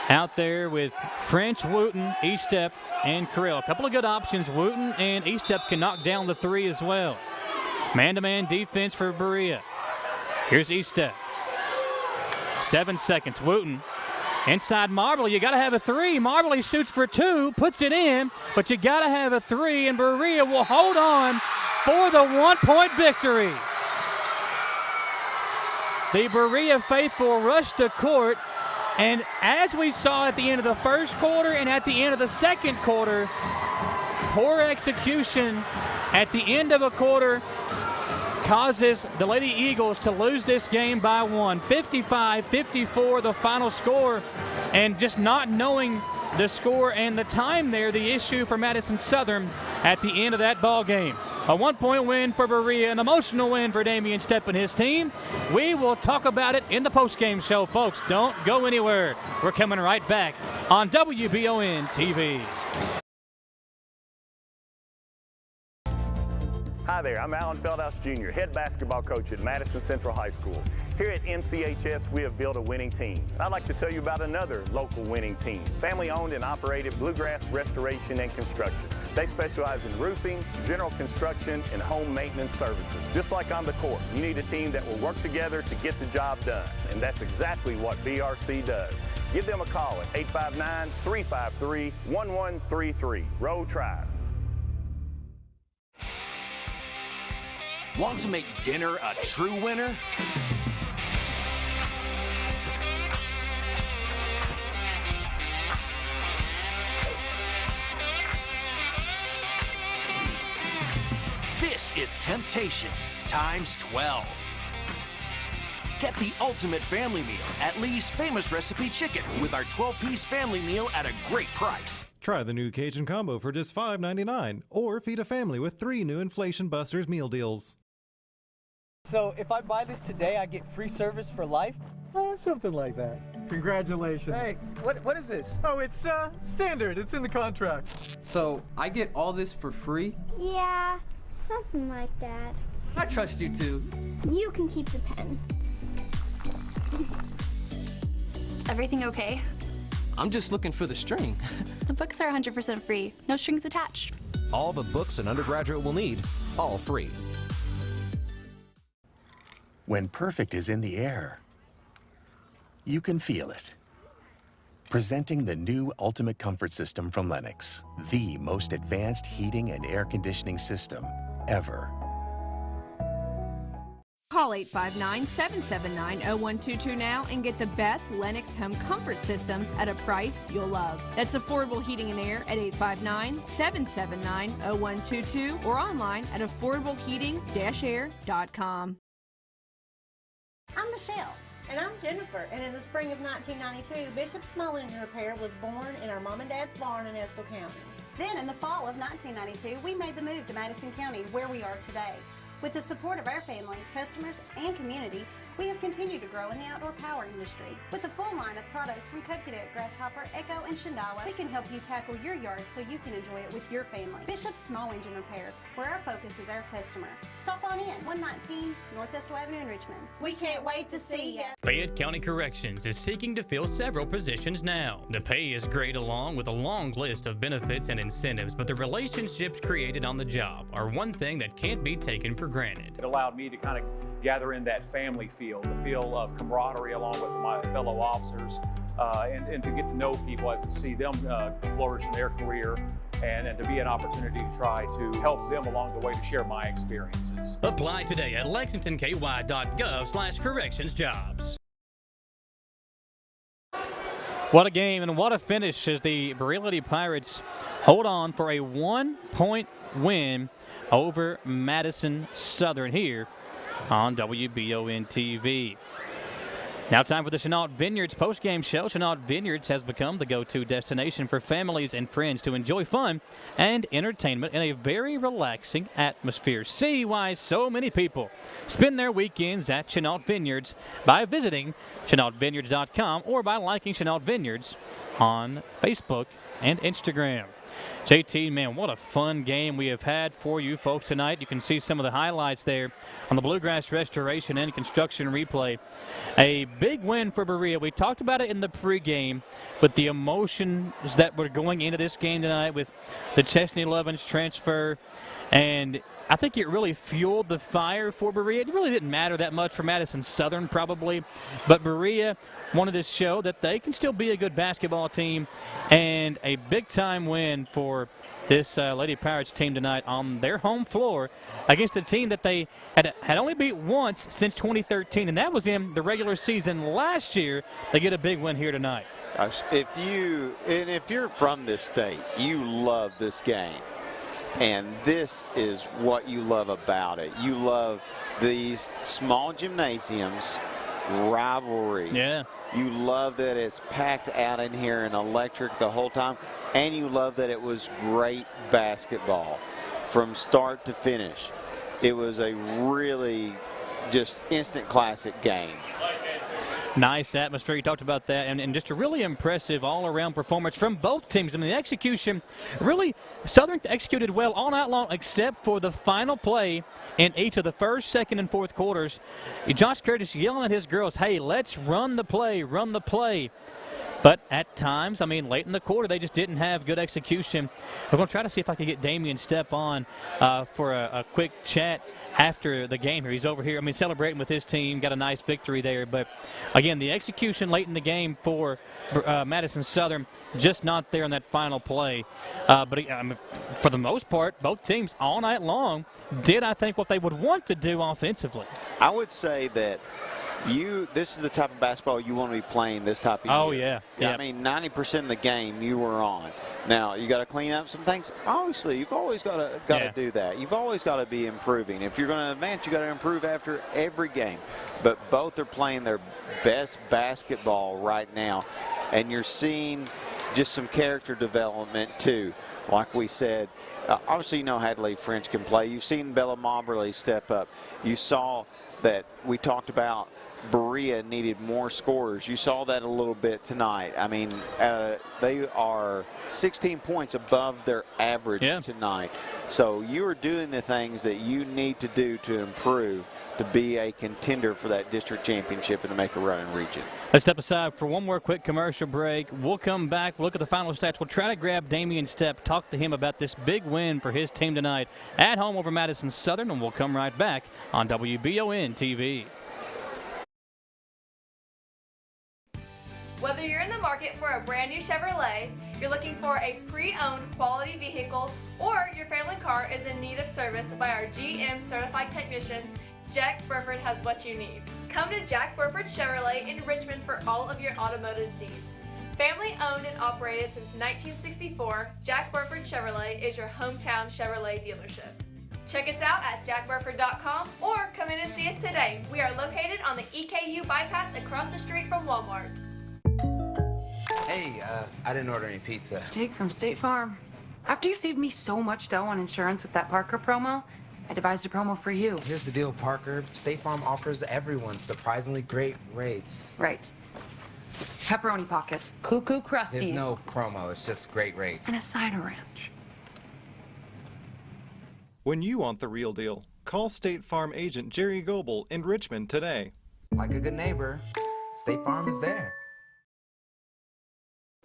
out there with French, Wooten, Estep, and Carell. A couple of good options. Wooten and Estep can knock down the 3 as well. Man-to-man defense for Berea. Here's Estep. 7 seconds. Wooten inside Moberly. You got to have a 3. Moberly shoots for 2, puts it in, but you got to have a 3, and Berea will hold on for the 1-point victory. The Berea faithful rushed the court, and as we saw at the end of the first quarter and at the end of the second quarter, poor execution at the end of a quarter causes the Lady Eagles to lose this game by 1. 55-54 the final score, and just not knowing the score and the time there, the issue for Madison Southern at the end of that ball game. A 1-point win for Berea, an emotional win for Damian Stepp and his team. We will talk about it in the postgame show, folks. Don't go anywhere. We're coming right back on WBON TV. Hi there, I'm Alan Feldhouse Jr., head basketball coach at Madison Central High School. Here at MCHS, we have built a winning team. I'd like to tell you about another local winning team, family-owned and operated Bluegrass Restoration and Construction. They specialize in roofing, general construction, and home maintenance services. Just like on the court, you need a team that will work together to get the job done, and that's exactly what BRC does. Give them a call at 859-353-1133. Road Tribe. Want to make dinner a true winner? This is temptation times 12. Get the ultimate family meal at Lee's Famous Recipe Chicken with our 12-piece family meal at a great price. Try the new Cajun Combo for just $5.99, or feed a family with 3 new Inflation Busters meal deals. So if I buy this today, I get free service for life? Something like that. Congratulations. Thanks. What is this? Oh, it's standard. It's in the contract. So I get all this for free? Yeah, something like that. I trust you too. You can keep the pen. Everything okay? I'm just looking for the string. The books are 100% free. No strings attached. All the books an undergraduate will need, all free. When perfect is in the air, you can feel it. Presenting the new Ultimate Comfort System from Lennox, the most advanced heating and air conditioning system ever. Call 859-779-0122 now and get the best Lennox home comfort systems at a price you'll love. That's affordable heating and air at 859-779-0122 or online at affordableheating-air.com. I'm Michelle. And I'm Jennifer. And in the spring of 1992, Bishop Small Engine Repair was born in our mom and dad's barn in Estill County. Then in the fall of 1992, we made the move to Madison County, where we are today. With the support of our family, customers, and community, we have continued to grow in the outdoor power industry. With a full line of products from Coconut, Grasshopper, Echo, and Shindawa, we can help you tackle your yard so you can enjoy it with your family. Bishop Small Engine Repair, where our focus is our customer. Stop on in, 119 North Estill Avenue in Richmond. We can't wait to see you. Fayette County Corrections is seeking to fill several positions now. The pay is great along with a long list of benefits and incentives, but the relationships created on the job are one thing that can't be taken for granted. It allowed me to kind of gather in that family feel, the feel of camaraderie along with my fellow officers, and to get to know people, as to see them flourish in their career, and to be an opportunity to try to help them along the way to share my experiences. Apply today at lexingtonky.gov/correctionsjobs. What a game and what a finish as the Berea Lady Pirates hold on for a 1-point win over Madison Southern here on WBON TV. Now time for the Chenault Vineyards postgame show. Chenault Vineyards has become the go-to destination for families and friends to enjoy fun and entertainment in a very relaxing atmosphere. See why so many people spend their weekends at Chenault Vineyards by visiting ChenaultVineyards.com or by liking Chenault Vineyards on Facebook and Instagram. JT, man, what a fun game we have had for you folks tonight. You can see some of the highlights there on the Bluegrass Restoration and Construction replay. A big win for Berea. We talked about it in the pregame with the emotions that were going into this game tonight with the Chesney Lovins transfer. And I think it really fueled the fire for Berea. It really didn't matter that much for Madison Southern probably, but Berea wanted to show that they can still be a good basketball team, and a big-time win for this Lady Pirates team tonight on their home floor against a team that they had only beat once since 2013, and that was in the regular season last year. They get a big win here tonight. If you're from this state, you love this game. And this is what you love about it. You love these small gymnasiums, rivalries. Yeah. You love that it's packed out in here and electric the whole time. And you love that it was great basketball. from start to finish. It was a really just instant classic game. Nice atmosphere. You talked about that, and just a really impressive all-around performance from both teams. I mean, the execution, really, Southern executed well all night long except for the final play in each of the first, second, and fourth quarters. Josh Curtis yelling at his girls, hey, let's run the play, run the play. But at times, I mean, late in the quarter, they just didn't have good execution. We're going to try to see if I can get Damian Stepp on for a quick chat after the game here. He's over here, I mean, celebrating with his team, got a nice victory there. But, again, the execution late in the game for Madison Southern, just not there in that final play. But I mean, for the most part, both teams all night long did, I think, what they would want to do offensively. I would say that this is the type of basketball you want to be playing this type of year. Oh, yeah. I mean, 90% of the game you were on. Now, you got to clean up some things. Obviously, you've always got to do that. You've always got to be improving. If you're going to advance, you got to improve after every game. But both are playing their best basketball right now, and you're seeing just some character development too. Like we said, obviously you know Hadley French can play. You've seen Bella Moberly step up. You saw that we talked about Berea needed more scorers. You saw that a little bit tonight. I mean, they are 16 points above their average tonight. So you are doing the things that you need to do to improve to be a contender for that district championship and to make a run in region. Let's step aside for one more quick commercial break. We'll come back, look at the final stats. We'll try to grab Damian Stepp, talk to him about this big win for his team tonight at home over Madison Southern, and we'll come right back on WBON TV. Whether you're in the market for a brand new Chevrolet, you're looking for a pre-owned quality vehicle, or your family car is in need of service by our GM certified technician, Jack Burford has what you need. Come to Jack Burford Chevrolet in Richmond for all of your automotive needs. Family owned and operated since 1964, Jack Burford Chevrolet is your hometown Chevrolet dealership. Check us out at jackburford.com or come in and see us today. We are located on the EKU bypass across the street from Walmart. Hey, I didn't order any pizza. Jake from State Farm. After you saved me so much dough on insurance with that Parker promo, I devised a promo for you. Here's the deal, Parker. State Farm offers everyone surprisingly great rates. Right. Pepperoni pockets, cuckoo crusties. There's no promo, it's just great rates. And a side of ranch. When you want the real deal, call State Farm agent Jerry Goebel in Richmond today. Like a good neighbor, State Farm is there.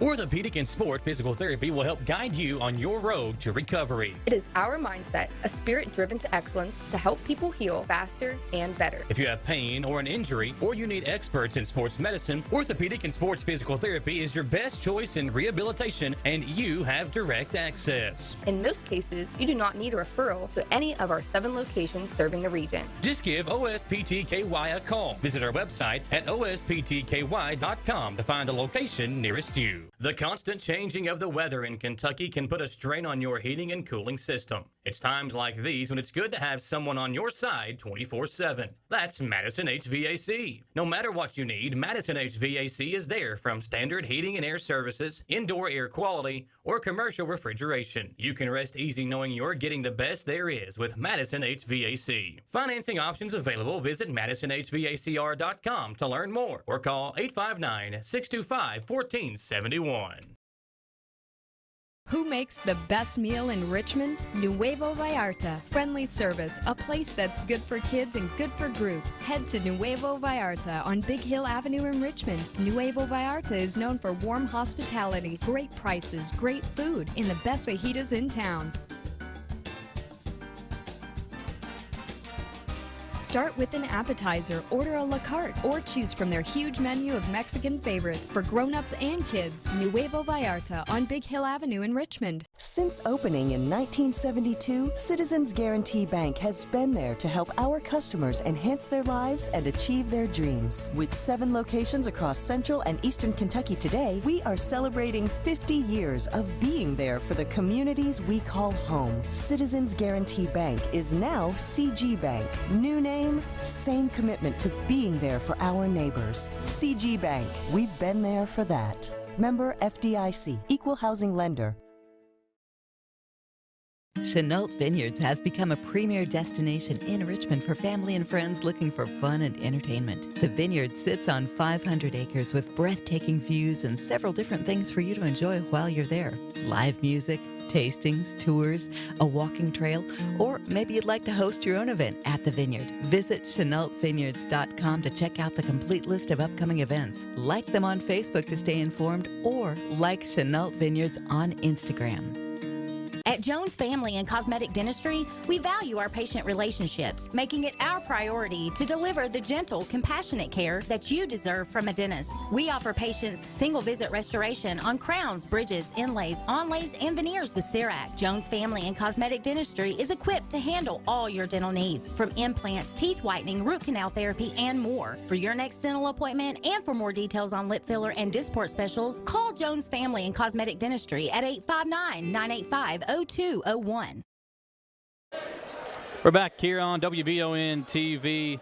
Orthopedic and Sport Physical Therapy will help guide you on your road to recovery. It is our mindset, a spirit driven to excellence, to help people heal faster and better. If you have pain or an injury, or you need experts in sports medicine, Orthopedic and Sports Physical Therapy is your best choice in rehabilitation, and you have direct access. In most cases, you do not need a referral to any of our 7 locations serving the region. Just give OSPTKY a call. Visit our website at osptky.com to find the location nearest you. The constant changing of the weather in Kentucky can put a strain on your heating and cooling system. It's times like these when it's good to have someone on your side 24/7. That's Madison HVAC. No matter what you need, Madison HVAC is there, from standard heating and air services, indoor air quality, or commercial refrigeration. You can rest easy knowing you're getting the best there is with Madison HVAC. Financing options available. Visit MadisonHVACR.com to learn more, or call 859-625-1471. Who makes the best meal in Richmond? Nuevo Vallarta. Friendly service, a place that's good for kids and good for groups. Head to Nuevo Vallarta on Big Hill Avenue in Richmond. Nuevo Vallarta is known for warm hospitality, great prices, great food, and the best fajitas in town. Start with an appetizer, order a la carte, or choose from their huge menu of Mexican favorites for grown-ups and kids. Nuevo Vallarta on Big Hill Avenue in Richmond. Since opening in 1972, Citizens Guarantee Bank has been there to help our customers enhance their lives and achieve their dreams. With 7 locations across Central and Eastern Kentucky today, we are celebrating 50 years of being there for the communities we call home. Citizens Guarantee Bank is now CG Bank. New name, same commitment to being there for our neighbors. CG Bank, we've been there for that. Member FDIC, Equal Housing Lender. Chenault Vineyards has become a premier destination in Richmond for family and friends looking for fun and entertainment. The vineyard sits on 500 acres with breathtaking views and several different things for you to enjoy while you're there. Live music, tastings, tours, a walking trail, or maybe you'd like to host your own event at the vineyard. Visit ChenaultVineyards.com to check out the complete list of upcoming events. Like them on Facebook to stay informed, or like Chenault Vineyards on Instagram. At Jones Family and Cosmetic Dentistry, we value our patient relationships, making it our priority to deliver the gentle, compassionate care that you deserve from a dentist. We offer patients single-visit restoration on crowns, bridges, inlays, onlays, and veneers with CERAC. Jones Family and Cosmetic Dentistry is equipped to handle all your dental needs, from implants, teeth whitening, root canal therapy, and more. For your next dental appointment and for more details on lip filler and Dysport specials, call Jones Family and Cosmetic Dentistry at 859-985-0201. We're back here on WBON TV.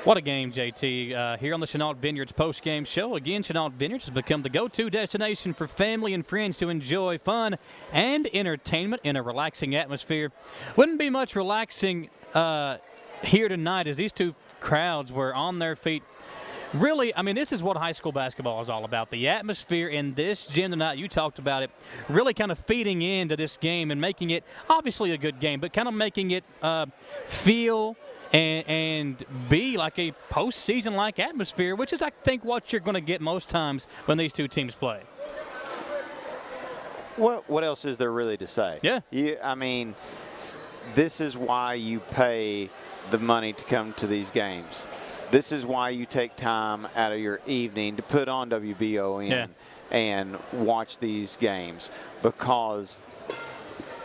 What a game, JT. Here on the Chenault Vineyards postgame show. Again, Chenault Vineyards has become the go-to destination for family and friends to enjoy fun and entertainment in a relaxing atmosphere. Wouldn't be much relaxing here tonight as these two crowds were on their feet. Really, I mean, this is what high school basketball is all about. The atmosphere in this gym tonight, you talked about it, really kind of feeding into this game and making it obviously a good game, but kind of making it feel and be like a postseason-like atmosphere, which is, I think, what you're going to get most times when these two teams play. What else is there really to say? Yeah. I mean, this is why you pay the money to come to these games. This is why you take time out of your evening to put on WBON and watch these games, because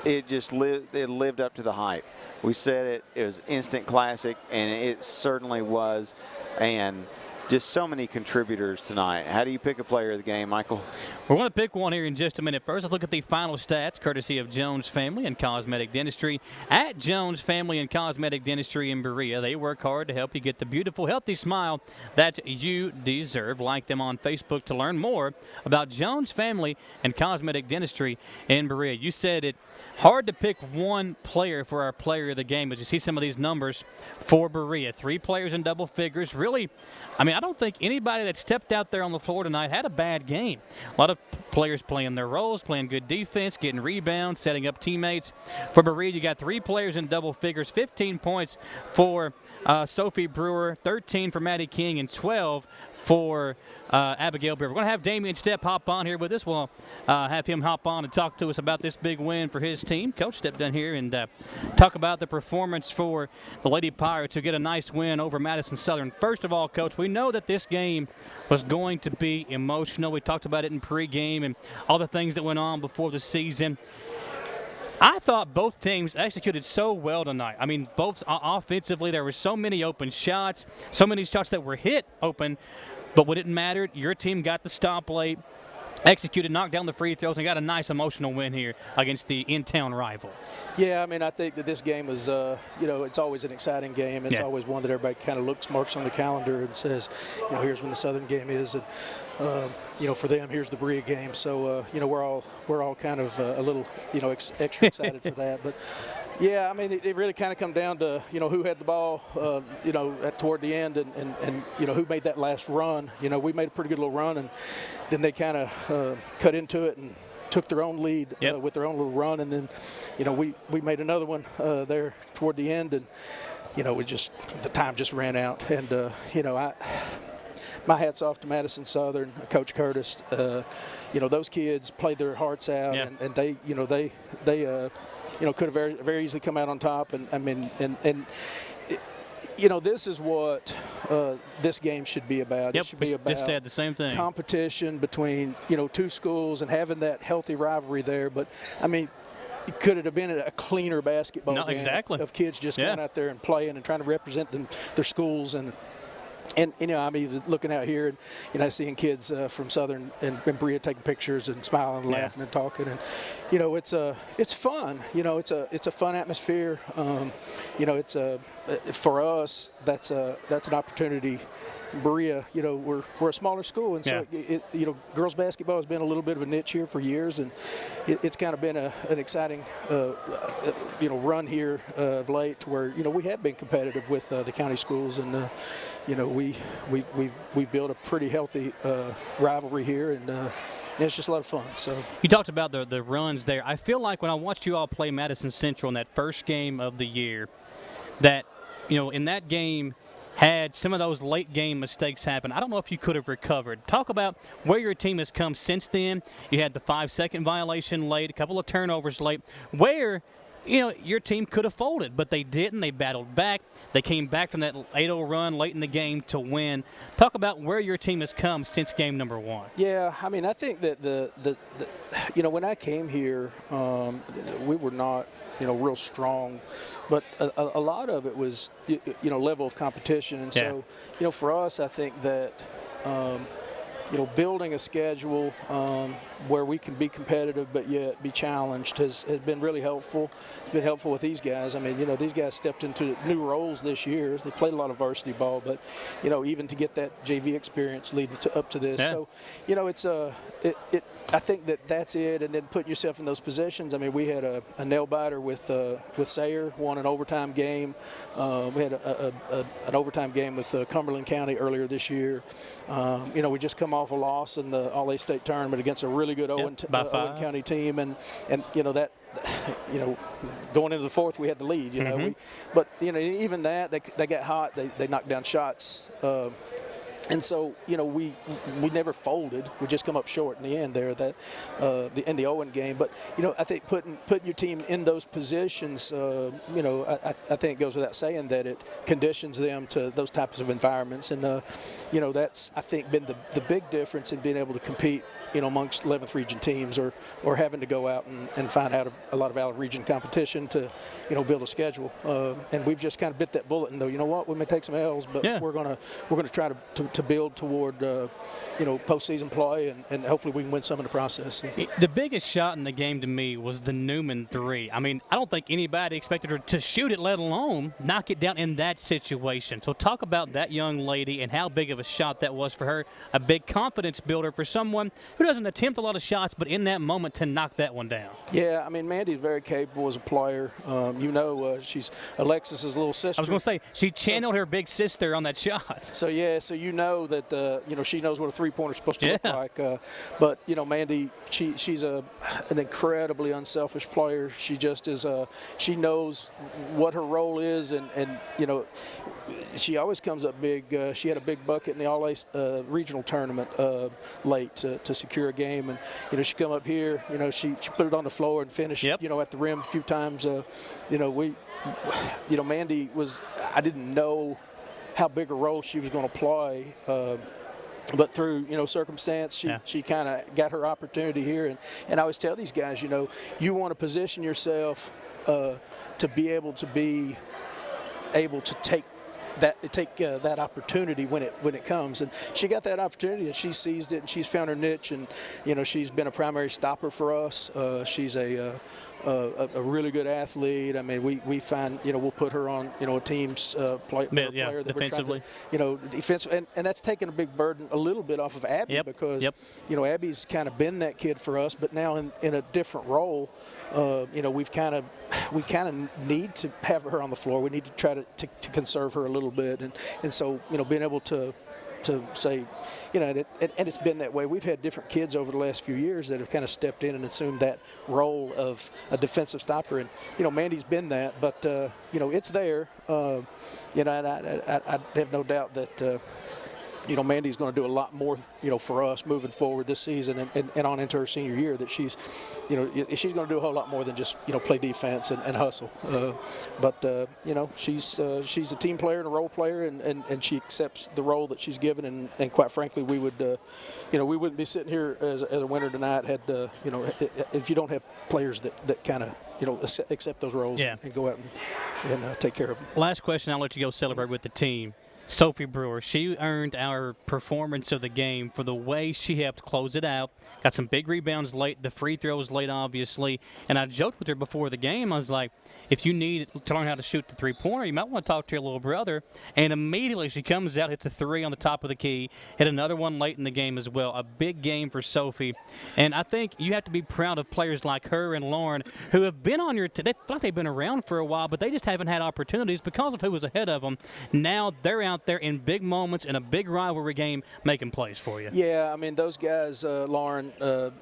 it just lived up to the hype. We said it was instant classic, and it certainly was, and just so many contributors tonight. How do you pick a player of the game, Michael? We're going to pick one here in just a minute. First, let's look at the final stats, courtesy of Jones Family and Cosmetic Dentistry. At Jones Family and Cosmetic Dentistry in Berea, they work hard to help you get the beautiful, healthy smile that you deserve. Like them on Facebook to learn more about Jones Family and Cosmetic Dentistry in Berea. You said it hard to pick one player for our player of the game as you see some of these numbers for Berea. 3 players in double figures. Really, I mean, I don't think anybody that stepped out there on the floor tonight had a bad game. A lot of players playing their roles, playing good defense, getting rebounds, setting up teammates. For Berea, you got 3 players in double figures, 15 points for Sophie Brewer, 13 for Maddie King, and 12 for Abigail Beer. We're going to have Damian Stepp hop on here with us. We'll have him hop on and talk to us about this big win for his team. Coach Stepp down here and talk about the performance for the Lady Pirates to get a nice win over Madison Southern. First of all, Coach, we know that this game was going to be emotional. We talked about it in pregame and all the things that went on before the season. I thought both teams executed so well tonight. I mean, both offensively, there were so many open shots, so many shots that were hit open, but what didn't matter, your team got the stop late, executed, knocked down the free throws, and got a nice emotional win here against the in-town rival. Yeah, I mean, I think that this game was, you know, it's always an exciting game. It's always one that everybody kind of marks on the calendar and says, you know, here's when the Southern game is, and you know, for them, here's the Berea game. So, you know, we're all kind of a little, you know, extra excited for that. But yeah, I mean, it really kind of come down to, you know, who had the ball, you know, toward the end, and you know, who made that last run. You know, we made a pretty good little run, and then they kind of cut into it and took their own lead with their own little run, and then, you know, we made another one there toward the end, and, you know, the time just ran out. And, you know, my hat's off to Madison Southern, Coach Curtis. You know, those kids played their hearts out, and they, you know, they you know, could have very, very easily come out on top. And I mean, you know, this is what this game should be about. It should be about just said the same thing. Competition between, you know, two schools and having that healthy rivalry there. But I mean, it could have been a cleaner basketball game of kids just going out there and playing and trying to represent their schools. And you know, I mean, looking out here and, you know, seeing kids from Southern and Berea taking pictures and smiling and laughing and talking, and, you know, it's fun. You know, it's a fun atmosphere. You know, it's for us, that's an opportunity Berea, we're a smaller school, and so girls basketball has been a little bit of a niche here for years, and it's kind of been an exciting, run here of late, to where we have been competitive with the county schools, and we've built a pretty healthy rivalry here, and it's just a lot of fun. So you talked about the runs there. I feel like when I watched you all play Madison Central in that first game of the year, that in that game had some of those late game mistakes happen. I don't know if you could have recovered. Talk about where your team has come since then. You had the 5-second violation late, a couple of turnovers late, where your team could have folded, but they didn't. They battled back. They came back from that 8-0 run late in the game to win. Talk about where your team has come since game number 1. Yeah, I mean, I think that when I came here, we were not real strong, but a lot of it was level of competition, and so for us, I think that building a schedule where we can be competitive but yet be challenged has been really helpful. It's been helpful with these guys. I mean, these guys stepped into new roles this year. They played a lot of varsity ball, but even to get that JV experience leading up to this. So, it's I think that's it, and then putting yourself in those positions. I mean, we had a nail biter with Sayre, won an overtime game. We had an overtime game with Cumberland County earlier this year. We just come off a loss in the All-A-State tournament against a really good Owen County team, and that. Going into the fourth, we had the lead. But even that, they got hot. They knocked down shots. And so, we never folded. We just come up short in the end there, in the Owen game. But, I think putting your team in those positions, I think it goes without saying that it conditions them to those types of environments. And, that's, I think, been the big difference in being able to compete, amongst 11th region teams or having to go out and find out a lot of out-of-region competition to, build a schedule. And we've just kind of bit that bullet and know, what, we may take some L's, but we're gonna try to build toward postseason play, and hopefully we can win some in the process. The biggest shot in the game to me was the Newman 3. I mean, I don't think anybody expected her to shoot it, let alone knock it down in that situation. So talk about that young lady and how big of a shot that was for her, a big confidence builder for someone who doesn't attempt a lot of shots, but in that moment to knock that one down. Yeah, I mean, Mandy's very capable as a player. She's Alexis's little sister. I was going to say, she channeled her big sister on that shot. So you know that she knows what a three-pointer is supposed to look like. But Mandy, she's an incredibly unselfish player. She just is. She knows what her role is, and she always comes up big. She had a big bucket in the All-A regional tournament late to secure a game, and she come up here. She put it on the floor and finished. At the rim a few times. Mandy was. I didn't know how big a role she was going to play, but through circumstance, she kind of got her opportunity here. And I always tell these guys, you want to position yourself to be able to take that opportunity when it comes, and she got that opportunity and she seized it, and she's found her niche, and she's been a primary stopper for us. She's a really good athlete. I mean, we find we'll put her on a team's player that defensively. We're trying to, defensive, and that's taken a big burden a little bit off of Abby because Abby's kind of been that kid for us, but now in a different role. We kind of need to have her on the floor. We need to try to conserve her a little bit, and so being able to say, and it's been that way. We've had different kids over the last few years that have kind of stepped in and assumed that role of a defensive stopper, and Mandy's been that, but it's there. And I have no doubt that. Mandy's going to do a lot more, for us moving forward this season and on into her senior year, that she's going to do a whole lot more than just, play defense and hustle. But she's a team player and a role player, and she accepts the role that she's given. And quite frankly, we would, we wouldn't be sitting here as a winner tonight had, if you don't have players that kind of, accept those roles and go out and take care of them. Last question, I'll let you go celebrate with the team. Sophie Brewer, she earned our performance of the game for the way she helped close it out. Got some big rebounds late, the free throws late, obviously. And I joked with her before the game. I was like, if you need to learn how to shoot the three-pointer, you might want to talk to your little brother. And immediately she comes out, hits a three on the top of the key, hit another one late in the game as well. A big game for Sophie. And I think you have to be proud of players like her and Lauren who have been on your team. They feel like they've been around for a while, but they just haven't had opportunities because of who was ahead of them. Now they're out there in big moments in a big rivalry game making plays for you. Yeah, I mean, those guys, Lauren,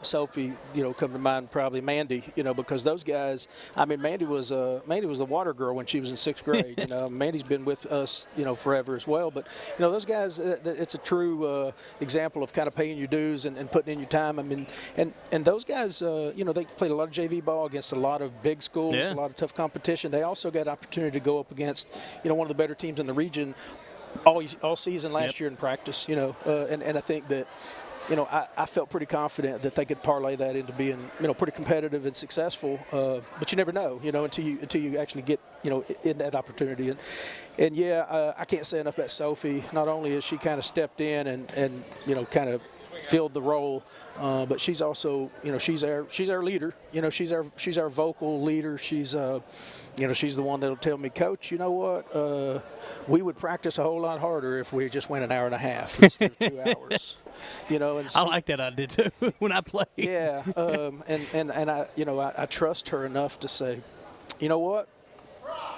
Sophie, come to mind, probably Mandy, because those guys, I mean, Mandy was the water girl when she was in 6th grade. Mandy's been with us, forever as well. But, those guys, it's a true example of kind of paying your dues and putting in your time. I mean, and those guys, they played a lot of JV ball against a lot of big schools, a lot of tough competition. They also got an opportunity to go up against, one of the better teams in the region all season last year in practice, and I think that, I felt pretty confident that they could parlay that into being, pretty competitive and successful. But you never know, until you actually get, in that opportunity. And yeah, I can't say enough about Sophie. Not only has she kind of stepped in and kind of filled the role, but she's also, she's our leader. She's our vocal leader. She's she's the one that'll tell me, Coach, you know what? We would practice a whole lot harder if we just went an hour and a half instead of 2 hours. And I like that idea too when I play. Yeah, and I trust her enough to say, you know what?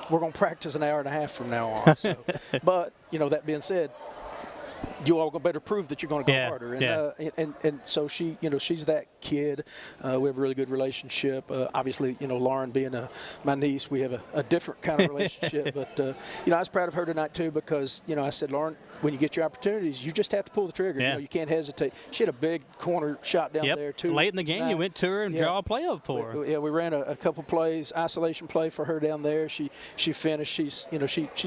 We're going to practice an hour and a half from now on. So. But that being said, you all better prove that you're going to go harder. And so she, she's that kid. We have a really good relationship. Obviously, Lauren being my niece, we have a different kind of relationship. But, I was proud of her tonight, too, because, I said, Lauren, when you get your opportunities, you just have to pull the trigger. You can't hesitate. She had a big corner shot down there, too. Late in the game, you went to her and draw a play up for her. We ran a couple plays, isolation play for her down there. She finished. She's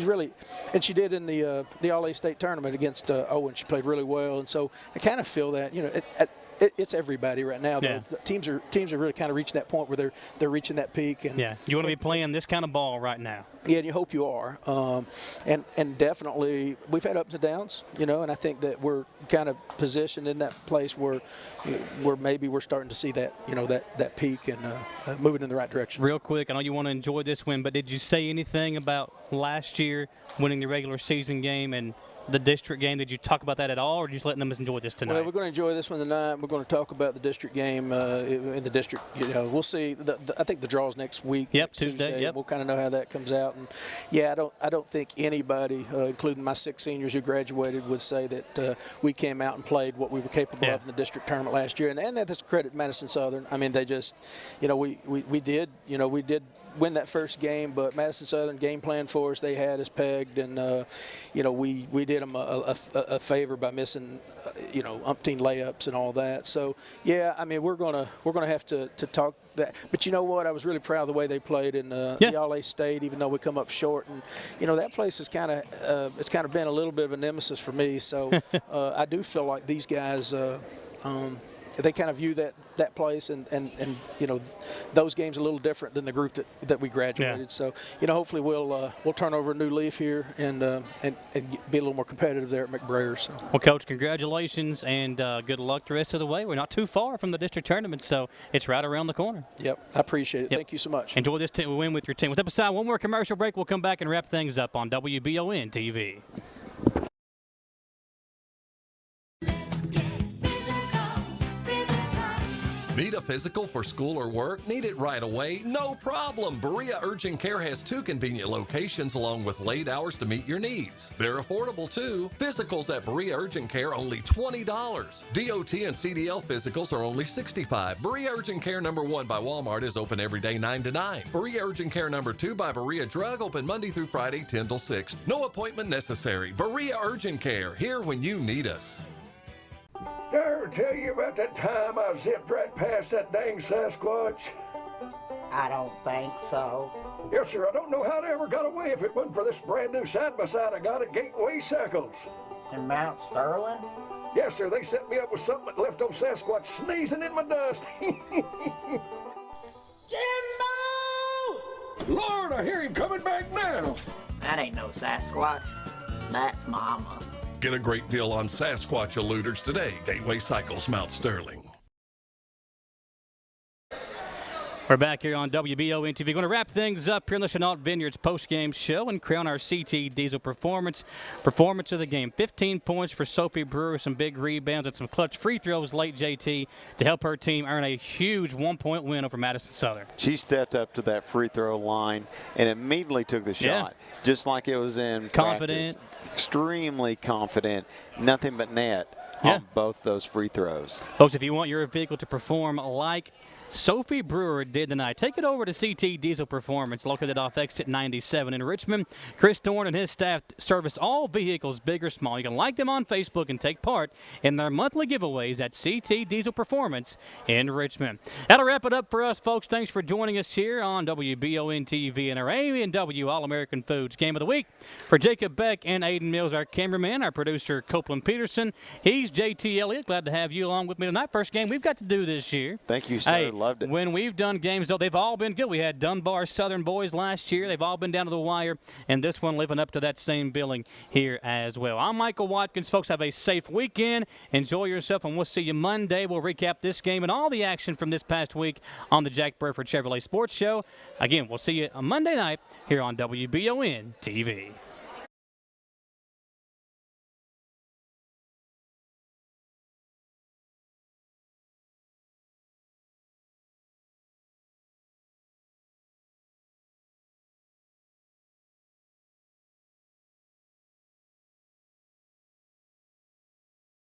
really, and she did in the All-A State tournament against Owen. She played really well, and so I kind of feel that it's everybody right now. The teams are really kind of reaching that point where they're reaching that peak. And you want to be playing this kind of ball right now. Yeah, and you hope you are. And definitely we've had ups and downs, and I think that we're kind of positioned in that place where maybe we're starting to see that that peak and moving in the right direction. Real quick, I know you want to enjoy this win, but did you say anything about last year winning the regular season game and the district game? Did you talk about that at all, or just letting them enjoy this tonight? Well, we're going to enjoy this one tonight. We're going to talk about the district game in the district. We'll see. I think the draw's next week. Yep, Tuesday. Yep. We'll kind of know how that comes out. And yeah, I don't think anybody, including my 6 seniors who graduated, would say that we came out and played what we were capable of in the district tournament last year. And that's credit to Madison Southern. I mean, they just, we did win that first game, but Madison Southern game plan for us, they had us pegged, and we did them a favor by missing umpteen layups and all that. So yeah, I mean we're gonna have to talk that. But you know what? I was really proud of the way they played in the All-A State, even though we come up short. And that place is kind of it's kind of been a little bit of a nemesis for me. So I do feel like these guys. They kind of view that place and those games a little different than the group that we graduated. Yeah. So hopefully we'll turn over a new leaf here and be a little more competitive there at McBrayer. So. Well, Coach, congratulations and good luck the rest of the way. We're not too far from the district tournament, so it's right around the corner. Yep, I appreciate it. Yep. Thank you so much. Enjoy this win with your team. With episode one more commercial break, we'll come back and wrap things up on WBON TV. Need a physical for school or work? Need it right away? No problem. Berea Urgent Care has 2 convenient locations along with late hours to meet your needs. They're affordable too. Physicals at Berea Urgent Care only $20. DOT and CDL physicals are only $65. Berea Urgent Care number 1 by Walmart is open every day 9 to 9. Berea Urgent Care number 2 by Berea Drug open Monday through Friday 10 till 6. No appointment necessary. Berea Urgent Care, here when you need us. Did I ever tell you about that time I zipped right past that dang Sasquatch? I don't think so. Yes, sir. I don't know how they ever got away if it wasn't for this brand new side-by-side I got at Gateway Cycles. In Mount Sterling? Yes, sir. They set me up with something that left old Sasquatch sneezing in my dust. Jimbo! Lord, I hear him coming back now. That ain't no Sasquatch. That's Mama. Get a great deal on Sasquatch eluders today. Gateway Cycles, Mount Sterling. We're back here on WBON TV. Going to wrap things up here in the Chenault Vineyards post-game show and crown our CT Diesel performance of the game. 15 points for Sophie Brewer, some big rebounds and some clutch free throws late, JT, to help her team earn a huge 1-point win over Madison Southern. She stepped up to that free throw line and immediately took the shot, just like it was in confident, practice. Extremely confident, nothing but net on both those free throws. Folks, if you want your vehicle to perform like Sophie Brewer did tonight, take it over to CT Diesel Performance, located off exit 97 in Richmond. Chris Thorne and his staff service all vehicles, big or small. You can like them on Facebook and take part in their monthly giveaways at CT Diesel Performance in Richmond. That'll wrap it up for us, folks. Thanks for joining us here on WBON TV and our A&W All-American Foods Game of the Week. For Jacob Beck and Aiden Mills, our cameraman, our producer, Copeland Peterson, he's JT Elliott. Glad to have you along with me tonight. First game we've got to do this year. Thank you, sir. Hey, loved it. When we've done games, though, they've all been good. We had Dunbar Southern boys last year. They've all been down to the wire, and this one living up to that same billing here as well. I'm Michael Watkins. Folks, have a safe weekend. Enjoy yourself, and we'll see you Monday. We'll recap this game and all the action from this past week on the Jack Burford Chevrolet Sports Show. Again, we'll see you on Monday night here on WBON TV.